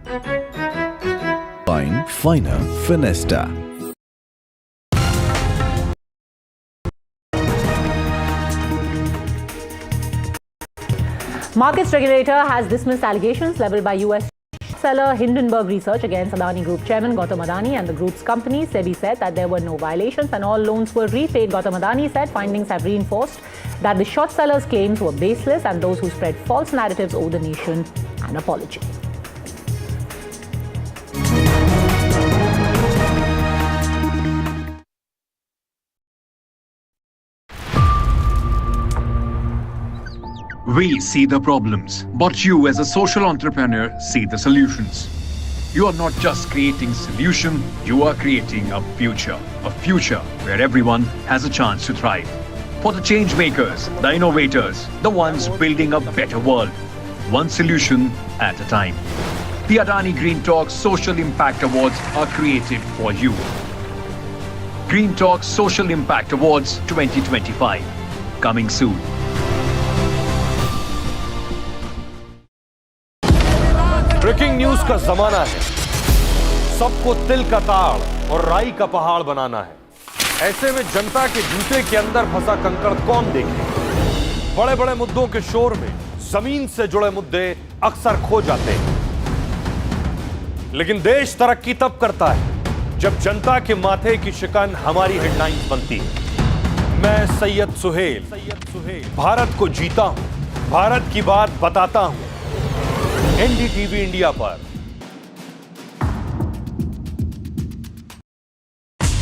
S23: Fine, finer, Finesta.
S2: Markets regulator has dismissed allegations leveled by US seller Hindenburg Research against Adani Group chairman Gautam Adani and the group's companies. SEBI said that there were no violations and all loans were repaid. Gautam Adani said findings have reinforced that the short seller's claims were baseless and those who spread false narratives owe the nation an apology.
S24: We see the problems, but you as a social entrepreneur see the solutions. You are not just creating solution, you are creating a future where everyone has a chance to thrive. For the change makers, the innovators, the ones building a better world, one solution at a time. The Adani Green Talk Social Impact Awards are created for you. Green Talk Social Impact Awards 2025. coming soon.
S13: Breaking news का जमाना है, सबको तिल का ताड़ और राई का पहाड़ बनाना है। ऐसे में जनता के जूते के अंदर फंसा कंकड़ कौन देखे? बड़े बड़े मुद्दों के शोर में जमीन से जुड़े मुद्दे अक्सर खो जाते हैं। लेकिन देश तरक्की तब करता है जब जनता के माथे की शिकन हमारी हेडलाइंस बनती है। मैं सैयद सुहेल भारत को जीता हूं, भारत की बात बताता हूं। NDTV इंडिया पर।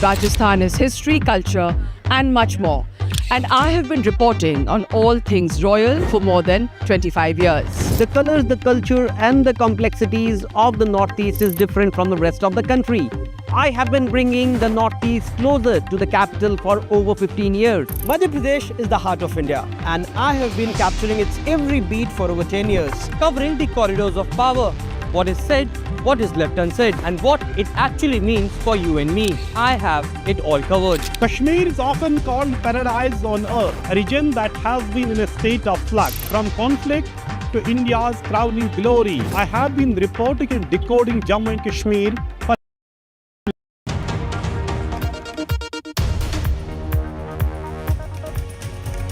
S14: Rajasthan is history, culture, and much more. And I have been reporting on all things royal for more than 25 years.
S15: The colors, the culture, and the complexities of the Northeast is different from the rest of the country. I have been bringing the Northeast closer to the capital for over 15 years. Madhya Pradesh is the heart of India, and I have been capturing its every beat for over 10 years, covering the corridors of power, what is said, what is left unsaid, and what it actually means for you and me. I have it all covered.
S16: Kashmir is often called paradise on earth, a region that has been in a state of flux from conflict to India's crowning glory. I have been reporting and decoding Jammu and Kashmir for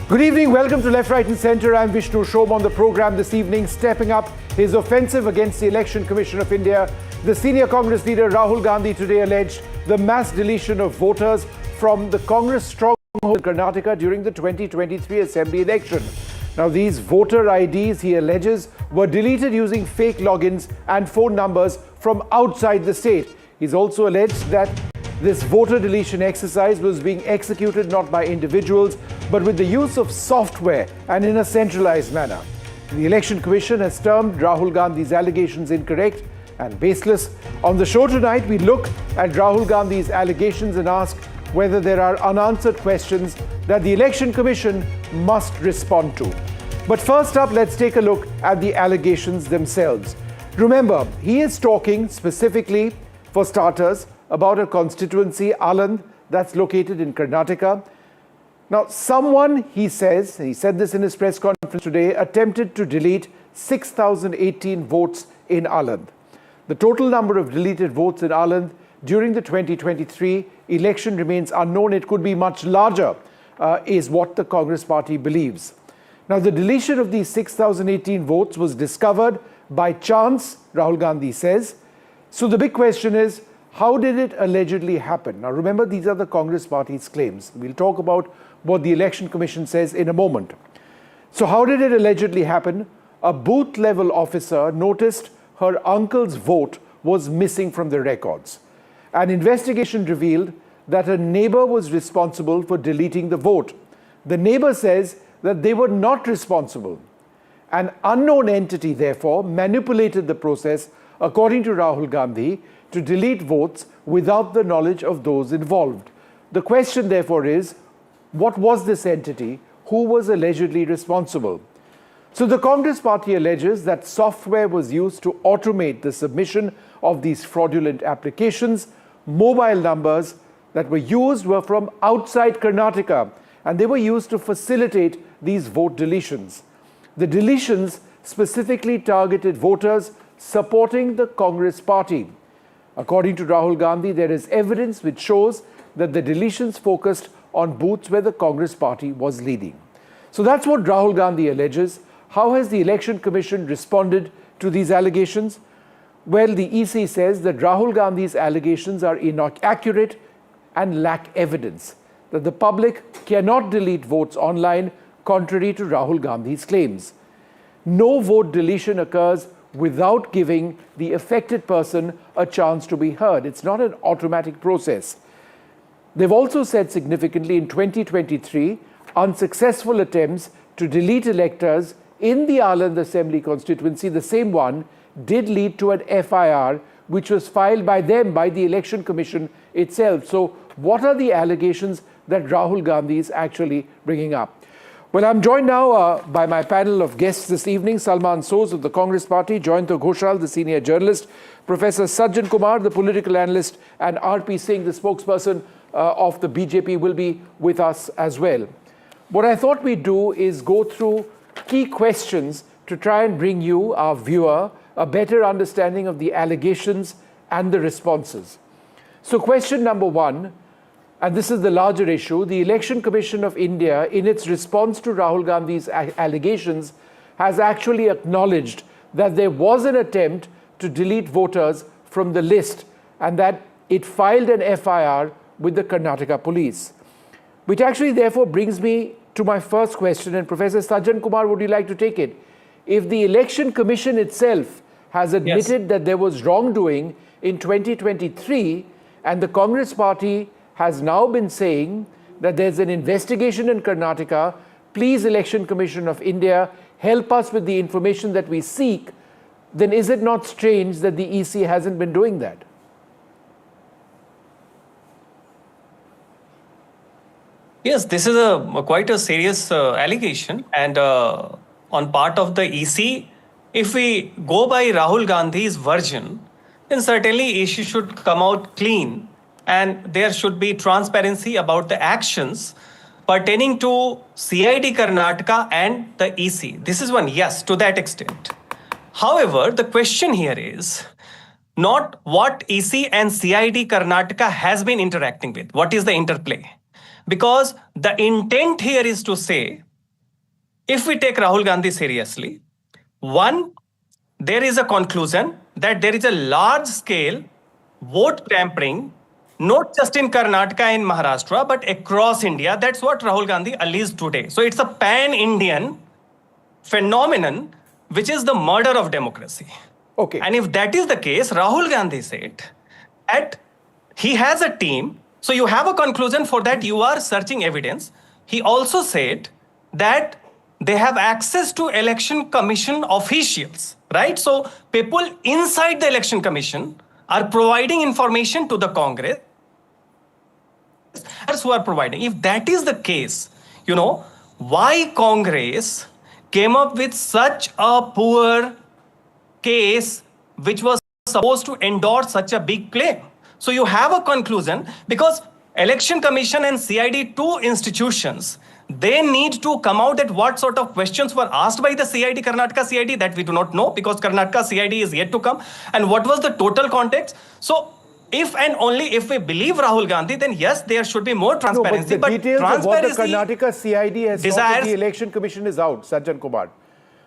S18: Good evening, welcome to Left, Right and Centre. I'm Vishnu Shom. On the programme this evening, stepping up his offensive against the Election Commission of India. The senior Congress leader Rahul Gandhi today alleged the mass deletion of voters from the Congress stronghold in Karnataka during the 2023 Assembly election. Now these voter IDs, he alleges, were deleted using fake logins and phone numbers from outside the state. He's also alleged that this voter deletion exercise was being executed not by individuals, but with the use of software and in a centralized manner. The Election Commission has termed Rahul Gandhi's allegations incorrect and baseless. On the show tonight, we look at Rahul Gandhi's allegations and ask whether there are unanswered questions that the Election Commission must respond to. But first up, let's take a look at the allegations themselves. Remember, he is talking specifically, for starters, about a constituency, Aland, that's located in Karnataka. Now, someone, he says, he said this in his press conference today, attempted to delete 6,018 votes in Aland. The total number of deleted votes in Aland during the 2023 election remains unknown. It could be much larger, is what the Congress party believes. Now, the deletion of these 6,018 votes was discovered by chance, Rahul Gandhi says. So the big question is, how did it allegedly happen? Now remember, these are the Congress party's claims. We'll talk about what the Election Commission says in a moment. So how did it allegedly happen? A booth level officer noticed her uncle's vote was missing from the records. An investigation revealed that a neighbor was responsible for deleting the vote. The neighbor says that they were not responsible. An unknown entity, therefore, manipulated the process, according to Rahul Gandhi, to delete votes without the knowledge of those involved. The question, therefore, is, what was this entity? Who was allegedly responsible? So the Congress party alleges that software was used to automate the submission of these fraudulent applications. Mobile numbers that were used were from outside Karnataka, and they were used to facilitate these vote deletions. The deletions specifically targeted voters supporting the Congress party. According to Rahul Gandhi, there is evidence which shows that the deletions focused on booths where the Congress party was leading. So that's what Rahul Gandhi alleges. How has the Election Commission responded to these allegations? Well, the EC says that Rahul Gandhi's allegations are inaccurate and lack evidence, that the public cannot delete votes online, contrary to Rahul Gandhi's claims. No vote deletion occurs without giving the affected person a chance to be heard. It's not an automatic process. They've also said significantly in 2023, unsuccessful attempts to delete electors in the Aland Assembly constituency, the same one, did lead to an FIR which was filed by them, by the Election Commission itself. So what are the allegations that Rahul Gandhi is actually bringing up? Well, I'm joined now by my panel of guests this evening. Salman Soz of the Congress Party, Joyanta Ghoshal, the senior journalist, Professor Sajjan Kumar, the political analyst, and R.P. Singh, the spokesperson of the BJP, will be with us as well. What I thought we'd do is go through key questions to try and bring you, our viewer, a better understanding of the allegations and the responses. So question number one, and this is the larger issue, the Election Commission of India, in its response to Rahul Gandhi's allegations, has actually acknowledged that there was an attempt to delete voters from the list and that it filed an FIR with the Karnataka police. Which actually therefore brings me to my first question, and Professor Sajjan Kumar, would you like to take it? If the Election Commission itself has admitted that there was wrongdoing in 2023, and the Congress party has now been saying that there's an investigation in Karnataka, please Election Commission of India, help us with the information that we seek, then is it not strange that the EC hasn't been doing that?
S3: Yes, this is quite a serious allegation, and on part of the EC, if we go by Rahul Gandhi's version, then certainly EC should come out clean and there should be transparency about the actions pertaining to CID Karnataka and the EC. This is one, yes, to that extent. However, the question here is not what EC and CID Karnataka has been interacting with. What is the interplay? Because the intent here is to say, if we take Rahul Gandhi seriously, one, there is a conclusion that there is a large-scale vote tampering, not just in Karnataka and Maharashtra, but across India. That's what Rahul Gandhi alleged today. So it's a pan-Indian phenomenon, which is the murder of democracy.
S18: Okay.
S3: And if that is the case, Rahul Gandhi said that he has a team. So you have a conclusion for that you are searching evidence. He also said that they have access to Election Commission officials, right? So people inside the Election Commission are providing information to the Congress who are providing. If that is the case, you know, why Congress came up with such a poor case which was supposed to endorse such a big claim? So you have a conclusion because Election Commission and CID, two institutions, they need to come out at what sort of questions were asked by the CID, Karnataka CID, that we do not know because Karnataka CID is yet to come. And what was the total context? So if and only if we believe Rahul Gandhi, then yes, there should be more transparency.
S18: No, but the details of what the Karnataka CID has
S3: desires,
S18: thought the Election Commission is out, Sajjan Kumar.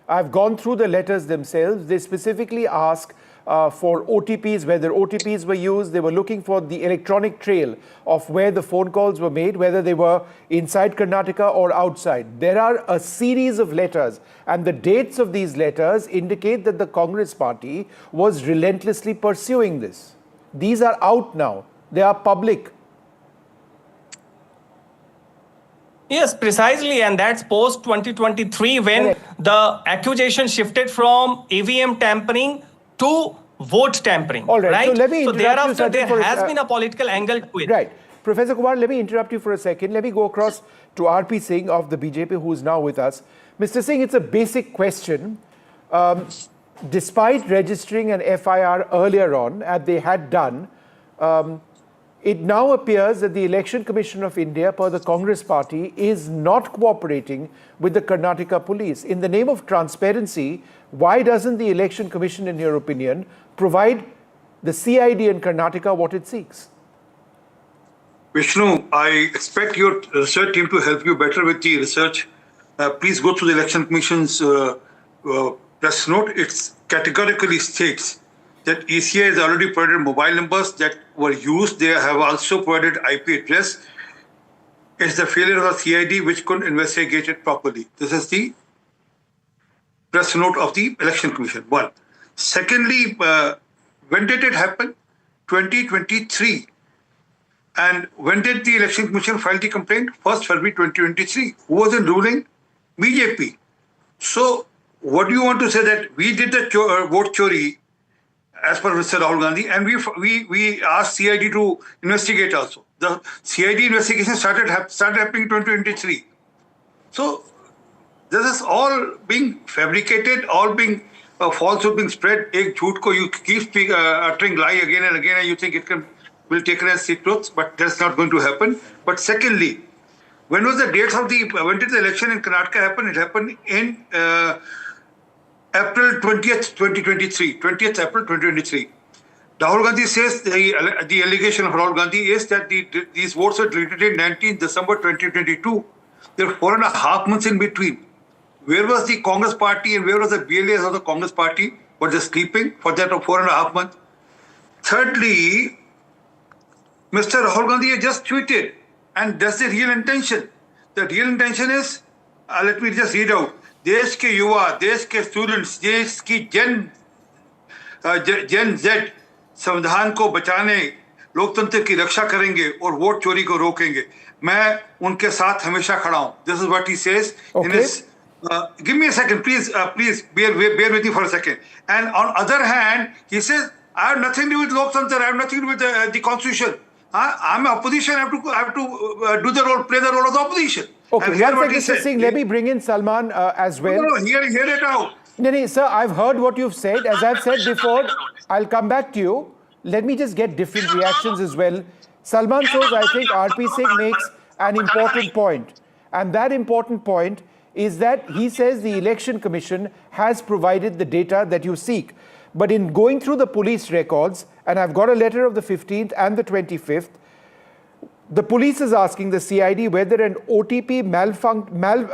S18: I've gone through the letters themselves. They specifically ask for OTPs, whether OTPs were used. They were looking for the electronic trail of where the phone calls were made, whether they were inside Karnataka or outside. There are a series of letters, and the dates of these letters indicate that the Congress party was relentlessly pursuing this. These are out now. They are public.
S3: Yes, precisely. And that's post 2023 when the accusation shifted from EVM tampering to vote tampering.
S18: All right. So let me interrupt
S3: thereafter,
S18: you,
S3: there has been a political angle to it.
S18: Right. Professor Kumar, let me interrupt you for a second. Let me go across to RP Singh of the BJP, who is now with us. Mr. Singh, it's a basic question. Despite registering an FIR earlier on, as they had done, it now appears that the Election Commission of India, per the Congress party, is not cooperating with the Karnataka police. In the name of transparency, why doesn't the Election Commission, in your opinion, provide the CID in Karnataka what it seeks?
S4: Vishnu, I expect your research team to help you better with the research. Please go to the Election Commission's press note. It categorically states that ECI has already provided mobile numbers that were used. They have also provided IP address. It's the failure of the CID which couldn't investigate it properly. This is the press note of the Election Commission. One. Secondly, when did it happen? 2023. And when did the Election Commission file the complaint? 1st February 2023. Who was in ruling? BJP. So what do you want to say that we did the vote chori as per Mr. Rahul Gandhi, and we asked CID to investigate also. The CID investigation started happening in 2023. So this is all being fabricated, all being falsehood being spread. Ek jhoot ko you keep uttering lie again and again, and you think it will take as truth, but that's not going to happen. But secondly, When was the dates of when did the election in Karnataka happen? It happened in April 20th, 2023. 20th April 2023. Rahul Gandhi says the allegation of Rahul Gandhi is that these votes were deleted in 19th December 2022. There are 4.5 months in between. Where was the Congress party and where was the BLAs of the Congress party? Were they sleeping for that 4.5 months? Thirdly, Mr. Rahul Gandhi has just tweeted, and that's the real intention. The real intention is, let me just read out. देश के युवा, देश के students, देश की Gen Z संविधान को बचाने, लोकतंत्र की रक्षा करेंगे और वोट चोरी को रोकेंगे. मैं उनके साथ हमेशा खड़ा हूं. This is what he says in his. Give me a second, please. Please bear with me for a second. And on other hand, he says, I have nothing to do with Loktantra. I have nothing to do with the constitution. I'm opposition. I have to do the role, play the role of the opposition.
S18: Okay, one second, Mr. Singh. Let me bring in Salman as well.
S4: No, hear it out.
S18: No, sir, I've heard what you've said. As I've said before, I'll come back to you. Let me just get different reactions as well. Salman says, I think RP Singh makes an important point. And that important point is that he says the Election Commission has provided the data that you seek. But in going through the police records, and I've got a letter of the 15th and the 25th, the police is asking the CID whether an OTP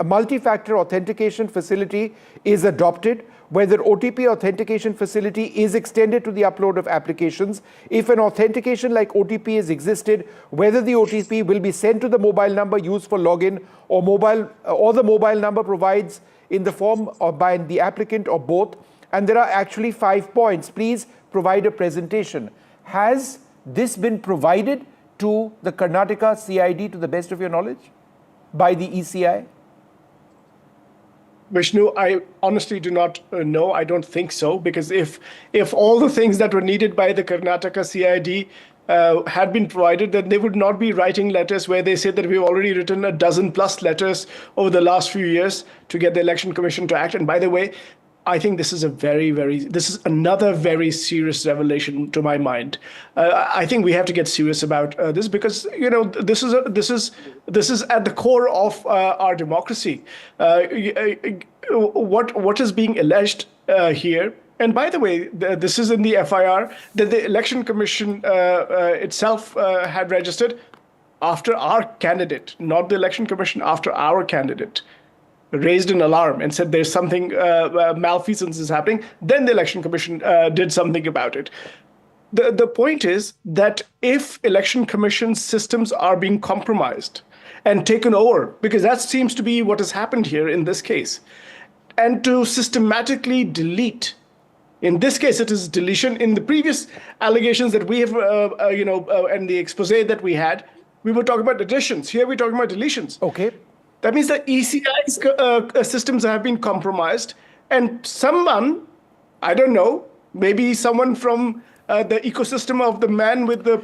S18: multi-factor authentication facility is adopted, whether OTP authentication facility is extended to the upload of applications, if an authentication like OTP has existed, whether the OTP will be sent to the mobile number used for login or the mobile number provides in the form or by the applicant or both. And there are actually 5 points. Please provide a presentation. Has this been provided to the Karnataka CID to the best of your knowledge by the ECI?
S5: Vishnu, I honestly do not know. I don't think so, because if all the things that were needed by the Karnataka CID had been provided, then they would not be writing letters where they say that we've already written a dozen plus letters over the last few years to get the Election Commission to act. And by the way, I think this is this is another very serious revelation to my mind. I think we have to get serious about this, because this is at the core of our democracy. What is being alleged here? And by the way, this is in the FIR that the Election Commission itself had registered after our candidate, not the Election Commission, after our candidate raised an alarm and said there's something malfeasance is happening. Then the Election Commission did something about it. The point is that if Election Commission systems are being compromised and taken over, because that seems to be what has happened here in this case, and to systematically delete, in this case it is deletion. In the previous allegations that we have, and the expose that we had, we were talking about additions. Here we're talking about deletions.
S18: Okay.
S5: That means that ECI's systems have been compromised, and someone, I don't know, maybe someone from the ecosystem of the man with the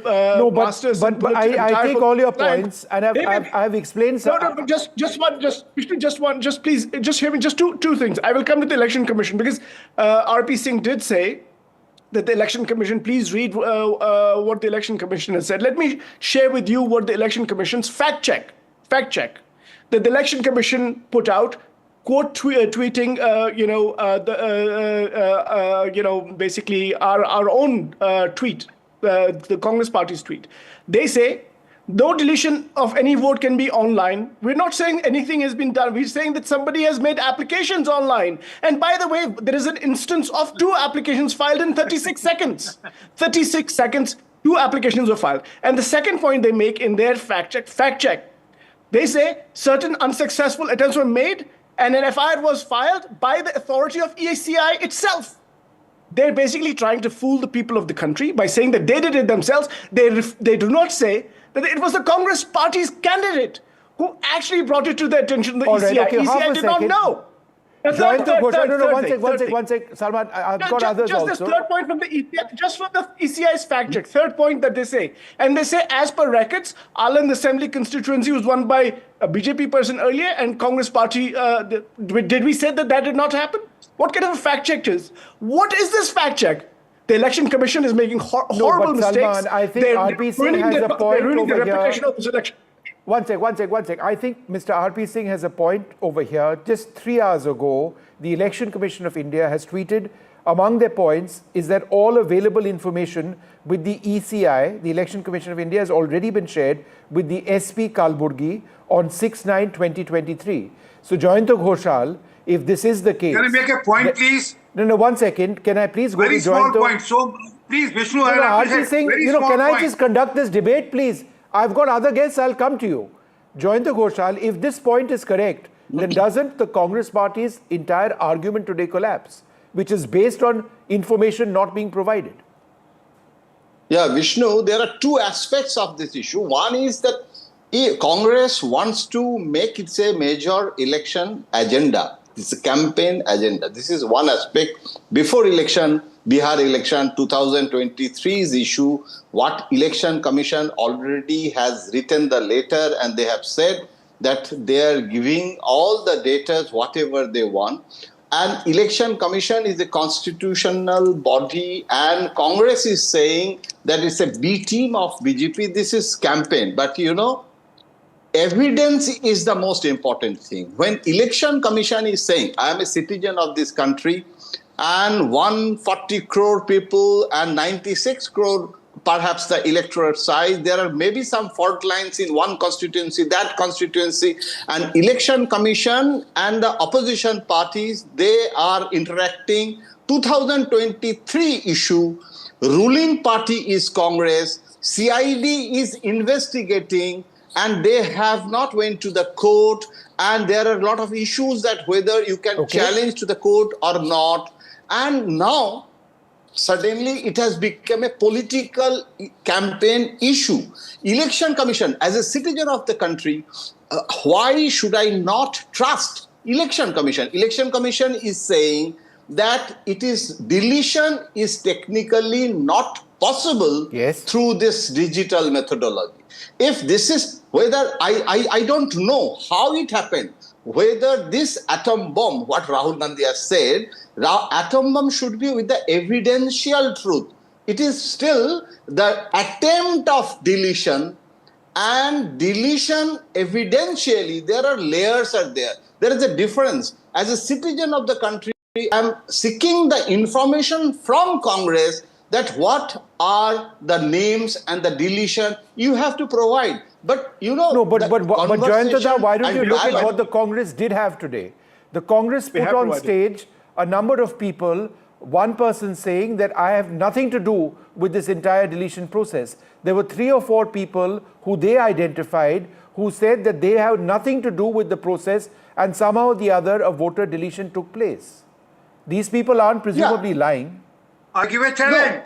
S5: masters.
S18: But I take all your points, and I've explained.
S5: No, please, just hear me. Just two things. I will come to the Election Commission, because RP Singh did say that the Election Commission, please read what the Election Commission has said. Let me share with you what the Election Commission's fact check. That the Election Commission put out, quote tweeting, basically our own tweet, the Congress Party's tweet. They say, no deletion of any vote can be online. We're not saying anything has been done. We're saying that somebody has made applications online. And by the way, there is an instance of 2 applications filed in 36 seconds. 36 seconds, 2 applications were filed. And the second point they make in their fact check, they say certain unsuccessful attempts were made and an FIR was filed by the authority of ECI itself. They're basically trying to fool the people of the country by saying that they did it themselves. They do not say that it was the Congress Party's candidate who actually brought it to the attention of the ECI.
S18: Okay,
S5: ECI did not know.
S18: One sec, Salman, I've got others also.
S5: Just this third point from the ECI, just from the ECI's fact check, third point that they say. And they say, as per records, Aland Assembly constituency was won by a BJP person earlier and Congress Party, did we say that did not happen? What kind of a fact check is? What is this fact check? The Election Commission is making horrible mistakes.
S18: Salman, I think RP Singh has a point
S5: over here. They're ruining the reputation
S18: here.
S5: of this election.
S18: One sec. I think Mr. R.P. Singh has a point over here. Just 3 hours ago, the Election Commission of India has tweeted, among their points is that all available information with the ECI, the Election Commission of India, has already been shared with the SP Kalburgi on 6/9/2023. So, Jayanta Ghoshal, if this is the case...
S4: Can I make a point, please?
S18: No, 1 second. Can I please go
S4: very
S18: to Jayanta?
S4: Small point. So, please, Vishnu,
S18: R.P. Singh, can I just conduct this debate, please? I've got other guests, I'll come to you. Jayanta Ghoshal, if this point is correct, then doesn't the Congress party's entire argument today collapse, which is based on information not being provided?
S1: Yeah, Vishnu, there are two aspects of this issue. One is that Congress wants to make it a major election agenda. It's a campaign agenda. This is one aspect. Before election, Bihar election 2023's issue, what Election Commission already has written the letter, and they have said that they are giving all the data, whatever they want. And Election Commission is a constitutional body, and Congress is saying that it's a B team of BJP. This is campaign. But you know, evidence is the most important thing. When Election Commission is saying, I am a citizen of this country, and 140 crore people and 96 crore perhaps the electorate size, there are maybe some fault lines in one constituency, that constituency, and Election Commission and the opposition parties, they are interacting. 2023 issue, ruling party is Congress, CID is investigating, and they have not went to the court, and there are a lot of issues that whether you can challenge to the court or not. And now, suddenly it has become a political campaign issue. Election Commission, as a citizen of the country, why should I not trust Election Commission? Election Commission is saying that deletion is technically not possible through this digital methodology. If this is, whether I don't know how it happened, whether this atom bomb, what Rahul Gandhi has said, atom bomb should be with the evidential truth. It is still the attempt of deletion, and deletion evidentially, there are layers are there. There is a difference. As a citizen of the country, I am seeking the information from Congress that what are the names and the deletion you have to provide. But you know,
S18: no, but Jayanta, why don't you look at what the Congress did have today? The Congress put on stage a number of people, one person saying that I have nothing to do with this entire deletion process. There were 3 or 4 people who they identified who said that they have nothing to do with the process, and somehow or the other a voter deletion took place. These people aren't presumably lying.
S4: I give a challenge.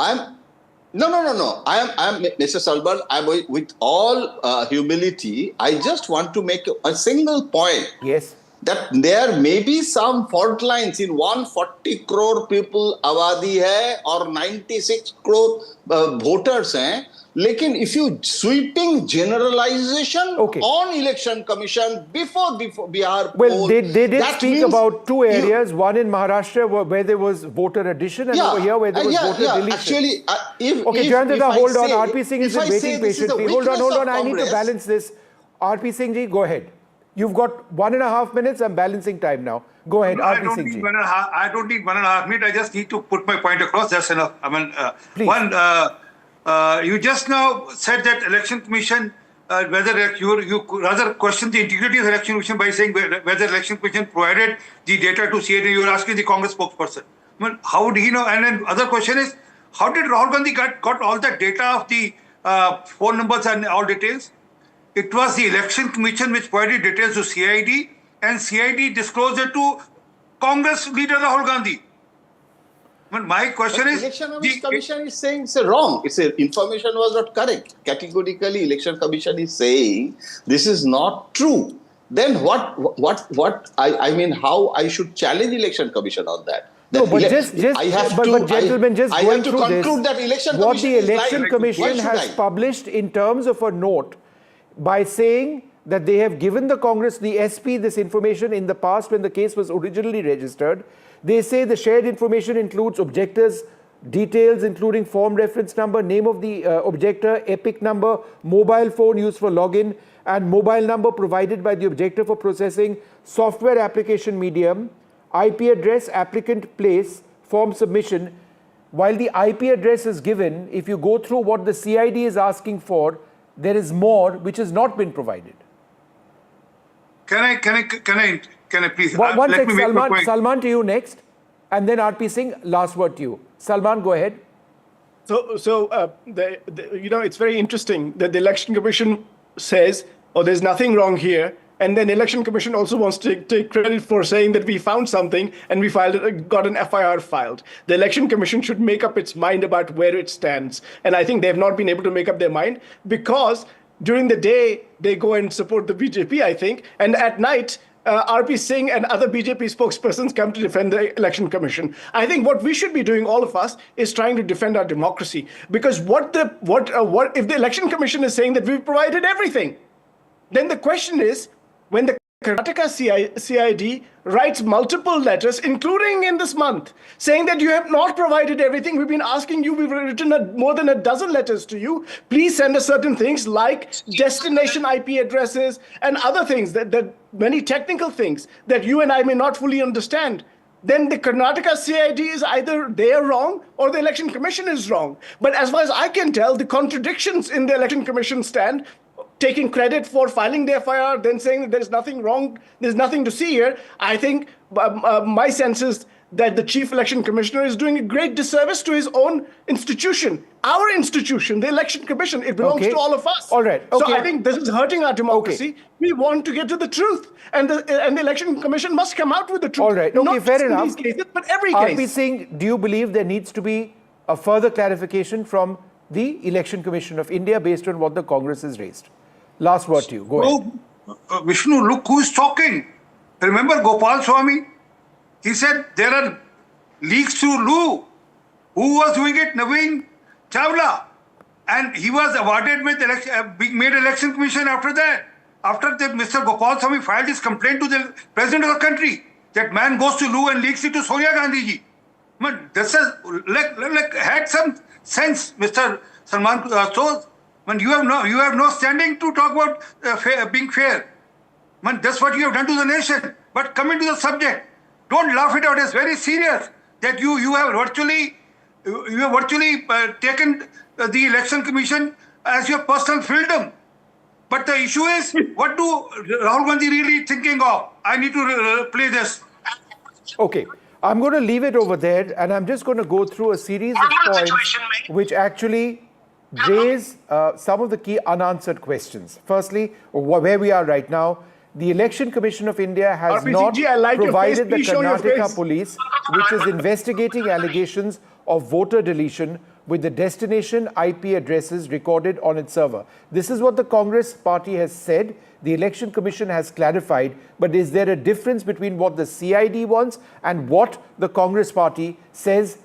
S1: No. I am Mr. Salban. With all humility, I just want to make a single point.
S18: Yes.
S1: That there may be some fault lines in 140 crore people Awadi hai or 96 crore voters hai. Lekin if you sweeping generalization on Election Commission before Bihar
S18: well, they did speak about 2 areas, one in Maharashtra where there was voter addition, and over here where there was voter deletion.
S1: Actually,
S18: Jayanta, hold on. R.P. Singh is waiting patiently. Hold on. I need to balance this. R.P. Singh ji, go ahead. You've got 1.5 minutes. I'm balancing time now. Go ahead, R.P. Singh ji.
S4: I don't need 1.5 minutes. I just need to put my point across. That's enough. I mean,
S18: please.
S4: You just now said that Election Commission, whether you rather question the integrity of the Election Commission by saying whether Election Commission provided the data to CID. You are asking the Congress spokesperson. I mean, how did he know? And then other question is, how did Rahul Gandhi got all the data of the phone numbers and all details? It was the Election Commission which provided details to CID, and CID disclosed it to Congress leader Rahul Gandhi. But my question is,
S1: Election Commission is saying it's wrong. It's information was not correct. Categorically, Election Commission is saying this is not true. Then I mean, how I should challenge Election Commission on that?
S18: No, but gentlemen, just going through this, what the Election Commission has published in terms of a note by saying that they have given the Congress, the SP, this information in the past when the case was originally registered. They say the shared information includes objectors' details including form reference number, name of the objector, epic number, mobile phone used for login, and mobile number provided by the objector for processing, software application medium, IP address, applicant place, form submission. While the IP address is given, if you go through what the CID is asking for, there is more which has not been provided.
S4: Can I please?
S18: One
S4: let
S18: sec,
S4: me make my
S18: Salman,
S4: point.
S18: Salman to you next, and then RP Singh, last word to you. Salman, go ahead.
S5: It's very interesting that the Election Commission says, oh, there's nothing wrong here. And then Election Commission also wants to take credit for saying that we found something and we got an FIR filed. The Election Commission should make up its mind about where it stands. And I think they have not been able to make up their mind because during the day, they go and support the BJP, I think. And at night, RP Singh and other BJP spokespersons come to defend the Election Commission. I think what we should be doing, all of us, is trying to defend our democracy. Because what if the Election Commission is saying that we've provided everything? Then the question is, when the Karnataka CID writes multiple letters, including in this month, saying that you have not provided everything, we've been asking you, we've written more than a dozen letters to you, please send us certain things like destination IP addresses and other things, that many technical things that you and I may not fully understand. Then the Karnataka CID is either they are wrong or the Election Commission is wrong. But as far as I can tell, the contradictions in the Election Commission stand, taking credit for filing the FIR, then saying that there's nothing wrong, there's nothing to see here. I think my sense is that the Chief Election Commissioner is doing a great disservice to his own institution. Our institution, the Election Commission, it belongs to all of us.
S18: All right. Okay.
S5: So I think this is hurting our democracy. Okay. We want to get to the truth. And the Election Commission must come out with the truth.
S18: All right. Okay,
S5: not
S18: fair
S5: just
S18: enough.
S5: in these cases, but every
S18: RP
S5: case.
S18: Singh, do you believe there needs to be a further clarification from the Election Commission of India based on what the Congress has raised? Last word to you. Go ahead.
S4: Vishnu, look who is talking. Remember Gopal Swami? He said there are leaks through Loo. Who was doing it? Naveen Chawla. And he was awarded with made election commission after that. After Mr. Gopal Swami filed his complaint to the president of the country. That man goes to Loo and leaks it to Sonia Gandhi ji. Man, this is had some sense, Mr. Salman Sood. Man, you have no standing to talk about being fair. Man, that's what you have done to the nation. But coming to the subject, don't laugh it out. It's very serious that you have virtually taken the Election Commission as your personal freedom. But the issue is, what do Rahul Gandhi really thinking of? I need to play this.
S18: Okay. I'm going to leave it over there, and I'm just going to go through a series of points which actually raise some of the key unanswered questions. Firstly, where we are right now, the Election Commission of India has not provided the Karnataka police, which is investigating allegations of voter deletion with the destination IP addresses recorded on its server. This is what the Congress party has said. The Election Commission has clarified, but is there a difference between what the CID wants and what the Congress party says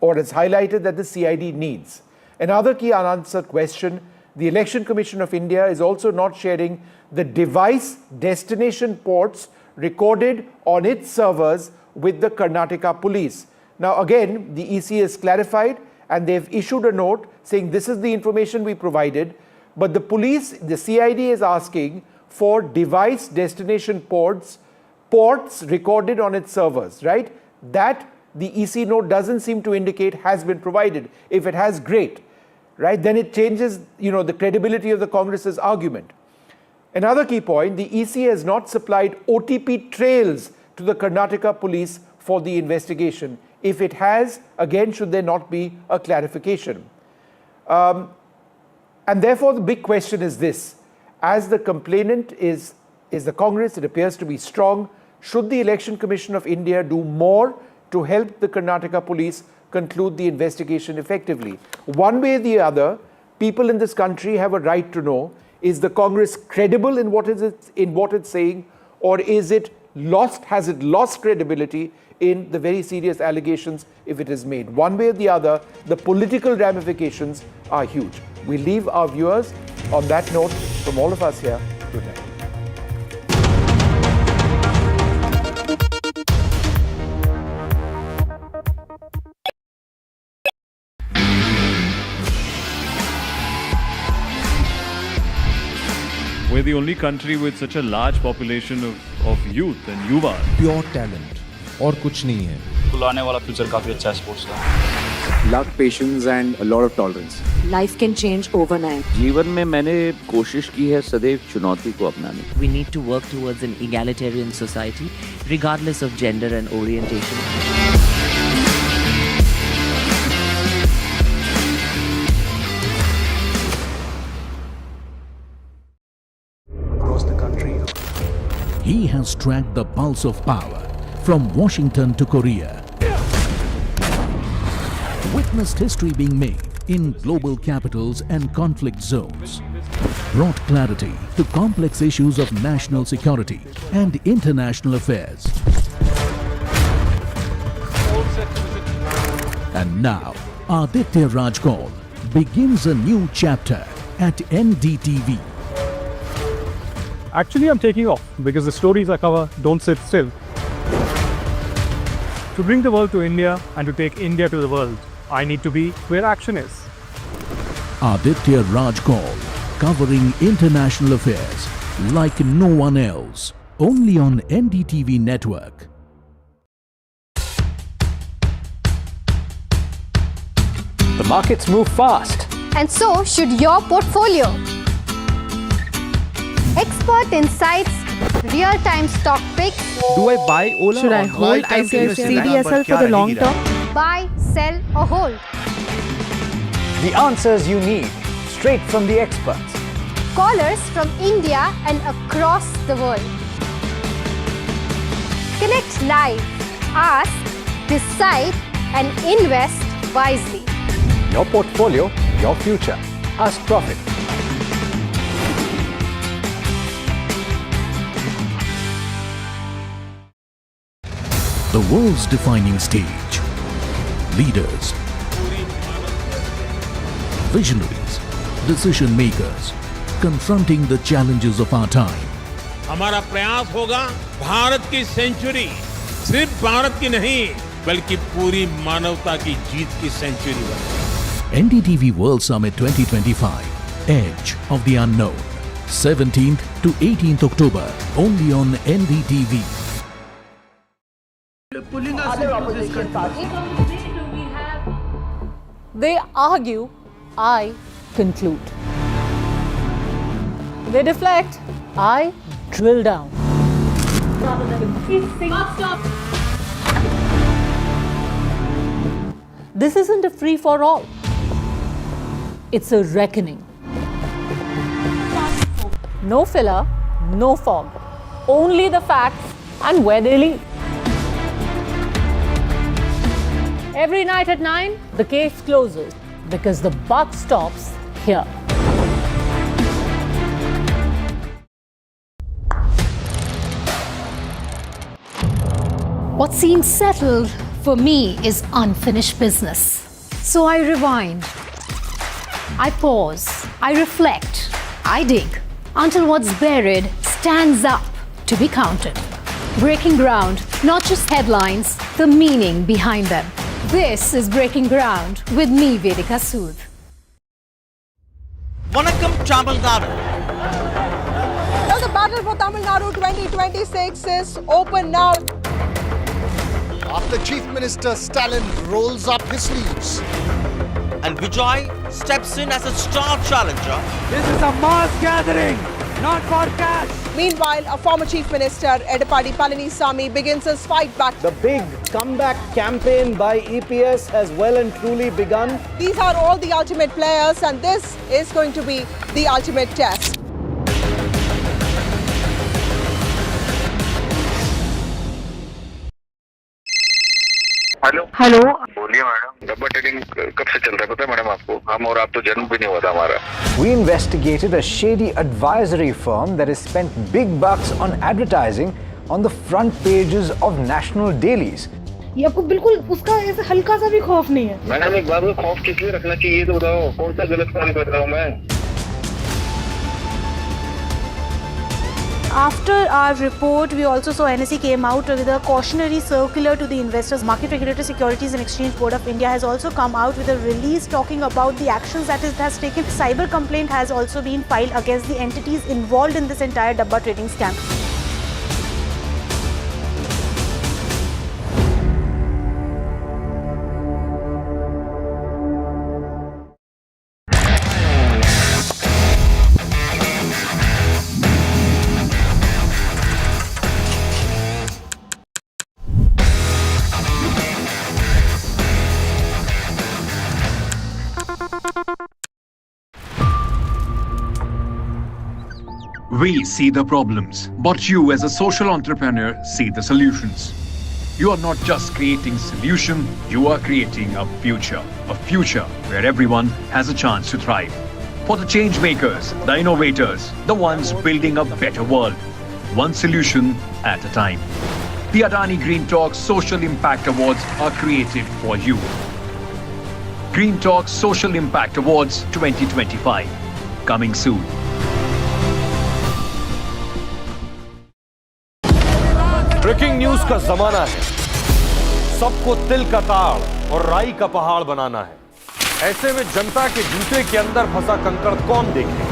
S18: or has highlighted that the CID needs? Another key unanswered question, the Election Commission of India is also not sharing the device destination ports recorded on its servers with the Karnataka police. Now again, the EC has clarified and they've issued a note saying this is the information we provided, but the police, the CID is asking for device destination ports recorded on its servers, right? That the EC note doesn't seem to indicate has been provided. If it has, great, right? Then it changes, the credibility of the Congress's argument. Another key point, the EC has not supplied OTP trails to the Karnataka police for the investigation. If it has, again, should there not be a clarification? And therefore, the big question is this. As the complainant is the Congress, it appears to be strong. Should the Election Commission of India do more to help the Karnataka police conclude the investigation effectively? One way or the other, people in this country have a right to know, is the Congress credible in what it's saying, or has it lost credibility in the very serious allegations if it is made? One way or the other, the political ramifications are huge. We leave our viewers on that note. From all of us here, good night.
S6: We're the only country with such a large population of youth and yuva.
S20: Pure talent और कुछ नहीं है.
S9: बुलाने वाला future काफी अच्छा है sports का.
S10: Luck, patience and a lot of tolerance.
S17: Life can change overnight.
S10: जीवन में मैंने कोशिश की है सदैव चुनौती को अपनाने.
S11: We need to work towards an egalitarian society, regardless of gender and orientation.
S25: He has tracked the pulse of power from Washington to Korea. Witnessed history being made in global capitals and conflict zones. Brought clarity to complex issues of national security and international affairs. And now, Aditya Rajkol begins a new chapter at NDTV.
S16: Actually, I'm taking off because the stories I cover don't sit still. To bring the world to India and to take India to the world, I need to be where action is.
S25: Aditya Rajkol, covering international affairs like no one else. Only on NDTV network.
S26: The markets move fast.
S27: And so should your portfolio. Expert insights, real-time stock picks.
S10: Do I buy Ola?
S27: Should I hold
S26: CDSL
S27: for the long term? Buy, sell or hold?
S26: The answers you need, straight from the experts.
S27: Callers from India and across the world. Connect live, ask, decide and invest wisely.
S26: Your portfolio, your future. Ask Profit.
S25: The world's defining stage. Leaders, visionaries, decision makers, confronting the challenges of our time.
S28: हमारा प्रयास होगा भारत की century सिर्फ भारत की नहीं बल्कि पूरी मानवता की जीत की सेंचुरी बने.
S25: NDTV World Summit 2025, Edge of the Unknown, 17th to 18th October, only on NDTV.
S2: Pulling us into this country. They argue, I conclude. They deflect, I drill down. This isn't a free-for-all. It's a reckoning. No filler, no fog. Only the facts and where they lead. Every night at 9, the case closes because the buck stops here.
S17: What seems settled for me is unfinished business. So I rewind. I pause. I reflect. I dig until what's buried stands up to be counted. Breaking ground, not just headlines, the meaning behind them. This is Breaking Ground with me, Vedika Sood.
S29: Vanakkam Tamil Nadu.
S30: Well, the battle for Tamil Nadu 2026 is open now.
S29: After Chief Minister Stalin rolls up his sleeves and Vijay steps in as a star challenger.
S26: This is a mass gathering, not for cash.
S30: Meanwhile, a former Chief Minister, Edapadi Palanisamy, begins his fight back.
S26: The big comeback campaign by EPS has well and truly begun.
S30: These are all the ultimate players, and this is going to be the ultimate test.
S31: Hello बोलिए madam. Rubber trading कब से चल रहा है पता है madam आपको? हम और आप तो जन्म भी नहीं हुआ था हमारा.
S26: We investigated a shady advisory firm that has spent big bucks on advertising on the front pages of national dailies.
S32: ये आपको बिल्कुल उसका ऐसे हल्का सा भी खौफ नहीं है.
S31: मैडम एक बात को खौफ किस लिए रखना चाहिए ये तो बताओ. कौन सा गलत काम कर रहा हूँ मैं?
S32: After our report, we also saw NSE came out with a cautionary circular to the investors. Market Regulator Securities and Exchange Board of India has also come out with a release talking about the actions that it has taken. Cyber complaint has also been filed against the entities involved in this entire Dabba trading scam.
S3: We see the problems, but you as a social entrepreneur see the solutions. You are not just creating solution, you are creating a future where everyone has a chance to thrive. For the change makers, the innovators, the ones building a better world, one solution at a time. The Adani Green Talk Social Impact Awards are created for you. Green Talk Social Impact Awards 2025, coming soon.
S7: Breaking news का जमाना है, सबको तिल का ताड़ और राई का पहाड़ बनाना है। ऐसे में जनता के जूते के अंदर फंसा कंकड़ कौन देखे?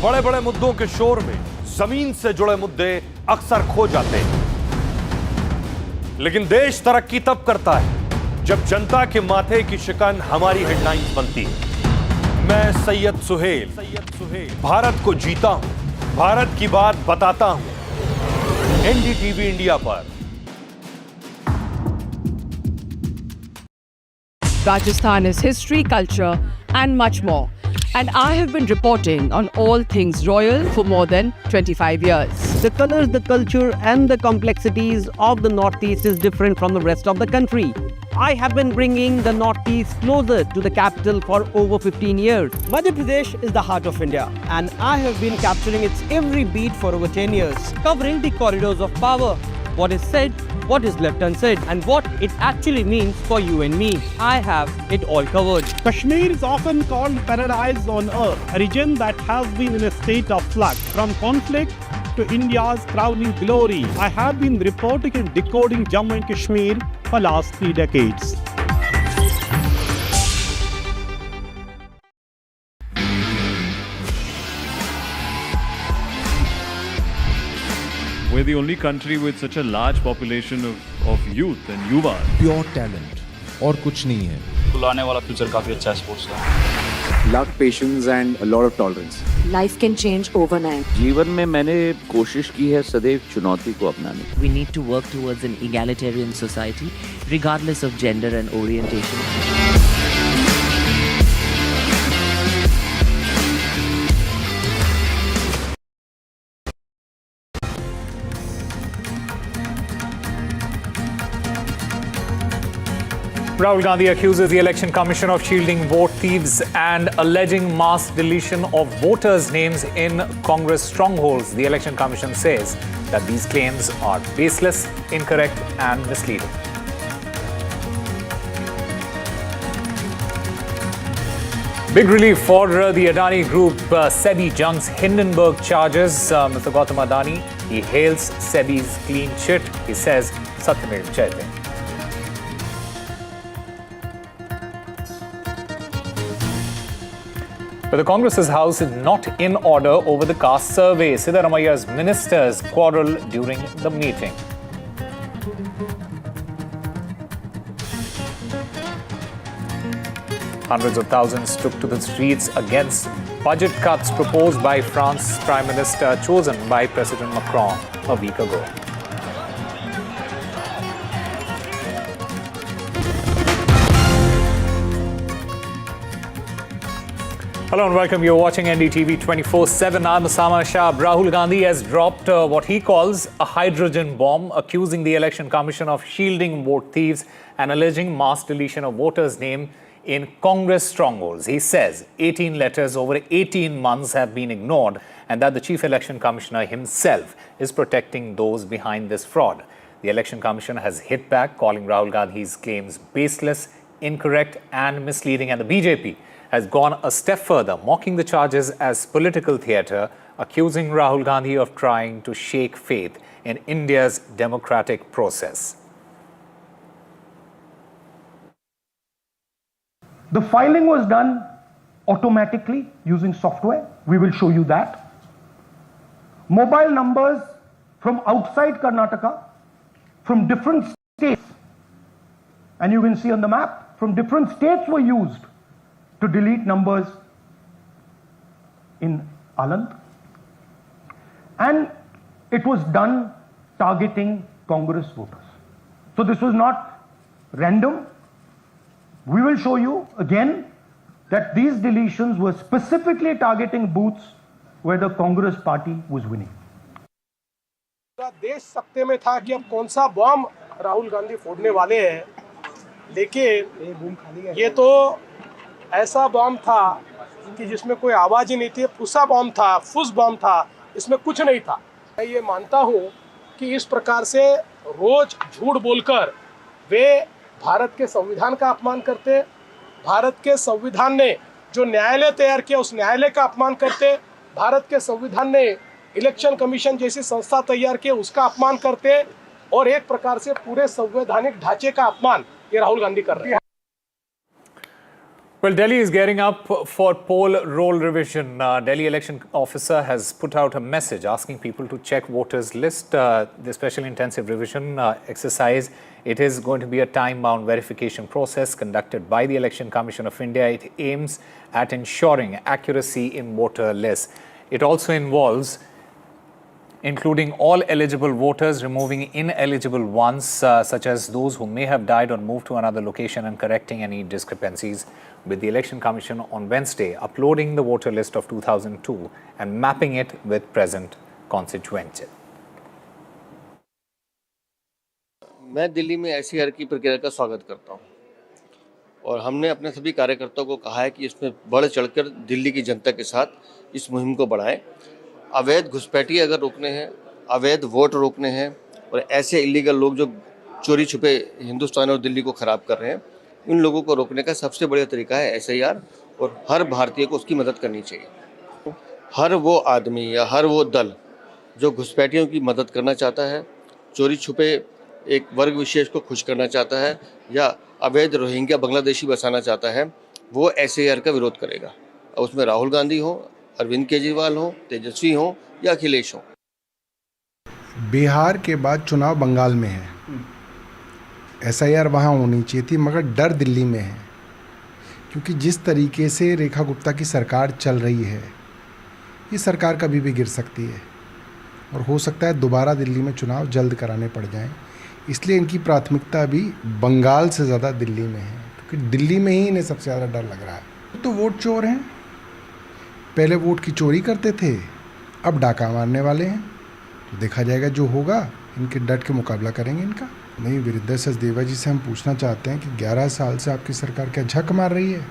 S7: बड़े बड़े मुद्दों के शोर में जमीन से जुड़े मुद्दे अक्सर खो जाते हैं, लेकिन देश तरक्की तब करता है जब जनता के माथे की शिकन हमारी हेडलाइंस बनती है। मैं सैयद सुहेल भारत को जीता हूं, भारत की बात बताता हूं, NDTV इंडिया पर।
S8: Rajasthan is history, culture and much more. And I have been reporting on all things royal for more than 25 years.
S16: The colors, the culture and the complexities of the Northeast is different from the rest of the country. I have been bringing the Northeast closer to the capital for over 15 years. Madhya Pradesh is the heart of India and I have been capturing its every beat for over 10 years, covering the corridors of power, what is said, what is left unsaid, and what it actually means for you and me. I have it all covered. Kashmir is often called paradise on earth, a region that has been in a state of flux from conflict to India's crowning glory. I have been reporting and decoding Jammu and Kashmir for last 3 decades.
S6: We're the only country with such a large population of youth and yuva.
S20: Pure talent और कुछ नहीं है.
S9: बुलाने वाला future काफी अच्छा है sports का.
S10: Luck, patience and a lot of tolerance.
S12: Life can change overnight.
S10: जीवन में मैंने कोशिश की है सदैव चुनौती को अपनाने की.
S11: We need to work towards an egalitarian society, regardless of gender and orientation.
S20: Rahul Gandhi accuses the Election Commission of shielding vote thieves and alleging mass deletion of voters' names in Congress strongholds. The Election Commission says that these claims are baseless, incorrect and misleading. Big relief for the Adani Group. SEBI junks Hindenburg charges. Mr. Gautam Adani, he hails SEBI's clean chit. He says, Satyamev Jayate. But the Congress's house is not in order over the caste survey. Siddaramaya's ministers quarrel during the meeting. Hundreds of thousands took to the streets against budget cuts proposed by France's Prime Minister, chosen by President Macron a week ago. Hello and welcome. You're watching NDTV 24/7. I'm Osama Shah. Rahul Gandhi has dropped what he calls a hydrogen bomb, accusing the Election Commission of shielding vote thieves and alleging mass deletion of voters' names in Congress strongholds. He says 18 letters over 18 months have been ignored and that the Chief Election Commissioner himself is protecting those behind this fraud. The Election Commission has hit back, calling Rahul Gandhi's claims baseless, incorrect and misleading, and the BJP has gone a step further, mocking the charges as political theatre accusing Rahul Gandhi of trying to shake faith in India's democratic process.
S1: The filing was done automatically using software. We will show you that. Mobile numbers from outside Karnataka, from different states, and you can see on the map, from different states were used to delete numbers in Aland. And it was done targeting Congress voters. So this was not random. We will show you again that these deletions were specifically targeting booths where the Congress party was winning.
S16: देश सत्ते में था कि अब कौन सा bomb Rahul Gandhi फोड़ने वाले हैं, लेकिन ये तो ऐसा बॉम्ब था कि जिसमें कोई आवाज ही नहीं थी, फुसा बॉम्ब था, फुस बॉम्ब था, इसमें कुछ नहीं था। मैं ये मानता हूँ कि इस प्रकार से रोज झूठ बोलकर वे भारत के संविधान का अपमान करते, भारत के संविधान ने जो न्यायालय तैयार किया उस न्यायालय का अपमान करते, भारत के संविधान ने इलेक्शन कमीशन जैसी संस्था तैयार की उसका अपमान करते और एक प्रकार से पूरे संवैधानिक ढांचे का अपमान ये राहुल गांधी कर रहे हैं।
S20: Well, Delhi is gearing up for poll roll revision. Delhi election officer has put out a message asking people to check voters list. The special intensive revision exercise, it is going to be a time-bound verification process conducted by the Election Commission of India. It aims at ensuring accuracy in voter lists. It also involves including all eligible voters, removing ineligible ones, such as those who may have died or moved to another location, and correcting any discrepancies, with the Election Commission on Wednesday uploading the voter list of 2002 and mapping it with present constituencies.
S4: मैं दिल्ली में ऐसी हर की प्रक्रिया का स्वागत करता हूं और हमने अपने सभी कार्यकर्ताओं को कहा है कि इसमें बढ़ चढ़कर दिल्ली की जनता के साथ इस मुहिम को बढ़ाएं। अवैध घुसपैठिए अगर रोकने हैं, अवैध वोट रोकने हैं और ऐसे इलीगल लोग जो चोरी छुपे हिंदुस्तान और दिल्ली को ख़राब कर रहे हैं, इन लोगों को रोकने का सबसे बढ़िया तरीका है SIR और हर भारतीय को उसकी मदद करनी चाहिए। हर वो आदमी या हर वो दल जो घुसपैठियों की मदद करना चाहता है, चोरी छुपे एक वर्ग विशेष को खुश करना चाहता है या अवैध रोहिंग्या बांग्लादेशी बसाना चाहता है, वो SIR का विरोध करेगा। और उसमें राहुल गांधी हो, अरविंद केजरीवाल हो, तेजस्वी हो या अखिलेश हो।
S5: बिहार के बाद चुनाव बंगाल में है, SIR वहाँ होनी चाहिए थी, मगर डर दिल्ली में है क्योंकि जिस तरीके से रेखा गुप्ता की सरकार चल रही है, ये सरकार कभी भी गिर सकती है और हो सकता है दोबारा दिल्ली में चुनाव जल्द कराने पड़ जाएं। इसलिए इनकी प्राथमिकता अभी बंगाल से ज़्यादा दिल्ली में है क्योंकि दिल्ली में ही इन्हें सबसे ज़्यादा डर लग रहा है। तो वोट चोर हैं, पहले वोट की चोरी करते थे, अब डाका मारने वाले हैं। तो देखा जाएगा जो होगा, इनके डट के मुकाबला करेंगे इनका। नहीं, वीरेंद्र सचदेवा जी से हम पूछना चाहते हैं कि 11 साल से आपकी सरकार क्या झक मार रही है,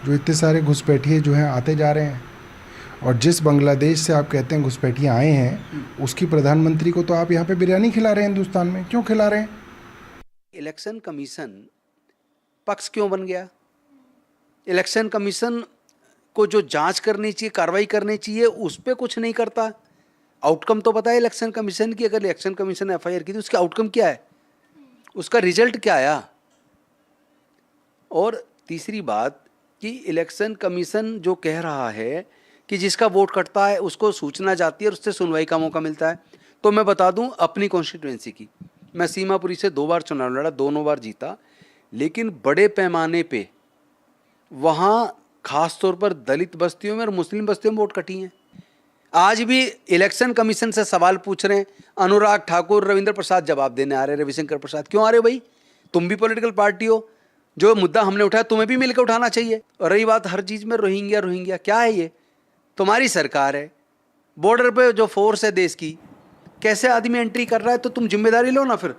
S5: जो इतने सारे घुसपैठिए जो हैं आते जा रहे हैं, और जिस बांग्लादेश से आप कहते हैं घुसपैठिए आए हैं, उसकी प्रधानमंत्री को तो आप यहाँ पे बिरयानी खिला रहे हैं हिंदुस्तान में। क्यों खिला रहे हैं?
S13: इलेक्शन कमीशन पक्ष क्यों बन गया? इलेक्शन कमीशन को जो जांच करनी चाहिए, कार्रवाई करनी चाहिए, उस पर कुछ नहीं करता। आउटकम तो पता है इलेक्शन कमीशन की। अगर इलेक्शन कमीशन ने FIR की तो उसका आउटकम क्या है, उसका रिजल्ट क्या आया? और तीसरी बात कि इलेक्शन कमीशन जो कह रहा है कि जिसका वोट कटता है उसको सूचना जाती है और उससे सुनवाई का मौका मिलता है, तो मैं बता दूं अपनी कॉन्स्टिट्यूएंसी की, मैं सीमापुरी से 2 बार चुनाव लड़ा, दोनों बार जीता, लेकिन बड़े पैमाने पे वहाँ खास तौर पर दलित बस्तियों में और मुस्लिम बस्तियों में वोट कटी हैं। आज भी इलेक्शन कमीशन से सवाल पूछ रहे हैं अनुराग ठाकुर, रविंद्र प्रसाद जवाब देने आ रहे, रविशंकर प्रसाद। क्यों आ रहे भाई? तुम भी पॉलिटिकल पार्टी हो, जो मुद्दा हमने उठाया तुम्हें भी मिलकर उठाना चाहिए। और रही बात हर चीज़ में रोहिंग्या क्या है? ये तुम्हारी सरकार है, बॉर्डर पे जो फोर्स है देश की, कैसे आदमी एंट्री कर रहा है, तो तुम जिम्मेदारी लो ना फिर।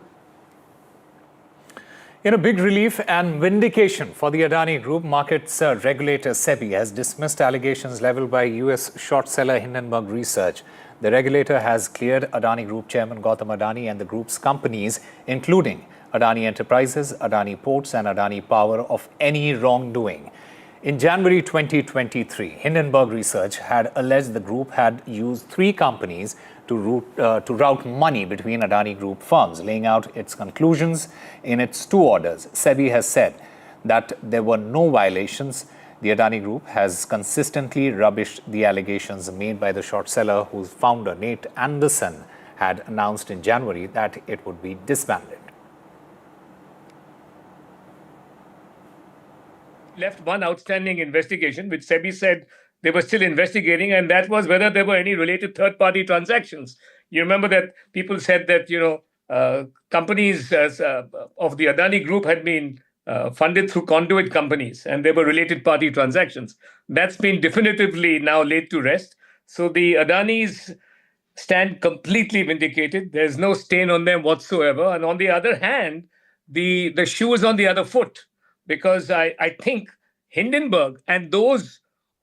S20: In a big relief and vindication for the Adani Group, markets regulator SEBI has dismissed allegations leveled by US short seller Hindenburg Research. The regulator has cleared Adani Group chairman Gautam Adani and the group's companies, including Adani Enterprises, Adani Ports and Adani Power, of any wrongdoing. In January 2023, Hindenburg Research had alleged the group had used 3 companies to route money between Adani Group firms, laying out its conclusions in its 2 orders. SEBI has said that there were no violations. The Adani Group has consistently rubbished the allegations made by the short seller, whose founder, Nate Anderson, had announced in January that it would be disbanded.
S2: Left one outstanding investigation, which SEBI said they were still investigating, and that was whether there were any related third-party transactions. You remember that people said that, companies of the Adani Group had been funded through conduit companies, and there were related party transactions. That's been definitively now laid to rest. So the Adanis stand completely vindicated. There's no stain on them whatsoever. And on the other hand, the shoe is on the other foot, because I think Hindenburg and those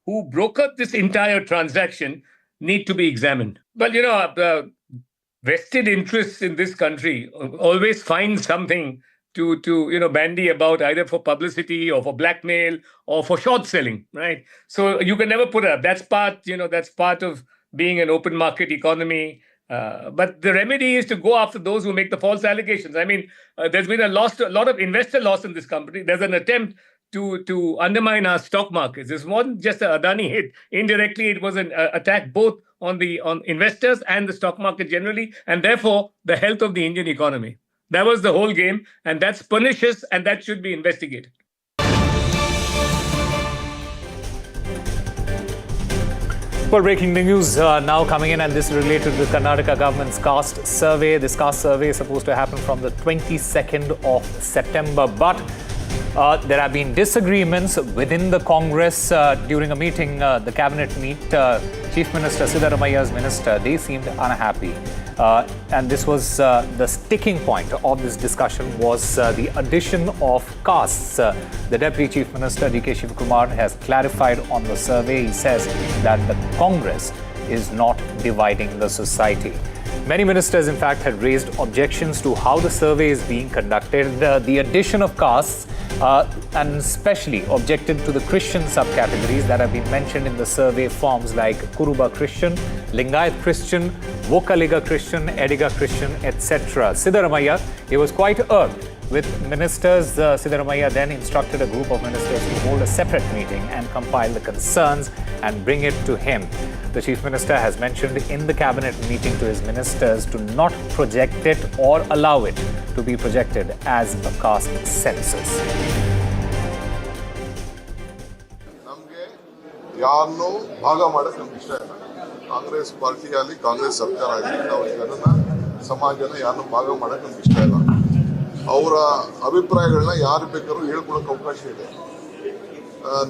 S2: who brokered this entire transaction need to be examined. But, vested interests in this country always find something to bandy about, either for publicity or for blackmail or for short selling, right? So you can never put up. That's part of being an open market economy. But the remedy is to go after those who make the false allegations. I mean, there's been a lot of investor loss in this company. There's an attempt to undermine our stock markets. This wasn't just an Adani hit. Indirectly, it was an attack both on investors and the stock market generally, and therefore the health of the Indian economy. That was the whole game, and that's pernicious, and that should be investigated.
S20: Well, breaking news now coming in, and this is related to the Karnataka government's caste survey. This caste survey is supposed to happen from the 22nd of September, but there have been disagreements within the Congress during a meeting, the cabinet meet. Chief Minister Siddaramaia's minister, they seemed unhappy. And this was the sticking point of this discussion was the addition of castes. The Deputy Chief Minister, D.K. Shivakumar, has clarified on the survey. He says that the Congress is not dividing the society. Many ministers, in fact, had raised objections to how the survey is being conducted. The addition of castes, and especially objected to the Christian subcategories that have been mentioned in the survey forms like Kuruba Christian, Lingayat Christian, Vokaliga Christian, Ediga Christian, etc. Siddaramaiah, he was quite irked with ministers. Siddaramaiah then instructed a group of ministers to hold a separate meeting and compile the concerns and bring it to him. The Chief Minister has mentioned in the cabinet meeting to his ministers to not project it or allow it to be projected as a caste census.
S14: ಯಾರನ್ನು ಭಾಗ ಮಾಡಕ್ಕೆ ನಮ್ಗೆ ಇಷ್ಟ ಇಲ್ಲ. Congress party ಆಗಲಿ ಕಾಂಗ್ರೆಸ್ ಸರ್ಕಾರ ಆಗಲಿ ನಾವು ಜನನ ಸಮಾಜನ ಯಾರನ್ನು ಭಾಗ ಮಾಡಕ್ಕೆ ನಮ್ಗೆ ಇಷ್ಟ ಇಲ್ಲ. ಅವರ ಅಭಿಪ್ರಾಯಗಳನ್ನ ಯಾರು ಬೇಕಾದ್ರೂ ಹೇಳ್ಕೊಳಕ್ಕೆ ಅವಕಾಶ ಇದೆ.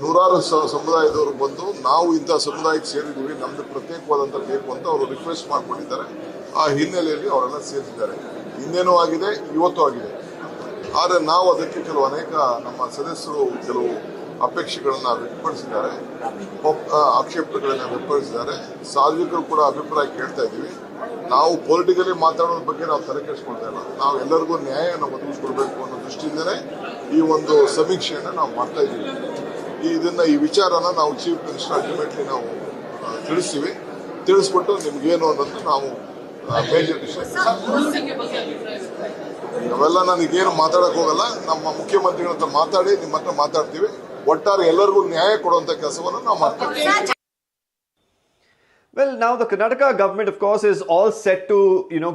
S14: ನೂರಾರು ಸಮುದಾಯದವರು ಬಂದು ನಾವು ಇಂಥ ಸಮುದಾಯಕ್ಕೆ ಸೇರಿದ್ದೀವಿ, ನಮ್ದು ಪ್ರತ್ಯೇಕವಾದಂಥ ಬೇಕು ಅಂತ ಅವರು ರಿಕ್ವೆಸ್ಟ್ ಮಾಡ್ಕೊಂಡಿದ್ದಾರೆ. ಆ ಹಿನ್ನೆಲೆಯಲ್ಲಿ ಅವರೆಲ್ಲ ಸೇರಿಸಿದ್ದಾರೆ. ಹಿಂದೇನೂ ಆಗಿದೆ, ಇವತ್ತು ಆಗಿದೆ. ಆದರೆ ನಾವು ಅದಕ್ಕೆ ಅನೇಕ ನಮ್ಮ ಸದಸ್ಯರು ಕೆಲವು ಅಪೇಕ್ಷೆಗಳನ್ನ ವ್ಯಕ್ತಪಡಿಸಿದ್ದಾರೆ, ಆಕ್ಷೇಪಗಳನ್ನ ವ್ಯಕ್ತಪಡಿಸಿದ್ದಾರೆ. ಸಾರ್ವಜನಿಕರು ಕೂಡ ಅಭಿಪ್ರಾಯ ಕೇಳ್ತಾ ಇದ್ದೀವಿ. ನಾವು ಪೊಲಿಟಿಕಲಿ ಮಾತಾಡೋದ್ರ ಬಗ್ಗೆ ನಾವು ತಲೆ ಕೆಡಿಸ್ಕೊಳ್ತಾ ಇಲ್ಲ. ನಾವು ಎಲ್ಲರಿಗೂ ನ್ಯಾಯವನ್ನು ಒದಗಿಸ್ಕೊಡ್ಬೇಕು ಅನ್ನೋ ದೃಷ್ಟಿಯಿಂದನೇ ಈ ಒಂದು ಸಮೀಕ್ಷೆಯನ್ನು ನಾವು ಮಾಡ್ತಾ ಇದ್ದೀವಿ. ಈ ವಿಚಾರನ ನಾವು ಚೀಫ್ ಮಿನಿಸ್ಟರ್ ಅಲ್ಟಿಮೇಟ್ಲಿ ನಾವು ತಿಳಿಸ್ಬಿಟ್ಟು ನಿಮ್ಗೇನು ಅನ್ನೋದು ನಾವು ಮೇಜರ್ ಡಿಸಿಷನ್. ಅವೆಲ್ಲ ನನಗೇನು ಮಾತಾಡಕ್ ಹೋಗಲ್ಲ. ನಮ್ಮ ಮುಖ್ಯಮಂತ್ರಿಗಳ ಹತ್ರ ಮಾತಾಡಿ ನಿಮ್ಮ ಹತ್ರ ಮಾತಾಡ್ತೀವಿ. ಒಟ್ಟಾರೆ ಎಲ್ಲರಿಗೂ ನ್ಯಾಯ ಕೊಡುವಂತ ಕೆಲಸವನ್ನು ನಾವು ಮಾಡ್ತೀವಿ.
S15: Well, now the Karnataka government, of course, is all set to,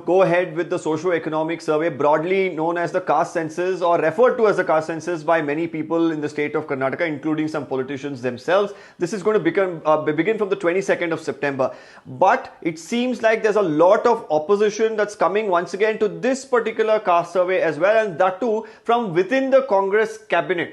S15: go ahead with the socio-economic survey, broadly known as the caste census, or referred to as the caste census by many people in the state of Karnataka, including some politicians themselves. This is going to begin from the 22nd of September. But it seems like there's a lot of opposition that's coming once again to this particular caste survey as well, and that too from within the Congress cabinet.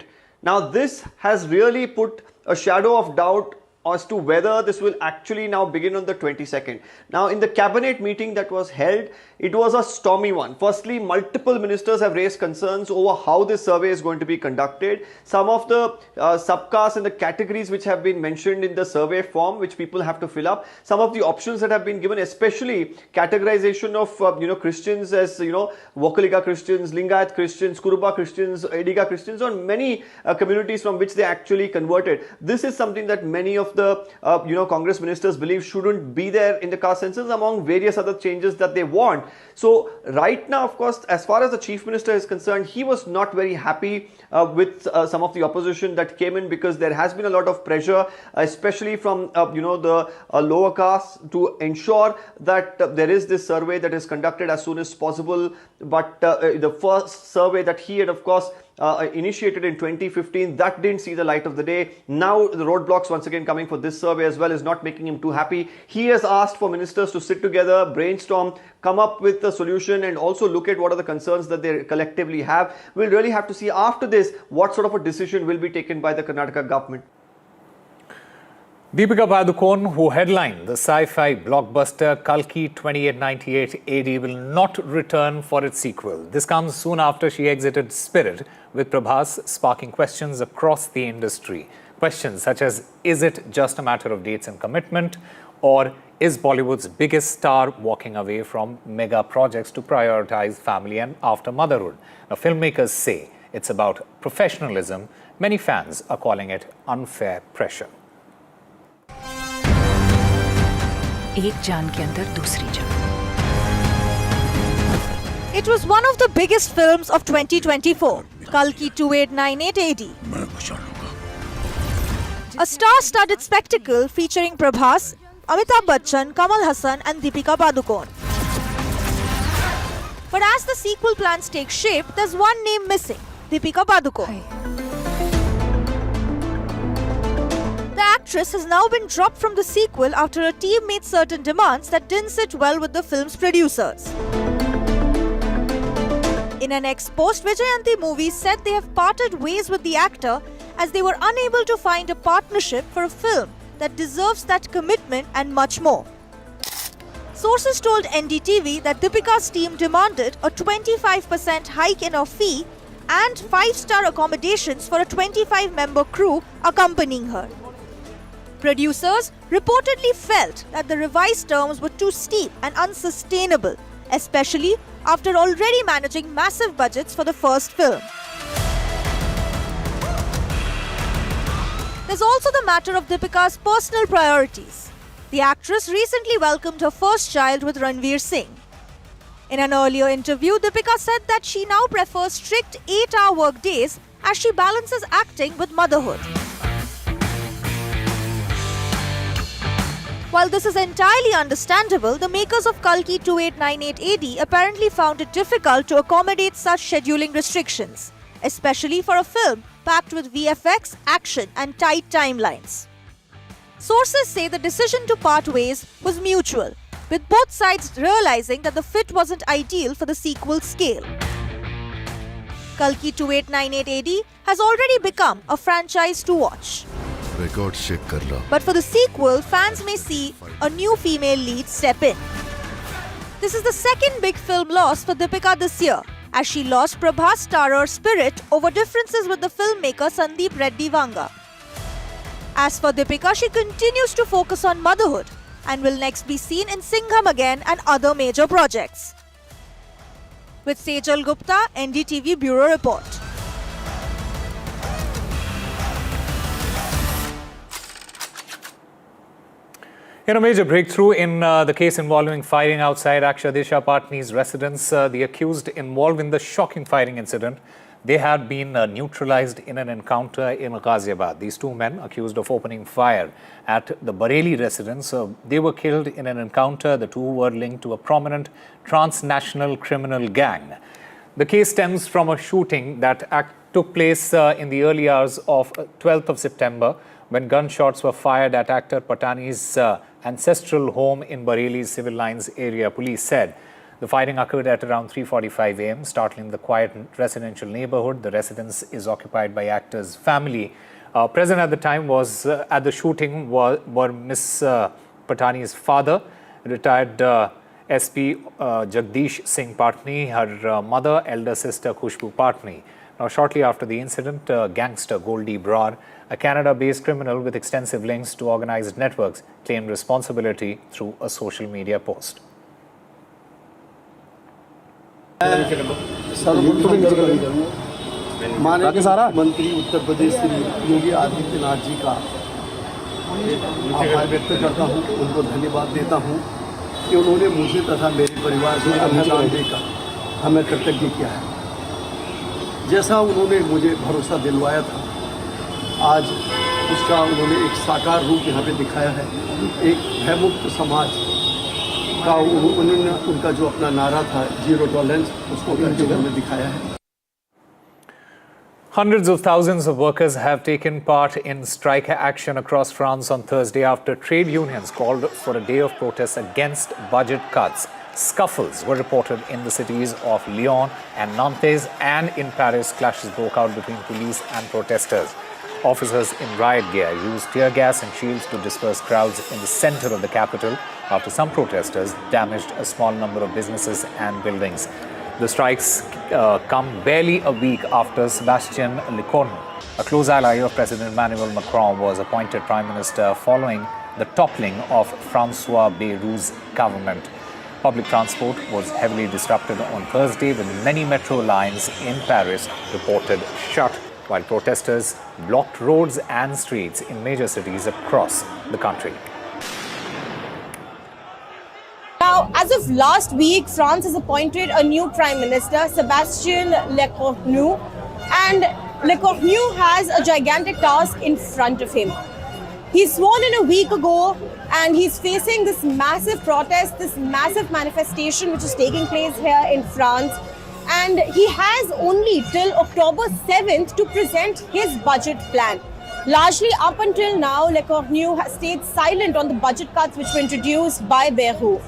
S15: Now, this has really put a shadow of doubt as to whether this will actually now begin on the 22nd. Now, in the cabinet meeting that was held, it was a stormy one. Firstly, multiple ministers have raised concerns over how this survey is going to be conducted. Some of the subcastes and the categories which have been mentioned in the survey form, which people have to fill up, some of the options that have been given, especially categorization of Christians as Vokaliga Christians, Lingayat Christians, Kuruba Christians, Ediga Christians, or many communities from which they actually converted. This is something that many of the Congress ministers believe shouldn't be there in the caste census, among various other changes that they want. So right now, of course, as far as the Chief Minister is concerned, he was not very happy with some of the opposition that came in, because there has been a lot of pressure, especially from the lower caste, to ensure that there is this survey that is conducted as soon as possible. But the first survey that he had, of course, initiated in 2015, that didn't see the light of the day. Now the roadblocks once again coming for this survey as well is not making him too happy. He has asked for ministers to sit together, brainstorm, come up with a solution, and also look at what are the concerns that they collectively have. We'll really have to see after this what sort of a decision will be taken by the Karnataka government.
S20: Deepika Padukone, who headlined the sci-fi blockbuster Kalki 2898 AD, will not return for its sequel. This comes soon after she exited Spirit, with Prabhas sparking questions across the industry. Questions such as, is it just a matter of dates and commitment, or is Bollywood's biggest star walking away from mega projects to prioritize family and after motherhood? Now, filmmakers say it's about professionalism. Many fans are calling it unfair pressure.
S12: एक जान के अंदर दूसरी जान.
S17: It was one of the biggest films of 2024, Kalki 2898 AD. A star-studded spectacle featuring Prabhas, Amitabh Bachchan, Kamal Hassan and Deepika Padukone. But as the sequel plans take shape, there's one name missing, Deepika Padukone. The actress has now been dropped from the sequel after her team made certain demands that didn't sit well with the film's producers. In an ex-post, Vijayanti Movies said they have parted ways with the actor as they were unable to find a partnership for a film that deserves that commitment and much more. Sources told NDTV that Deepika's team demanded a 25% hike in her fee and 5-star accommodations for a 25-member crew accompanying her. Producers reportedly felt that the revised terms were too steep and unsustainable, especially after already managing massive budgets for the first film. There's also the matter of Deepika's personal priorities. The actress recently welcomed her first child with Ranveer Singh. In an earlier interview, Deepika said that she now prefers strict 8-hour work days as she balances acting with motherhood. While this is entirely understandable, the makers of Kalki 2898 AD apparently found it difficult to accommodate such scheduling restrictions, especially for a film packed with VFX, action and tight timelines. Sources say the decision to part ways was mutual, with both sides realizing that the fit wasn't ideal for the sequel's scale. Kalki 2898 AD has already become a franchise to watch. But for the sequel, fans may see a new female lead step in. This is the second big film loss for Deepika this year, as she lost Prabhas starer Spirit over differences with the filmmaker Sandeep Reddy Vanga. As for Deepika, she continues to focus on motherhood and will next be seen in Singham Again and other major projects. With Sejal Gupta, NDTV Bureau Report.
S20: In a major breakthrough in the case involving firing outside Akshay Disha Patni's residence, the accused involved in the shocking firing incident, they had been neutralized in an encounter in Ghaziabad. These two men accused of opening fire at the Bareilly residence, they were killed in an encounter. The two were linked to a prominent transnational criminal gang. The case stems from a shooting that took place in the early hours of 12th of September when gunshots were fired at actor Patani's ancestral home in Bareilly's Civil Lines area, police said. The firing occurred at around 3:45 a.m., startling the quiet residential neighborhood. The residence is occupied by actor's family. Present at the time was at the shooting were Miss Patani's father, retired SP Jagdish Singh Patni, her mother, elder sister Khushbu Patni. Now, shortly after the incident, gangster Goldie Brar, a Canada-based criminal with extensive links to organized networks, claimed responsibility through a social media post.
S18: माननीय मंत्री उत्तर प्रदेश श्री योगी आदित्यनाथ जी का आभार व्यक्त करता हूँ, उनको धन्यवाद देता हूँ कि उन्होंने मुझे तथा मेरे परिवार को अनुदान देकर हमें कृतज्ञ किया है। जैसा उन्होंने मुझे भरोसा दिलवाया था, आज उसका उन्होंने एक साकार रूप यहाँ पे दिखाया है। एक भयमुक्त समाज का उन्होंने उनका जो अपना नारा था, जीरो टॉलरेंस, उसको करके में दिखाया है।
S20: Hundreds of thousands of workers have taken part in strike action across France on Thursday after trade unions called for a day of protest against budget cuts. Scuffles were reported in the cities of Lyon and Nantes, and in Paris, clashes broke out between police and protesters. Officers in riot gear used tear gas and shields to disperse crowds in the center of the capital after some protesters damaged a small number of businesses and buildings. The strikes come barely a week after Sébastien Lecornu, a close ally of President Emmanuel Macron, was appointed Prime Minister following the toppling of François Bayrou's government. Public transport was heavily disrupted on Thursday, with many metro lines in Paris reported shut, while protesters blocked roads and streets in major cities across the country.
S19: Now, as of last week, France has appointed a new Prime Minister, Sébastien Lecornu, and Lecornu has a gigantic task in front of him. He's sworn in a week ago, and he's facing this massive protest, this massive manifestation which is taking place here in France. And he has only till October 7th to present his budget plan. Largely up until now, Lecornu has stayed silent on the budget cuts which were introduced by Bayrou.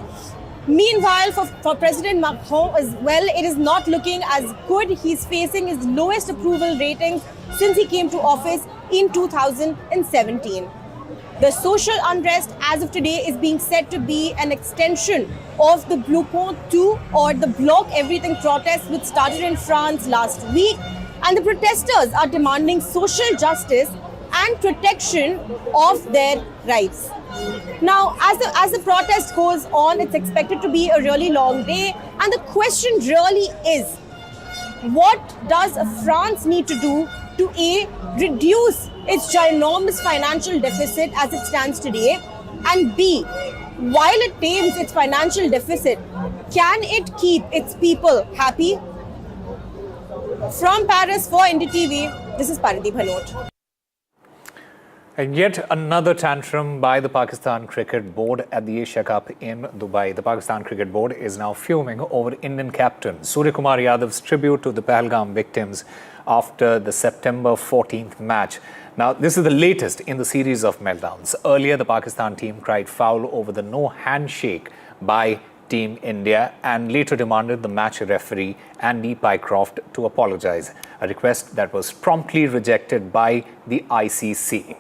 S19: Meanwhile, for President Macron as well, it is not looking as good. He's facing his lowest approval ratings since he came to office in 2017. The social unrest as of today is being said to be an extension of the Bloquons 2 or the Block Everything protests which started in France last week, and the protesters are demanding social justice and protection of their rights. Now, as the protest goes on, it's expected to be a really long day, and the question really is, what does France need to do to A, reduce its ginormous financial deficit as it stands today, and B, while it tames its financial deficit, can it keep its people happy? From Paris for NDTV, this is Paradeep Hanot.
S20: And yet another tantrum by the Pakistan Cricket Board at the Asia Cup in Dubai. The Pakistan Cricket Board is now fuming over Indian captain Surya Kumar Yadav's tribute to the Pahalgam victims after the September 14th match. Now, this is the latest in the series of meltdowns. Earlier, the Pakistan team cried foul over the no handshake by Team India and later demanded the match referee Andy Pycroft to apologize, a request that was promptly rejected by the ICC.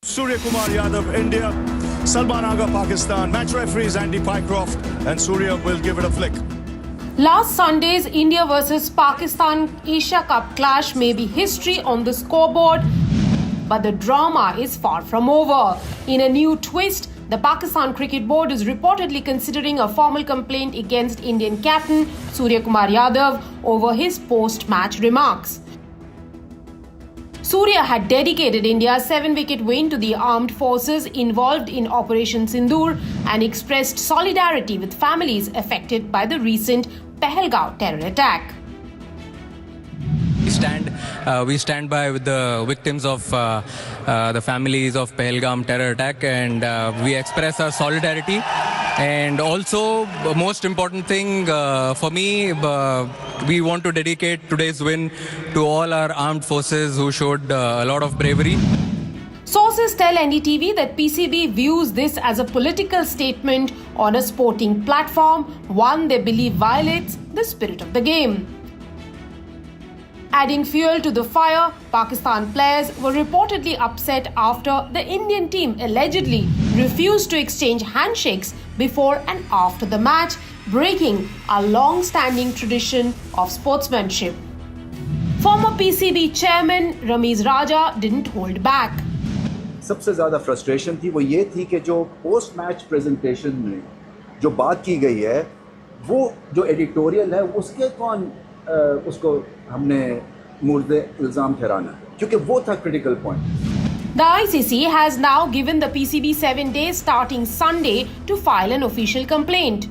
S21: Surya Kumar Yadav, India. Salman Agha, Pakistan. Match referees Andy Pycroft, and Surya will give it a flick.
S22: Last Sunday's India versus Pakistan Asia Cup clash may be history on the scoreboard, but the drama is far from over. In a new twist, the Pakistan Cricket Board is reportedly considering a formal complaint against Indian captain Surya Kumar Yadav over his post-match remarks. Surya had dedicated India's 7-wicket win to the armed forces involved in Operation Sindoor and expressed solidarity with families affected by the recent Pahalgam terror attack.
S23: We stand by with the victims of the families of Pahalgam terror attack, and we express our solidarity. And also, most important thing for me, we want to dedicate today's win to all our armed forces who showed a lot of bravery.
S22: Sources tell NDTV that PCB views this as a political statement on a sporting platform, one they believe violates the spirit of the game. Adding fuel to the fire, Pakistan players were reportedly upset after the Indian team allegedly refused to exchange handshakes before and after the match, breaking a long-standing tradition of sportsmanship. Former PCB chairman Ramiz Raja didn't hold back.
S3: सबसे ज़्यादा frustration थी वो ये थी कि जो post match presentation में जो बात की गई है वो जो एडिटोरियल है उसके कौन उसको हमने मुर्दे इल्ज़ाम ठहराना है क्योंकि वो था critical point.
S22: The ICC has now given the PCB 7 days starting Sunday to file an official complaint.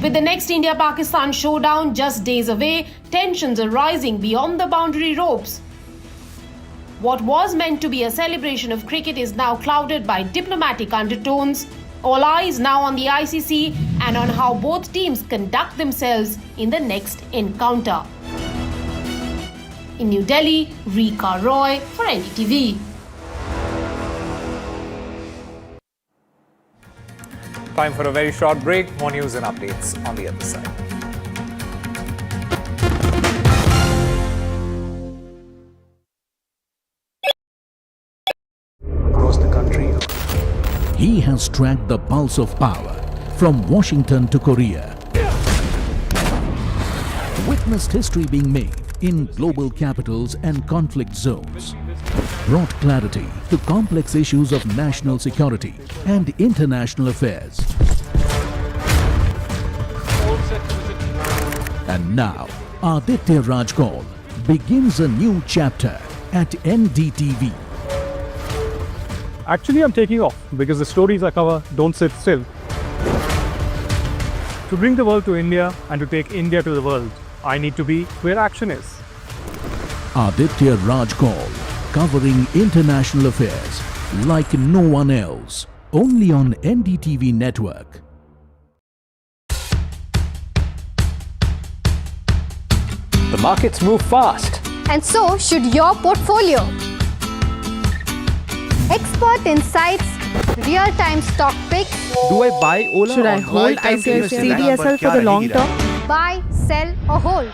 S22: With the next India-Pakistan showdown just days away, tensions are rising beyond the boundary ropes. What was meant to be a celebration of cricket is now clouded by diplomatic undertones. All eyes now on the ICC and on how both teams conduct themselves in the next encounter. In New Delhi, Rika Roy for NDTV.
S20: Time for a very short break. More news and updates on the other side.
S7: Across the country, he has tracked the pulse of power from Washington to Korea. Witnessed history being made in global capitals and conflict zones. Brought clarity to complex issues of national security and international affairs. And now, Aditya Rajkol begins a new chapter at NDTV.
S16: Actually, I'm taking off because the stories I cover don't sit still. To bring the world to India and to take India to the world, I need to be where action is.
S7: Aditya Rajkol, covering international affairs like no one else, only on NDTV network.
S8: The markets move fast.
S24: And so should your portfolio. Expert insights, real-time stock picks.
S8: Do I buy Ola?
S24: Should I hold ICICI for the long term? Buy, sell or hold.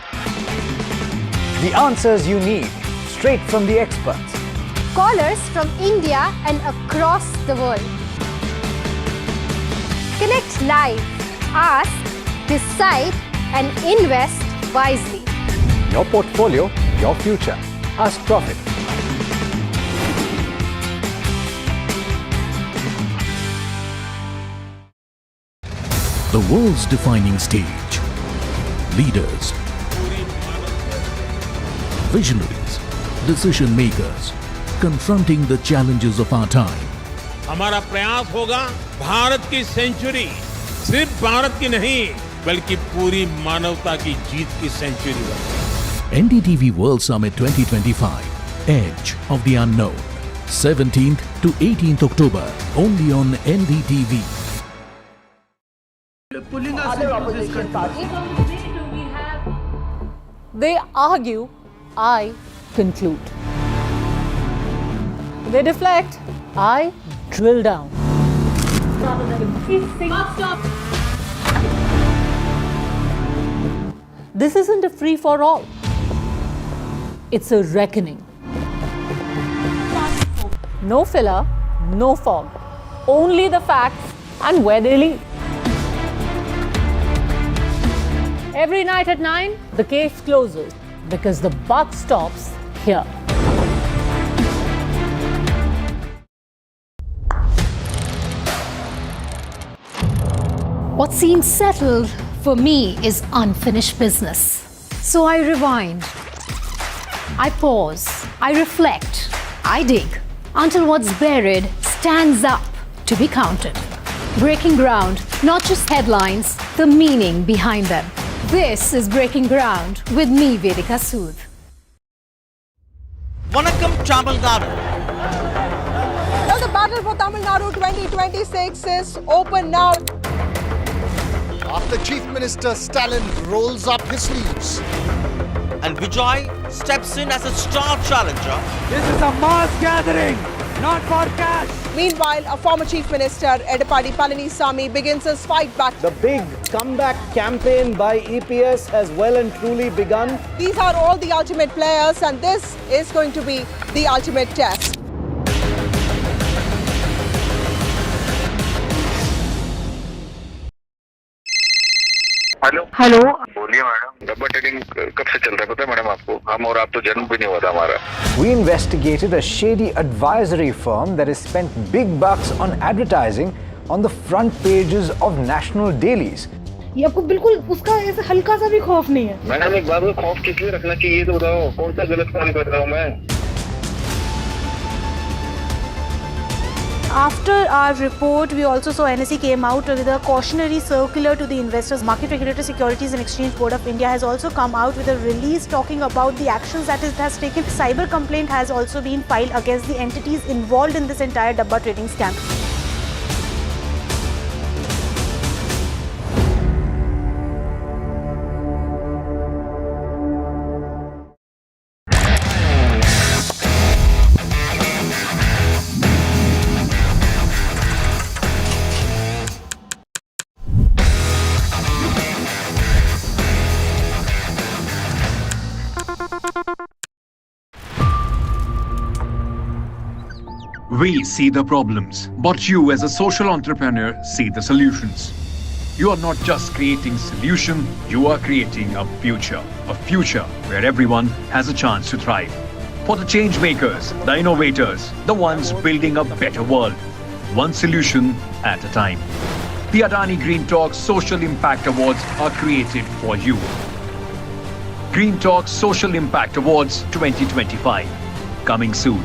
S8: The answers you need, straight from the experts.
S24: Callers from India and across the world. Connect live, ask, decide and invest wisely.
S8: Your portfolio, your future. Ask Profit.
S7: The world's defining stage. Leaders, visionaries, decision makers, confronting the challenges of our time.
S25: हमारा प्रयास होगा भारत की century सिर्फ भारत की नहीं बल्कि पूरी मानवता की जीत की सेंचुरी बने.
S7: NDTV World Summit 2025, Edge of the Unknown, 17th to 18th October, only on NDTV.
S26: Pulling us into this country.
S27: They argue, I conclude. They deflect, I drill down. Stop. This isn't a free-for-all. It's a reckoning. No filler, no fog. Only the facts and where they lead. Every night at 9, the case closes because the buck stops here.
S24: What seems settled for me is unfinished business. So I rewind. I pause. I reflect. I dig until what's buried stands up to be counted. Breaking ground, not just headlines, the meaning behind them. This is Breaking Ground with me, Vedika Sood.
S28: Vanakkam Tamil Nadu.
S19: Well, the battle for Tamil Nadu 2026 is open now.
S28: After Chief Minister Stalin rolls up his sleeves
S1: and Vijay steps in as a star challenger.
S4: This is a mass gathering, not for cash.
S19: Meanwhile, a former Chief Minister, Edappadi Palaniswamy, begins his fight back.
S5: The big comeback campaign by EPS has well and truly begun.
S19: These are all the ultimate players, and this is going to be the ultimate test.
S6: Hello बोलिए madam, डब्बा trading कब से चल रहा है पता है madam आपको? हम और आप तो जन्म भी नहीं हुआ था हमारा.
S8: We investigated a shady advisory firm that has spent big bucks on advertising on the front pages of national dailies.
S9: ये आपको बिल्कुल उसका ऐसा हल्का सा भी खौफ नहीं है?
S6: मैडम एक बात को खौफ किस लिए रखना चाहिए तो बताओ, कौन सा गलत काम कर रहा हूँ मैं?
S10: After our report, we also saw NSE came out with a cautionary circular to the investors. Market Regulator Securities and Exchange Board of India has also come out with a release talking about the actions that it has taken. Cyber complaint has also been filed against the entities involved in this entire Dabba trading scam.
S11: We see the problems, but you as a social entrepreneur see the solutions. You are not just creating solution, you are creating a future where everyone has a chance to thrive. For the change makers, the innovators, the ones building a better world, one solution at a time. The Adani Green Talk Social Impact Awards are created for you. Green Talk Social Impact Awards 2025, coming soon.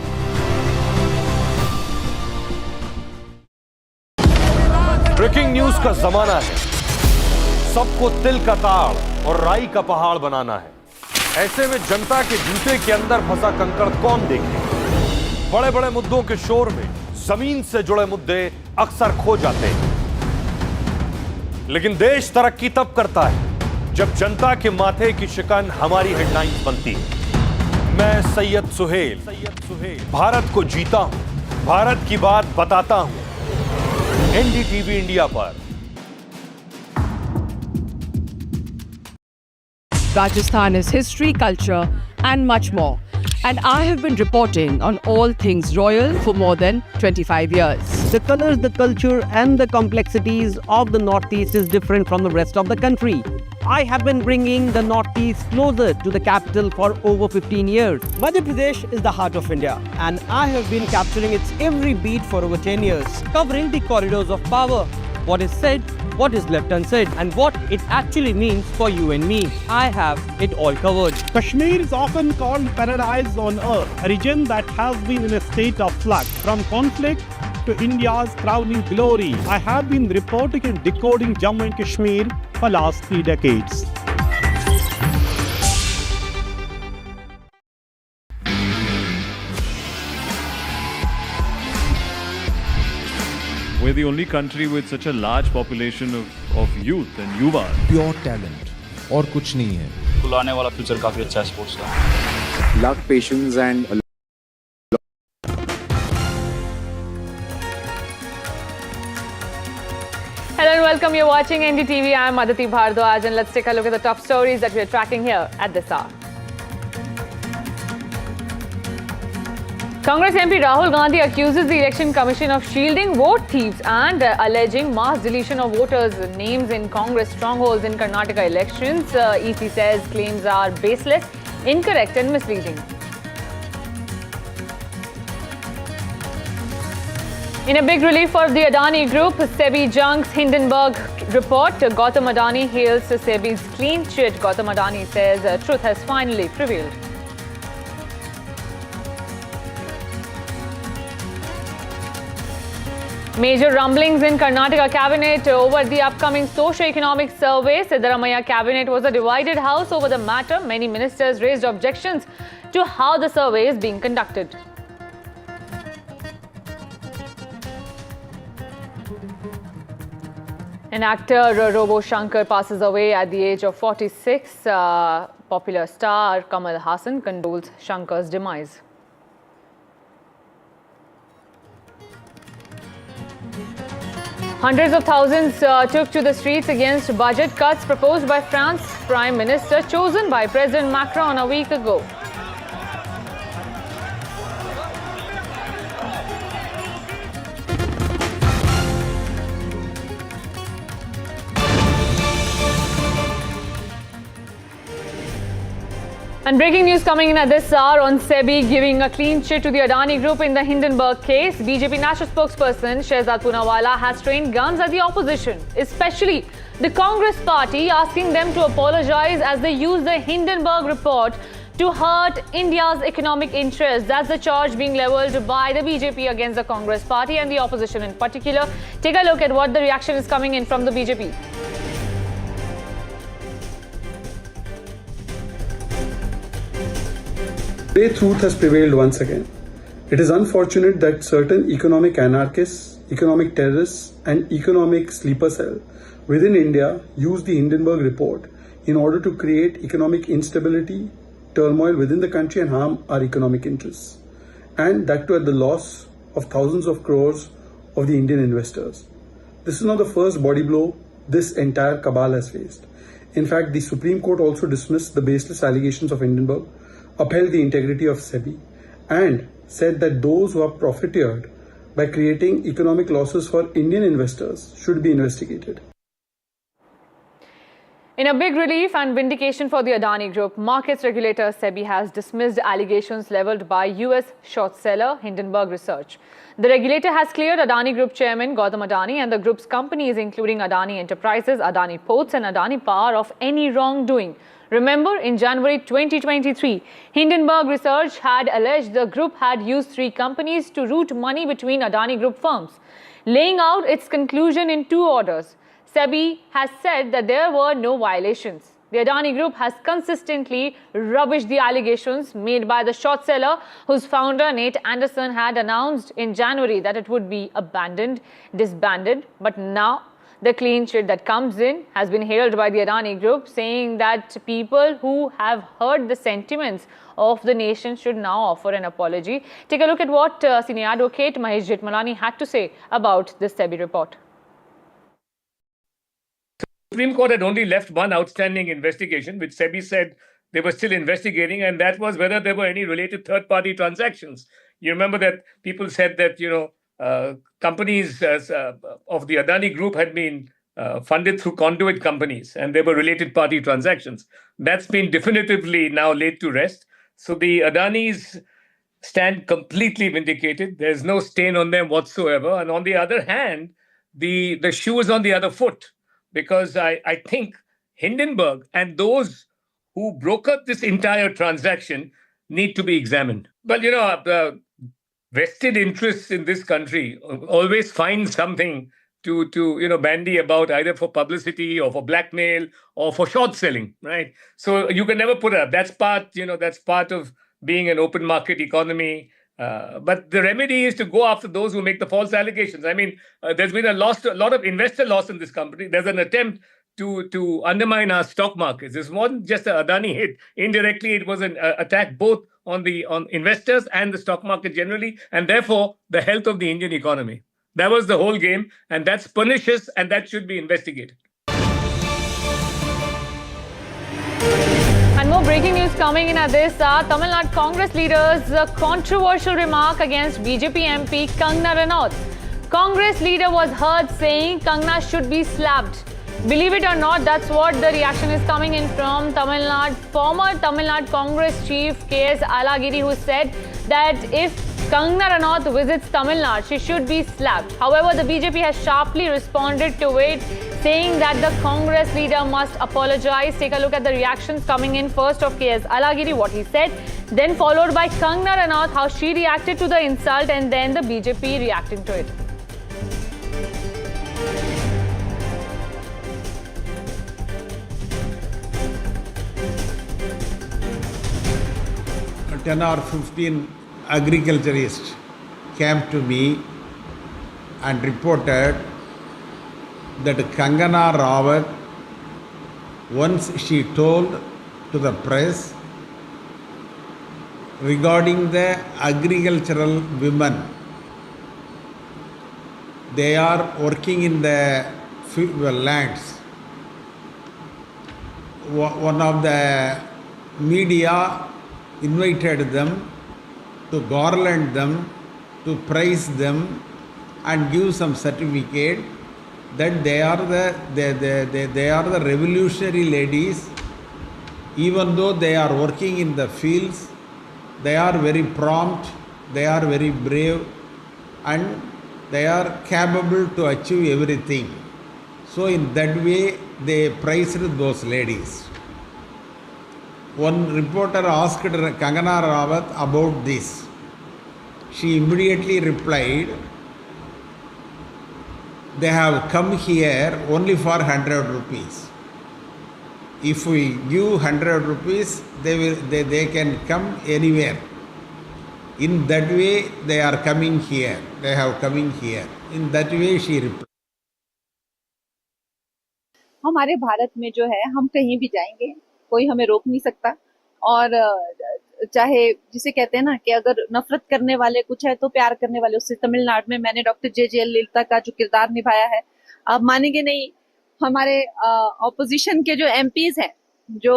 S28: Breaking news का जमाना है, सबको तिल का ताड़ और राई का पहाड़ बनाना है। ऐसे में जनता के जूते के अंदर फंसा कंकड़ कौन देखे? बड़े बड़े मुद्दों के शोर में जमीन से जुड़े मुद्दे अक्सर खो जाते हैं, लेकिन देश तरक्की तब करता है जब जनता के माथे की शिकन हमारी हेडलाइंस बनती है। मैं सैयद सुहेल भारत को जीता हूं, भारत की बात बताता हूं, NDTV इंडिया पर।
S29: Rajasthan is history, culture, and much more. And I have been reporting on all things royal for more than 25 years.
S16: The colors, the culture, and the complexities of the Northeast is different from the rest of the country. I have been bringing the Northeast closer to the capital for over 15 years. Madhya Pradesh is the heart of India, and I have been capturing its every beat for over 10 years, covering the corridors of power, what is said, what is left unsaid, and what it actually means for you and me. I have it all covered. Kashmir is often called paradise on earth, a region that has been in a state of flux from conflict to India's crowning glory. I have been reporting and decoding Jammu and Kashmir for last 3 decades.
S30: We're the only country with such a large population of youth and yuva.
S31: Pure talent और कुछ नहीं है.
S32: बुलाने वाला future काफी अच्छा है sports का.
S31: Luck, patience and
S27: Hello and welcome. You're watching NDTV. I'm Aditi Bhardwaj, and let's take a look at the top stories that we're tracking here at this hour. Congress MP Rahul Gandhi accuses the Election Commission of shielding vote thieves and alleging mass deletion of voters' names in Congress strongholds in Karnataka elections. EC says claims are baseless, incorrect and misleading. In a big relief for the Adani Group, SEBI junks Hindenburg report. Gautam Adani hails SEBI's clean chit. Gautam Adani says truth has finally prevailed. Major rumblings in Karnataka cabinet over the upcoming socio-economic survey. Siddaramaiah cabinet was a divided house over the matter. Many ministers raised objections to how the survey is being conducted. An actor, Robo Shankar, passes away at the age of 46. Popular star Kamal Haasan condoles Shankar's demise. Hundreds of thousands took to the streets against budget cuts proposed by France's Prime Minister, chosen by President Macron a week ago. And breaking news coming in at this hour on SEBI giving a clean chit to the Adani Group in the Hindenburg case. BJP national spokesperson Shehzad Poonawala has trained guns at the opposition, especially the Congress party, asking them to apologize as they use the Hindenburg report to hurt India's economic interests. That's the charge being levelled by the BJP against the Congress party and the opposition in particular. Take a look at what the reaction is coming in from the BJP.
S2: Today, truth has prevailed once again. It is unfortunate that certain economic anarchists, economic terrorists, and economic sleeper cell within India use the Hindenburg report in order to create economic instability, turmoil within the country, and harm our economic interests. And that too at the loss of thousands of crores of the Indian investors. This is not the first body blow this entire cabal has faced. In fact, the Supreme Court also dismissed the baseless allegations of Hindenburg, upheld the integrity of SEBI, and said that those who are profiteered by creating economic losses for Indian investors should be investigated.
S27: In a big relief and vindication for the Adani Group, markets regulator SEBI has dismissed allegations levelled by US short seller Hindenburg Research. The regulator has cleared Adani Group chairman Gautam Adani and the group's companies including Adani Enterprises, Adani Ports and Adani Power of any wrongdoing. Remember, in January 2023, Hindenburg Research had alleged the group had used 3 companies to route money between Adani Group firms, laying out its conclusion in 2 orders. SEBI has said that there were no violations. The Adani Group has consistently rubbished the allegations made by the short seller, whose founder Nate Anderson had announced in January that it would be disbanded, but now the clean chit that comes in has been hailed by the Adani Group, saying that people who have heard the sentiments of the nation should now offer an apology. Take a look at what senior advocate Mahesh Jethmalani had to say about this SEBI report.
S3: The Supreme Court had only left one outstanding investigation, which SEBI said they were still investigating, and that was whether there were any related third-party transactions. You remember that people said that, companies of the Adani Group had been funded through conduit companies and there were related party transactions. That's been definitively now laid to rest. So the Adanis stand completely vindicated. There's no stain on them whatsoever. And on the other hand, the shoe is on the other foot, because I think Hindenburg and those who brokered this entire transaction need to be examined. But, vested interests in this country always find something to bandy about, either for publicity or for blackmail or for short selling, right? So you can never put up. That's part of being an open market economy. But the remedy is to go after those who make the false allegations. I mean, there's been a lot of investor loss in this company. There's an attempt to undermine our stock markets. This wasn't just an Adani hit. Indirectly, it was an attack both on investors and the stock market generally, and therefore the health of the Indian economy. That was the whole game, and that's pernicious, and that should be investigated.
S27: And more breaking news coming in at this hour. Tamil Nadu Congress leaders' controversial remark against BJP MP Kangana Ranaut. Congress leader was heard saying Kangana should be slapped. Believe it or not, that's what the reaction is coming in from Tamil Nadu. Former Tamil Nadu Congress chief K.S. Alagiri, who said that if Kangana Ranaut visits Tamil Nadu, she should be slapped. However, the BJP has sharply responded to it, saying that the Congress leader must apologize. Take a look at the reactions coming in first of K.S. Alagiri, what he said, then followed by Kangana Ranaut, how she reacted to the insult, and then the BJP reacting to it.
S12: A 10 or 15 agriculturists came to me and reported that Kangana Ranaut, once she told to the press regarding the agricultural women. They are working in the lands. One of the media invited them to garland them, to praise them and give some certificate that they are the revolutionary ladies. Even though they are working in the fields, they are very prompt, they are very brave, and they are capable to achieve everything. So in that way, they praised those ladies. One reporter asked Kangana Rawat about this. She immediately replied, they have come here only for 100 rupees. If we give 100 rupees, they can come anywhere. In that way, they are coming here. They have coming here. In that way, she replied.
S7: हमारे भारत में जो है हम कहीं भी जाएंगे, कोई हमें रोक नहीं सकता। और चाहे जिसे कहते हैं ना कि अगर नफरत करने वाले कुछ है तो प्यार करने वाले उससे। तमिलनाडु में मैंने डॉक्टर जे ललिता का जो किरदार निभाया है, आप मानेंगे नहीं, हमारे ऑपोजिशन के जो एमपीज हैं जो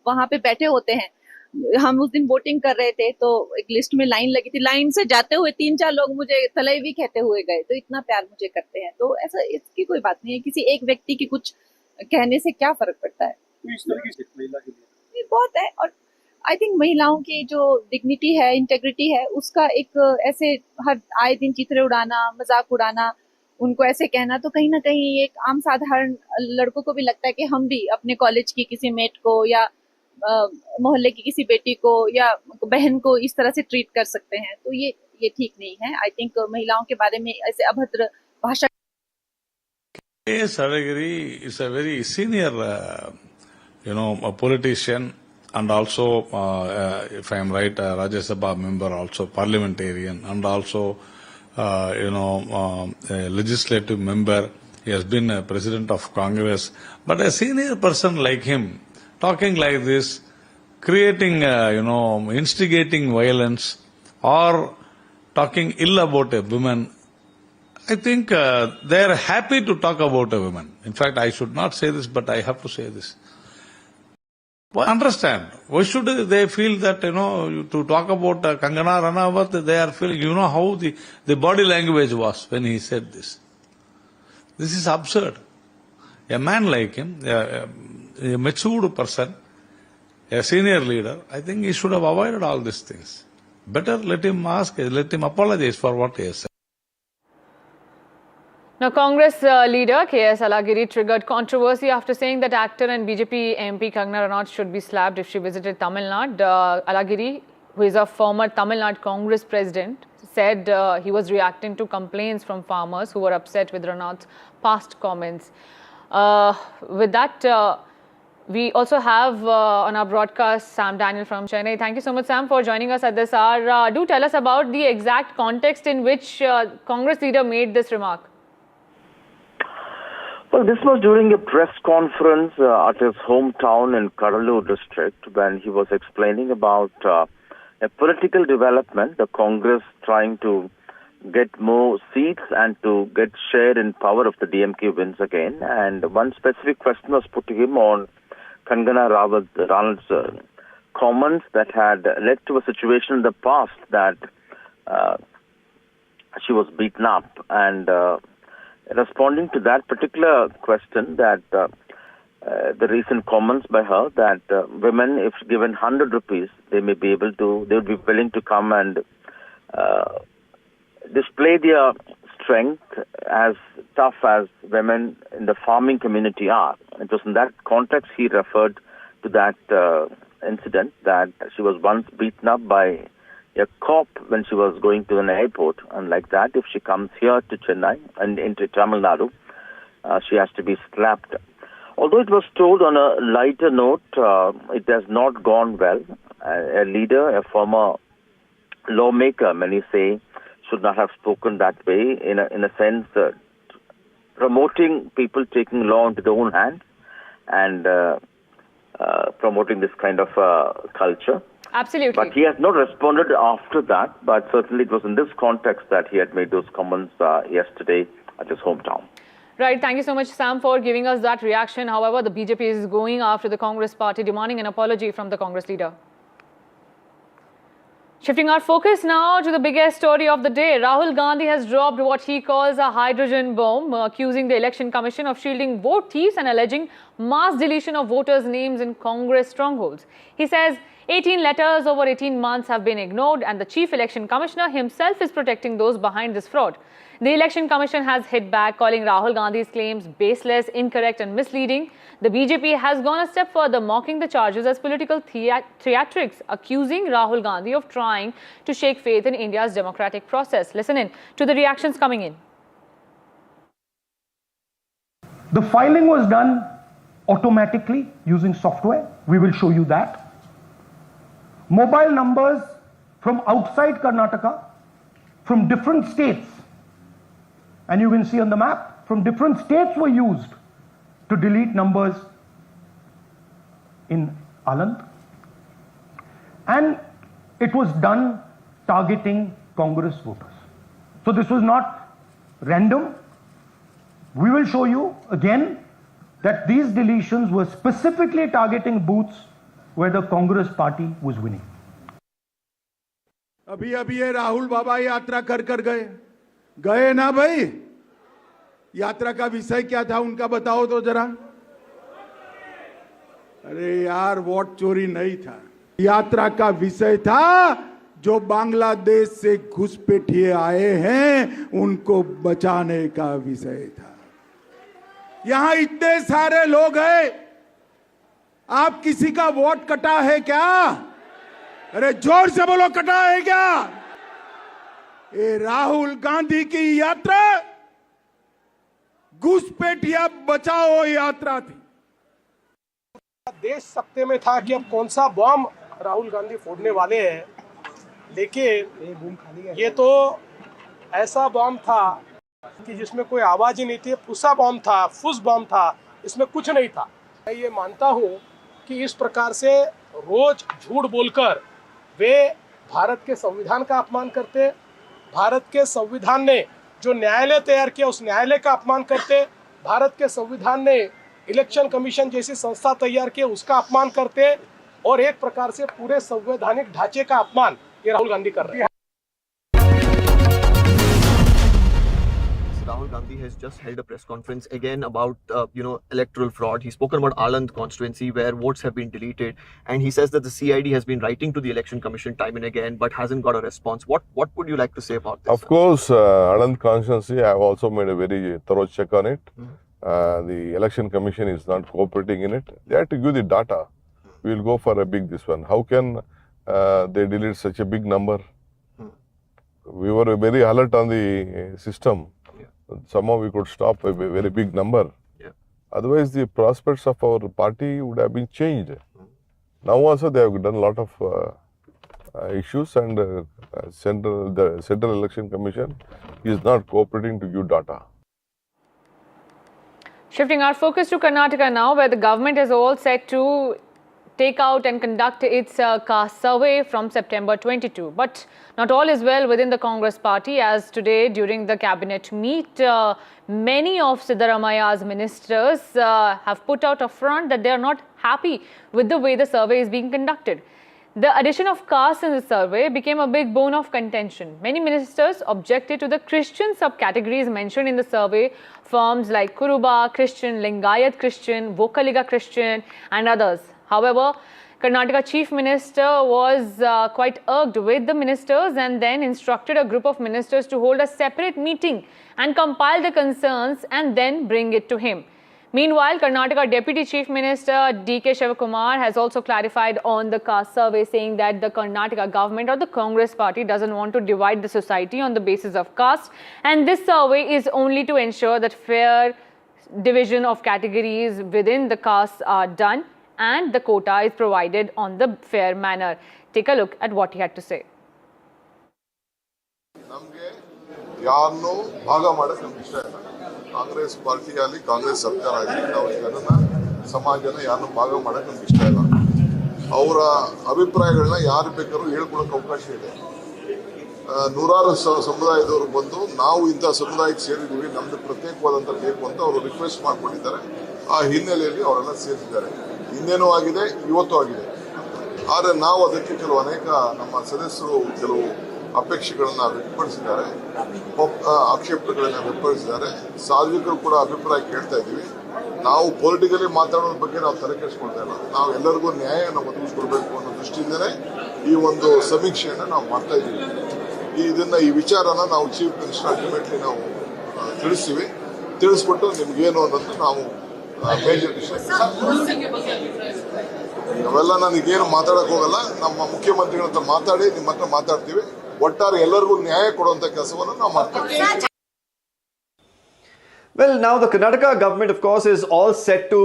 S7: वहां पे बैठे होते हैं, हम उस दिन वोटिंग कर रहे थे तो एक लिस्ट में लाइन लगी थी, लाइन से जाते हुए 3-4 लोग मुझे तलैवी कहते हुए गए। तो इतना प्यार मुझे करते हैं, तो ऐसा इसकी कोई बात नहीं है। किसी एक व्यक्ति की कुछ कहने से क्या फर्क पड़ता है, बहुत है। और आई थिंक महिलाओं की जो डिग्निटी है, इंटेग्रिटी है, उसका एक ऐसे हर आए दिन चित्रे उड़ाना, मजाक उड़ाना, उनको ऐसे कहना, तो कहीं ना कहीं एक आम साधारण लड़कों को भी लगता है कि हम भी अपने कॉलेज की किसी मेट को या मोहल्ले की किसी बेटी को या बहन को इस तरह से ट्रीट कर सकते हैं। तो ये ठीक नहीं है। आई थिंक महिलाओं के बारे में ऐसे अभद्र भाषा।
S13: Yes, Aragiri is a very senior, a politician, and also, if I am right, a Rajya Sabha member, also parliamentarian, and also, a legislative member. He has been a president of Congress. But a senior person like him, talking like this, creating, instigating violence, or talking ill about a woman, I think they are happy to talk about a woman. In fact, I should not say this, but I have to say this. Understand, why should they feel that, to talk about Kangana Ranawat, they are feeling, how the body language was when he said this. This is absurd. A man like him, a matured person, a senior leader, I think he should have avoided all these things. Better let him apologize for what he has said.
S27: Now, Congress leader K.S. Alagiri triggered controversy after saying that actor and BJP MP Kangana Ranaut should be slapped if she visited Tamil Nadu. Alagiri, who is a former Tamil Nadu Congress president, said he was reacting to complaints from farmers who were upset with Ranaut's past comments. With that, we also have on our broadcast Sam Daniel from Chennai. Thank you so much, Sam, for joining us at this hour. Do tell us about the exact context in which Congress leader made this remark.
S14: Well, this was during a press conference at his hometown in Kadalur district when he was explaining about a political development, the Congress trying to get more seats and to get share in power of the DMK wins again. And one specific question was put to him on Kangana Ranaut's comments that had led to a situation in the past that she was beaten up. And responding to that particular question, that the recent comments by her that women, if given 100 rupees, they would be willing to come and display their strength as tough as women in the farming community are. It was in that context he referred to that incident, that she was once beaten up by a cop when she was going to an airport, and like that, if she comes here to Chennai and into Tamil Nadu, she has to be slapped. Although it was told on a lighter note, it has not gone well. A leader, a former lawmaker, many say, should not have spoken that way, in a sense, promoting people taking law into their own hands and promoting this kind of culture.
S27: Absolutely.
S14: But he has not responded after that. But certainly it was in this context that he had made those comments yesterday at his hometown.
S27: Right. Thank you so much, Sam, for giving us that reaction. However, the BJP is going after the Congress party, demanding an apology from the Congress leader. Shifting our focus now to the biggest story of the day. Rahul Gandhi has dropped what he calls a hydrogen bomb, accusing the Election Commission of shielding vote thieves and alleging mass deletion of voters' names in Congress strongholds. He says 18 letters over 18 months have been ignored and the Chief Election Commissioner himself is protecting those behind this fraud. The Election Commission has hit back, calling Rahul Gandhi's claims baseless, incorrect and misleading. The BJP has gone a step further, mocking the charges as political theatrics, accusing Rahul Gandhi of trying to shake faith in India's democratic process. Listen in to the reactions coming in.
S1: The filing was done automatically using software. We will show you that. Mobile numbers from outside Karnataka, from different states, and you can see on the map, from different states were used to delete numbers in Aland. And it was done targeting Congress voters. So this was not random. We will show you again that these deletions were specifically targeting booths where the Congress party was winning.
S4: अभी ये राहुल बाबा यात्रा कर गए ना भाई। यात्रा का विषय क्या था उनका बताओ तो जरा। अरे यार वोट चोरी नहीं था, यात्रा का विषय था जो बांग्लादेश से घुसपैठिए आए हैं उनको बचाने का विषय था। यहां इतने सारे लोग हैं, आप किसी का वोट कटा है क्या? अरे जोर से बोलो, कटा है क्या? ये राहुल गांधी की यात्रा घुसपैठिया बचाओ यात्रा थी।
S16: देश सत्ते में था कि अब कौन सा बॉम्ब राहुल गांधी फोड़ने वाले हैं, लेकिन ये तो ऐसा बॉम्ब था कि जिसमें कोई आवाज ही नहीं थी, फुसा बॉम्ब था, फुस बॉम्ब था, इसमें कुछ नहीं था। मैं ये मानता हूँ कि इस प्रकार से रोज झूठ बोलकर वे भारत के संविधान का अपमान करते, भारत के संविधान ने जो न्यायालय तैयार किया उस न्यायालय का अपमान करते, भारत के संविधान ने इलेक्शन कमीशन जैसी संस्था तैयार की उसका अपमान करते और एक प्रकार से पूरे संवैधानिक ढांचे का अपमान ये राहुल गांधी कर रहे हैं।
S15: Rahul Gandhi has just held a press conference again about electoral fraud. He's spoken about Aland constituency where votes have been deleted, and he says that the CID has been writing to the election commission time and again but hasn't got a response. What would you like to say about this?
S17: Of course, Aland constituency, I have also made a very thorough check on it. The election commission is not cooperating in it. They have to give the data. We will go for a big this one. How can they delete such a big number? We were very alert on the system. Somehow we could stop a very big number. Otherwise, the prospects of our party would have been changed. Now also they have done a lot of issues, and the Central Election Commission is not cooperating to give data.
S27: Shifting our focus to Karnataka now, where the government is all set to take out and conduct its caste survey from September 22. But not all is well within the Congress party, as today during the cabinet meet, many of Siddaramaya's ministers have put out a front that they are not happy with the way the survey is being conducted. The addition of caste in the survey became a big bone of contention. Many ministers objected to the Christian subcategories mentioned in the survey, forms like Kuruba Christian, Lingayat Christian, Vokaliga Christian and others. However, Karnataka Chief Minister was quite irked with the ministers and then instructed a group of ministers to hold a separate meeting and compile the concerns and then bring it to him. Meanwhile, Karnataka Deputy Chief Minister D.K. Shivakumar has also clarified on the caste survey, saying that the Karnataka government or the Congress party doesn't want to divide the society on the basis of caste, and this survey is only to ensure that fair division of categories within the castes are done and the quota is provided on the fair manner. Take a look at what he had to say.
S18: Congress party ಆಗಲಿ ಕಾಂಗ್ರೆಸ್ ಸರ್ಕಾರ ಆಗಲಿ ನಾವು ಜನನ
S17: ಸಮಾಜನ ಯಾರನ್ನು ಭಾಗ ಮಾಡೋಕ್ಕೆ ನಮ್ಗೆ ಇಷ್ಟ ಇಲ್ಲ. ಅವರ ಅಭಿಪ್ರಾಯಗಳನ್ನ ಯಾರು ಬೇಕಾದ್ರೂ ಹೇಳ್ಕೊಳಕ್ಕೆ ಅವಕಾಶ ಇದೆ. ನೂರಾರು ಸಮುದಾಯದವರು ಬಂದು ನಾವು ಇಂಥ ಸಮುದಾಯಕ್ಕೆ ಸೇರಿದ್ದೀವಿ, ನಮ್ದು ಪ್ರತ್ಯೇಕವಾದಂಥ ಬೇಕು ಅಂತ ಅವರು ರಿಕ್ವೆಸ್ಟ್ ಮಾಡ್ಕೊಂಡಿದ್ದಾರೆ. ಆ ಹಿನ್ನೆಲೆಯಲ್ಲಿ ಅವರೆಲ್ಲ ಸೇರಿಸಿದ್ದಾರೆ. ಹಿಂದೇನೂ ಆಗಿದೆ, ಇವತ್ತು ಆಗಿದೆ. ಆದರೆ ನಾವು ಅದಕ್ಕೆ ಕೆಲವು ಅನೇಕ ನಮ್ಮ ಸದಸ್ಯರು ಕೆಲವು ಅಪೇಕ್ಷೆಗಳನ್ನ ವ್ಯಕ್ತಪಡಿಸಿದ್ದಾರೆ, ಆಕ್ಷೇಪಗಳನ್ನ ವ್ಯಕ್ತಪಡಿಸಿದ್ದಾರೆ. ಸಾರ್ವಜನಿಕರು ಕೂಡ ಅಭಿಪ್ರಾಯ ಕೇಳ್ತಾ ಇದ್ದೀವಿ. ನಾವು ಪೊಲಿಟಿಕಲಿ ಮಾತಾಡೋದ್ರ ಬಗ್ಗೆ ನಾವು ತಲೆ ಕೆಡಿಸ್ಕೊಳ್ತಾ ಇಲ್ಲ. ನಾವು ಎಲ್ಲರಿಗೂ ನ್ಯಾಯವನ್ನು ಒದಗಿಸ್ಕೊಡ್ಬೇಕು ಅನ್ನೋ ದೃಷ್ಟಿಯಿಂದಲೇ ಈ ಒಂದು ಸಮೀಕ್ಷೆಯನ್ನು ನಾವು ಮಾಡ್ತಾ ಇದ್ದೀವಿ. ಈ ವಿಚಾರನ ನಾವು ಚೀಫ್ ಮಿನಿಸ್ಟರ್ ಅಲ್ಟಿಮೇಟ್ಲಿ ನಾವು ತಿಳಿಸ್ಬಿಟ್ಟು ನಿಮ್ಗೇನು ಅನ್ನೋದು ನಾವು ಮೇಜರ್ ಅವೆಲ್ಲ ನನಗೇನು ಮಾತಾಡಕ್ ಹೋಗಲ್ಲ. ನಮ್ಮ ಮುಖ್ಯಮಂತ್ರಿಗಳ ಹತ್ರ ಮಾತಾಡಿ ನಿಮ್ಮ ಹತ್ರ ಮಾತಾಡ್ತೀವಿ. ಒಟ್ಟಾರೆ ಎಲ್ಲರಿಗೂ ನ್ಯಾಯ ಕೊಡುವಂತ ಕೆಲಸವನ್ನು ನಾವು ಮಾಡ್ತೀವಿ.
S15: Well, now the Karnataka government, of course, is all set to,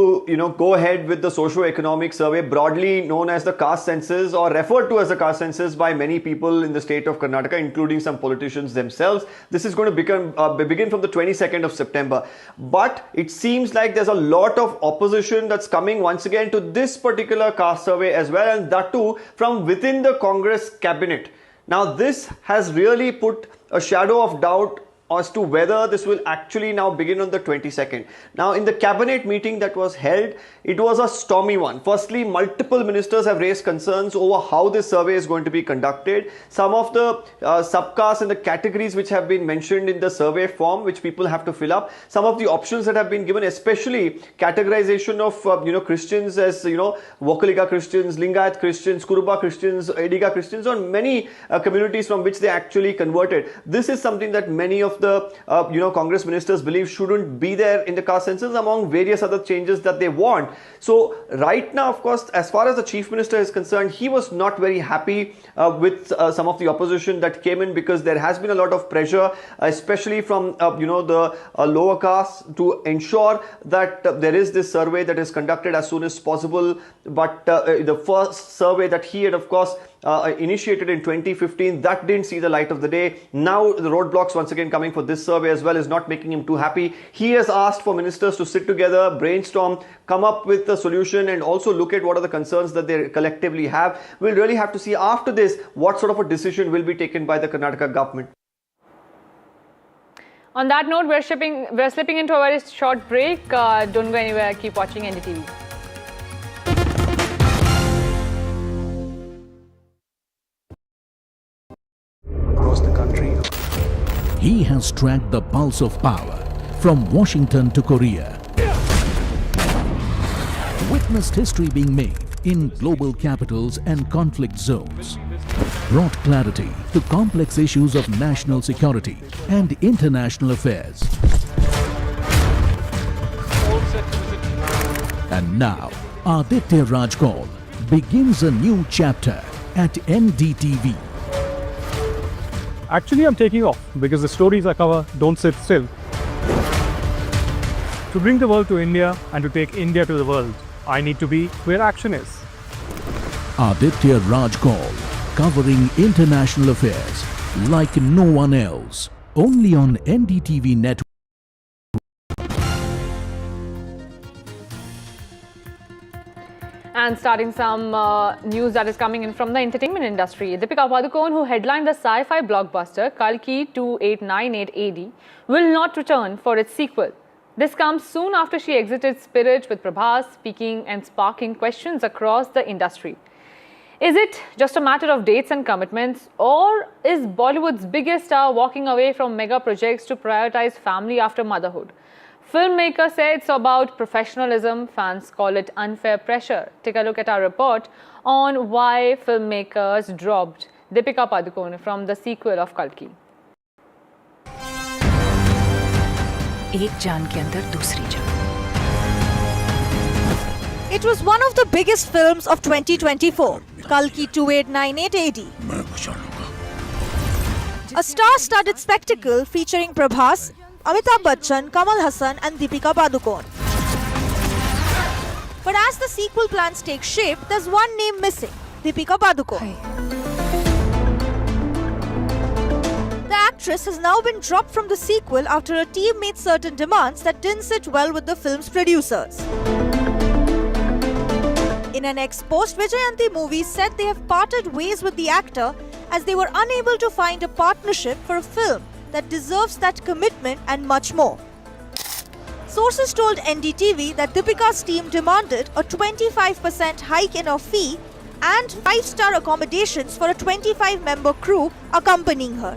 S15: go ahead with the socio-economic survey, broadly known as the caste census or referred to as the caste census by many people in the state of Karnataka, including some politicians themselves. This is going to begin from the 22nd of September. But it seems like there's a lot of opposition that's coming once again to this particular caste survey as well, and that too from within the Congress cabinet. Now, this has really put a shadow of doubt as to whether this will actually now begin on the 22nd. Now, in the cabinet meeting that was held, it was a stormy one. Firstly, multiple ministers have raised concerns over how this survey is going to be conducted. Some of the subcastes and the categories which have been mentioned in the survey form, which people have to fill up, some of the options that have been given, especially categorization of Christians as Vokaliga Christians, Lingayat Christians, Kuruba Christians, Ediga Christians, or many communities from which they actually converted. This is something that many of the Congress ministers believe shouldn't be there in the caste census, among various other changes that they want. So right now, of course, as far as the chief minister is concerned, he was not very happy with some of the opposition that came in, because there has been a lot of pressure, especially from the lower caste, to ensure that there is this survey that is conducted as soon as possible. But the first survey that he had, of course, initiated in 2015, that didn't see the light of the day. Now the roadblocks once again coming for this survey as well is not making him too happy. He has asked for ministers to sit together, brainstorm, come up with a solution, and also look at what are the concerns that they collectively have. We'll really have to see after this what sort of a decision will be taken by the Karnataka government.
S27: On that note, we're slipping into a very short break. Don't go anywhere. Keep watching NDTV.
S5: Across the country, he has tracked the pulse of power from Washington to Korea. Witnessed history being made in global capitals and conflict zones. Brought clarity to complex issues of national security and international affairs. And now, Aditya Rajkol begins a new chapter at NDTV.
S16: Actually, I'm taking off because the stories I cover don't sit still. To bring the world to India and to take India to the world, I need to be where action is.
S5: Aditya Rajkol, covering international affairs like no one else. Only on NDTV Network.
S27: And starting some news that is coming in from the entertainment industry. Deepika Padukone, who headlined the sci-fi blockbuster Kalki 2898 AD, will not return for its sequel. This comes soon after she exited Spirit with Prabhas, speaking and sparking questions across the industry. Is it just a matter of dates and commitments, or is Bollywood's biggest star walking away from mega projects to prioritize family after motherhood? Filmmaker says it's about professionalism. Fans call it unfair pressure. Take a look at our report on why filmmakers dropped Deepika Padukone from the sequel of Kalki.
S8: एक जान के अंदर दूसरी जान.
S10: It was one of the biggest films of 2024, Kalki 2898 AD. A star-studded spectacle featuring Prabhas, Amitabh Bachchan, Kamal Hassan and Deepika Padukone. But as the sequel plans take shape, there's one name missing, Deepika Padukone. The actress has now been dropped from the sequel after her team made certain demands that didn't sit well with the film's producers.
S6: In an ex-post, Vijayanti Movies said they have parted ways with the actor as they were unable to find a partnership for a film that deserves that commitment and much more. Sources told NDTV that Deepika's team demanded a 25% hike in her fee and 5-star accommodations for a 25-member crew accompanying her.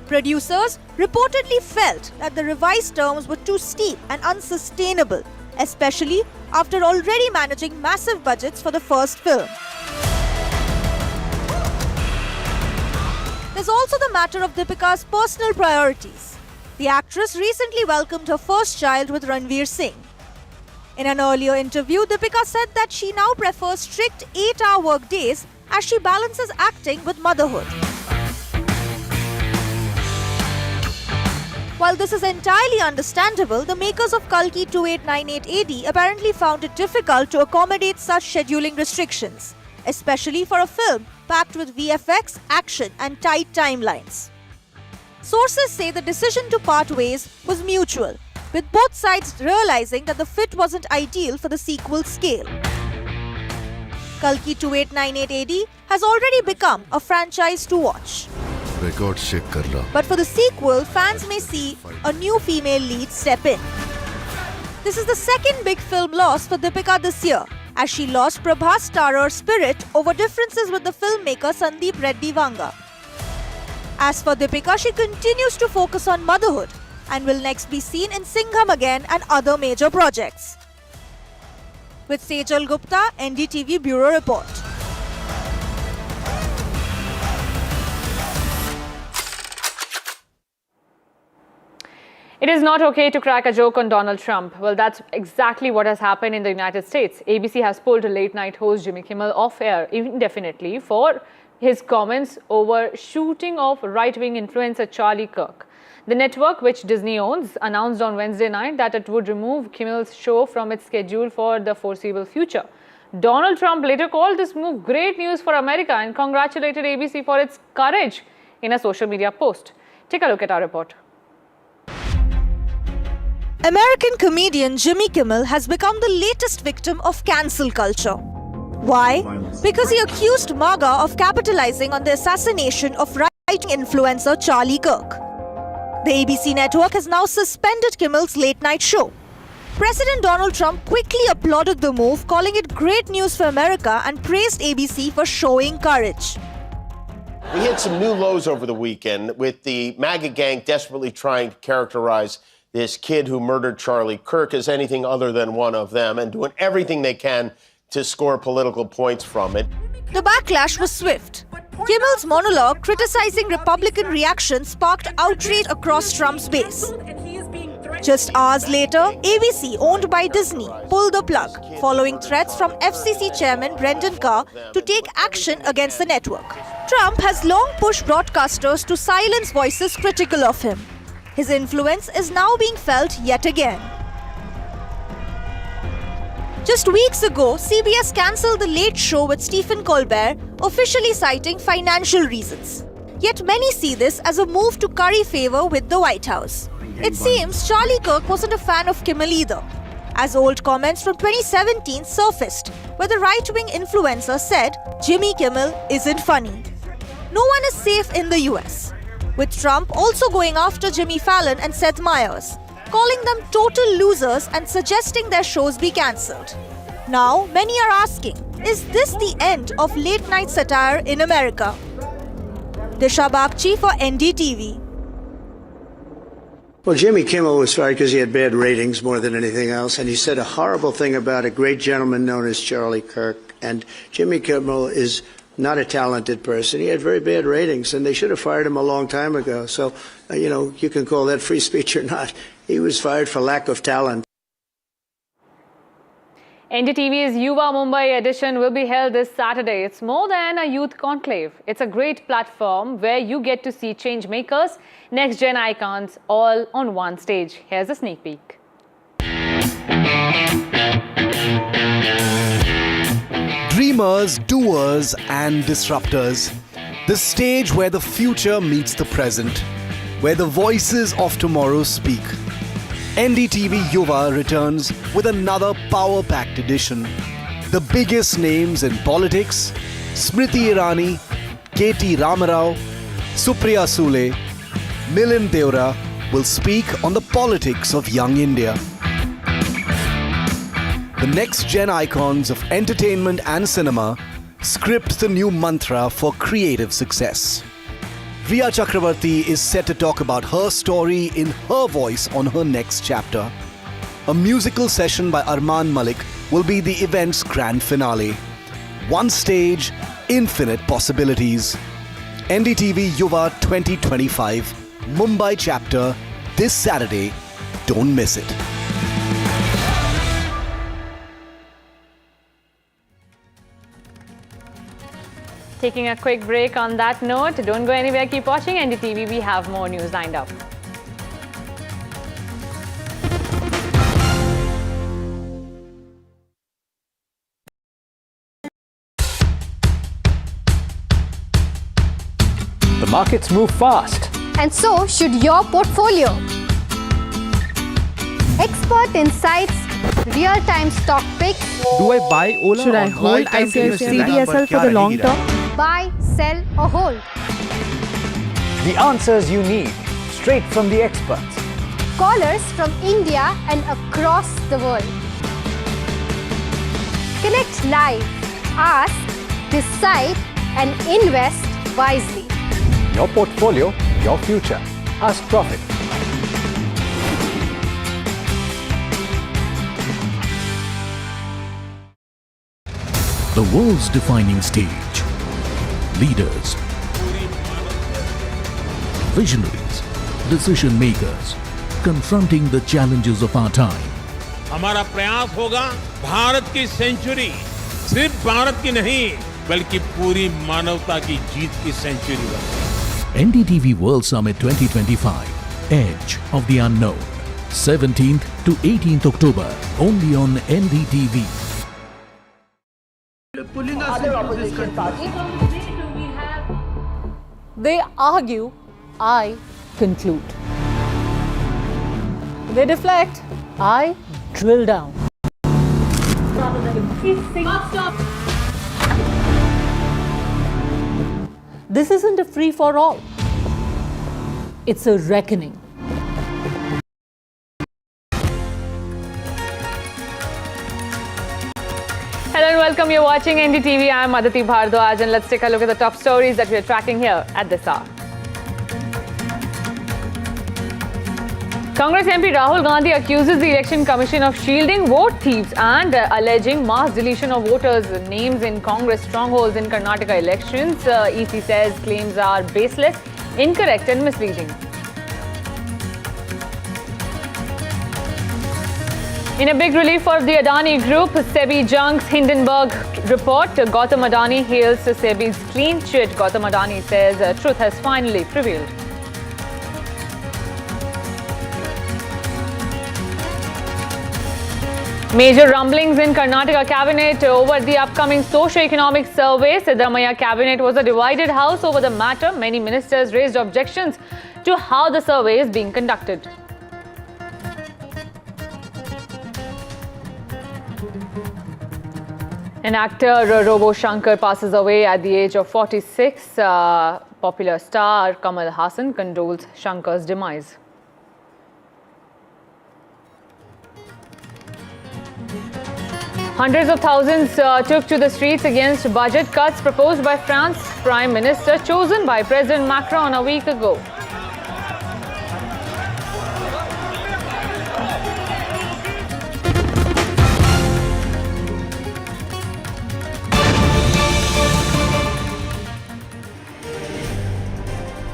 S6: Producers reportedly felt that the revised terms were too steep and unsustainable, especially after already managing massive budgets for the first film. There's also the matter of Deepika's personal priorities. The actress recently welcomed her first child with Ranveer Singh. In an earlier interview, Deepika said that she now prefers strict 8-hour work days as she balances acting with motherhood. While this is entirely understandable, the makers of Kalki 2898 AD apparently found it difficult to accommodate such scheduling restrictions, especially for a film packed with VFX, action and tight timelines. Sources say the decision to part ways was mutual, with both sides realizing that the fit wasn't ideal for the sequel's scale. Kalki 2898 AD has already become a franchise to watch. But for the sequel, fans may see a new female lead step in. This is the second big film loss for Deepika this year, as she lost Prabhas starrer Spirit over differences with the filmmaker Sandeep Reddy Vanga. As for Deepika, she continues to focus on motherhood and will next be seen in Singham Again and other major projects. With Sejal Gupta, NDTV Bureau Report.
S27: It is not okay to crack a joke on Donald Trump. Well, that's exactly what has happened in the United States. ABC has pulled late-night host Jimmy Kimmel off air indefinitely for his comments over shooting of right-wing influencer Charlie Kirk. The network, which Disney owns, announced on Wednesday night that it would remove Kimmel's show from its schedule for the foreseeable future. Donald Trump later called this move great news for America and congratulated ABC for its courage in a social media post. Take a look at our report.
S6: American comedian Jimmy Kimmel has become the latest victim of cancel culture. Why? Because he accused MAGA of capitalizing on the assassination of right-wing influencer Charlie Kirk. The ABC network has now suspended Kimmel's late-night show. President Donald Trump quickly applauded the move, calling it great news for America and praised ABC for showing courage.
S9: We hit some new lows over the weekend with the MAGA gang desperately trying to characterize this kid who murdered Charlie Kirk as anything other than one of them and doing everything they can to score political points from it.
S6: The backlash was swift. Kimmel's monologue criticizing Republican reaction sparked outrage across Trump's base. Just hours later, ABC, owned by Disney, pulled the plug, following threats from FCC chairman Brendan Carr to take action against the network. Trump has long pushed broadcasters to silence voices critical of him. His influence is now being felt yet again. Just weeks ago, CBS cancelled The Late Show with Stephen Colbert, officially citing financial reasons. Yet many see this as a move to curry favor with the White House. It seems Charlie Kirk wasn't a fan of Kimmel either, as old comments from 2017 surfaced, where the right-wing influencer said, "Jimmy Kimmel isn't funny." No one is safe in the US, with Trump also going after Jimmy Fallon and Seth Meyers, calling them total losers and suggesting their shows be cancelled. Now, many are asking, is this the end of late-night satire in America? Disha Bagchi for NDTV.
S11: Well, Jimmy Kimmel was fired because he had bad ratings more than anything else, and he said a horrible thing about a great gentleman known as Charlie Kirk. And Jimmy Kimmel is not a talented person. He had very bad ratings, and they should have fired him a long time ago. So, you can call that free speech or not. He was fired for lack of talent.
S27: NDTV's Yuva Mumbai edition will be held this Saturday. It's more than a youth conclave. It's a great platform where you get to see change makers, next-gen icons, all on one stage. Here's a sneak peek.
S18: Dreamers, doers and disruptors. The stage where the future meets the present, where the voices of tomorrow speak. NDTV Yuva returns with another power-packed edition. The biggest names in politics, Smriti Irani, K.T. Ramarao, Supriya Sule, Milind Deora will speak on the politics of young India. The next-gen icons of entertainment and cinema script the new mantra for creative success. Riya Chakravarti is set to talk about her story in her voice on her next chapter. A musical session by Arman Malik will be the event's grand finale. One stage, infinite possibilities. NDTV Yuva 2025, Mumbai chapter, this Saturday. Don't miss it.
S27: Taking a quick break on that note. Don't go anywhere, keep watching NDTV. We have more news lined up.
S19: The markets move fast.
S20: And so should your portfolio. Expert insights, real-time stock picks.
S31: Do I buy Ola?
S20: Should I
S31: or
S20: hold
S31: CDSL
S20: for the long term? Buy, sell or hold.
S19: The answers you need, straight from the experts.
S20: Callers from India and across the world. Connect live, ask, decide and invest wisely.
S19: Your portfolio, your future. Ask Profit.
S5: The world's defining stage. Leaders, visionaries, decision makers, confronting the challenges of our time.
S21: हमारा प्रयास होगा भारत की century सिर्फ भारत की नहीं बल्कि पूरी मानवता की जीत की सेंचुरी बने।
S5: NDTV World Summit 2025, Edge of the Unknown, 17th to 18th October, only on NDTV.
S22: Other opposition parties.
S23: They argue, I conclude. They deflect, I drill down. Stop. This isn't a free-for-all. It's a reckoning.
S27: Hello and welcome. You're watching NDTV. I'm Aditi Bhardwaj and let's take a look at the top stories that we're tracking here at this hour. Congress MP Rahul Gandhi accuses the Election Commission of shielding vote thieves and alleging mass deletion of voters' names in Congress strongholds in Karnataka elections. EC says claims are baseless, incorrect and misleading. In a big relief for the Adani Group, SEBI junks Hindenburg report. Gautam Adani hails SEBI's clean chit. Gautam Adani says truth has finally prevailed. Major rumblings in Karnataka cabinet over the upcoming socio-economic survey. Siddaramaiah cabinet was a divided house over the matter. Many ministers raised objections to how the survey is being conducted. An actor, Robo Shankar, passes away at the age of 46. Popular star Kamal Haasan condoles Shankar's demise. Hundreds of thousands took to the streets against budget cuts proposed by France's Prime Minister, chosen by President Macron a week ago.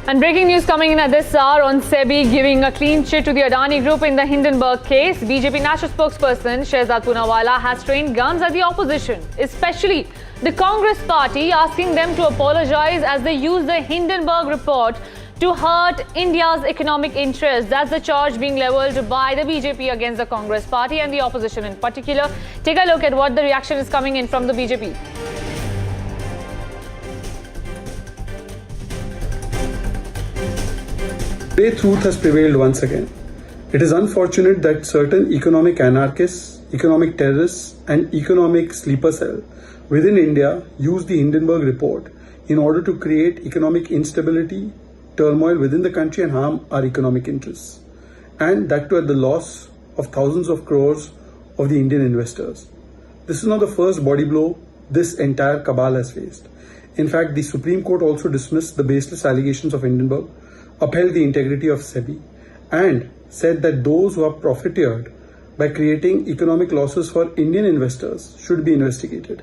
S27: And breaking news coming in at this hour on SEBI giving a clean chit to the Adani Group in the Hindenburg case. BJP national spokesperson Shehzad Poonawala has trained guns at the opposition, especially the Congress party, asking them to apologize as they use the Hindenburg report to hurt India's economic interests. That's the charge being leveled by the BJP against the Congress party and the opposition in particular. Take a look at what the reaction is coming in from the BJP.
S2: Today, truth has prevailed once again. It is unfortunate that certain economic anarchists, economic terrorists, and economic sleeper cell within India used the Hindenburg report in order to create economic instability, turmoil within the country and harm our economic interests. And that too at the loss of thousands of crores of the Indian investors. This is not the first body blow this entire cabal has faced. In fact, the Supreme Court also dismissed the baseless allegations of Hindenburg, upheld the integrity of SEBI, and said that those who have profiteered by creating economic losses for Indian investors should be investigated.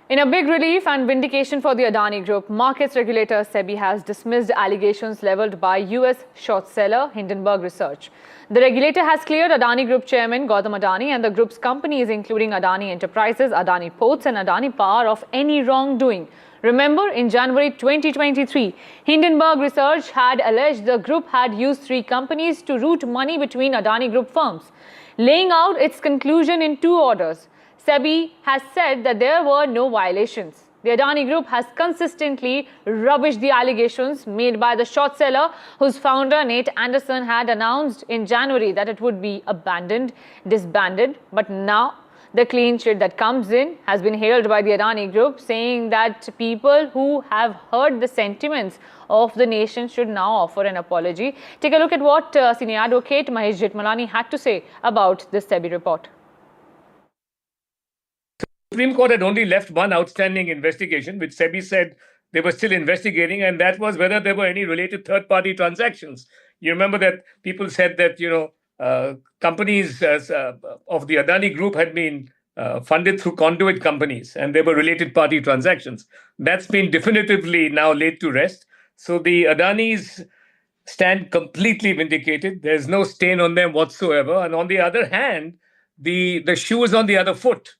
S27: In a big relief and vindication for the Adani Group, markets regulator SEBI has dismissed allegations levelled by US short seller Hindenburg Research. The regulator has cleared Adani Group chairman Gautam Adani and the group's companies including Adani Enterprises, Adani Ports and Adani Power of any wrongdoing. Remember, in January 2023, Hindenburg Research had alleged the group had used 3 companies to route money between Adani Group firms, laying out its conclusion in 2 orders. SEBI has said that there were no violations. The Adani Group has consistently rubbished the allegations made by the short seller, whose founder Nate Anderson had announced in January that it would be disbanded. But now the clean sheet that comes in has been hailed by the Adani Group, saying that people who have heard the sentiments of the nation should now offer an apology. Take a look at what senior advocate Mahesh Jethmalani had to say about this SEBI report.
S3: The Supreme Court had only left one outstanding investigation, which SEBI said they were still investigating, and that was whether there were any related third-party transactions. You remember that people said that, companies of the Adani Group had been funded through conduit companies, and there were related party transactions. That's been definitively now laid to rest. So the Adanis stand completely vindicated. There's no stain on them whatsoever. And on the other hand, the shoe is on the other foot.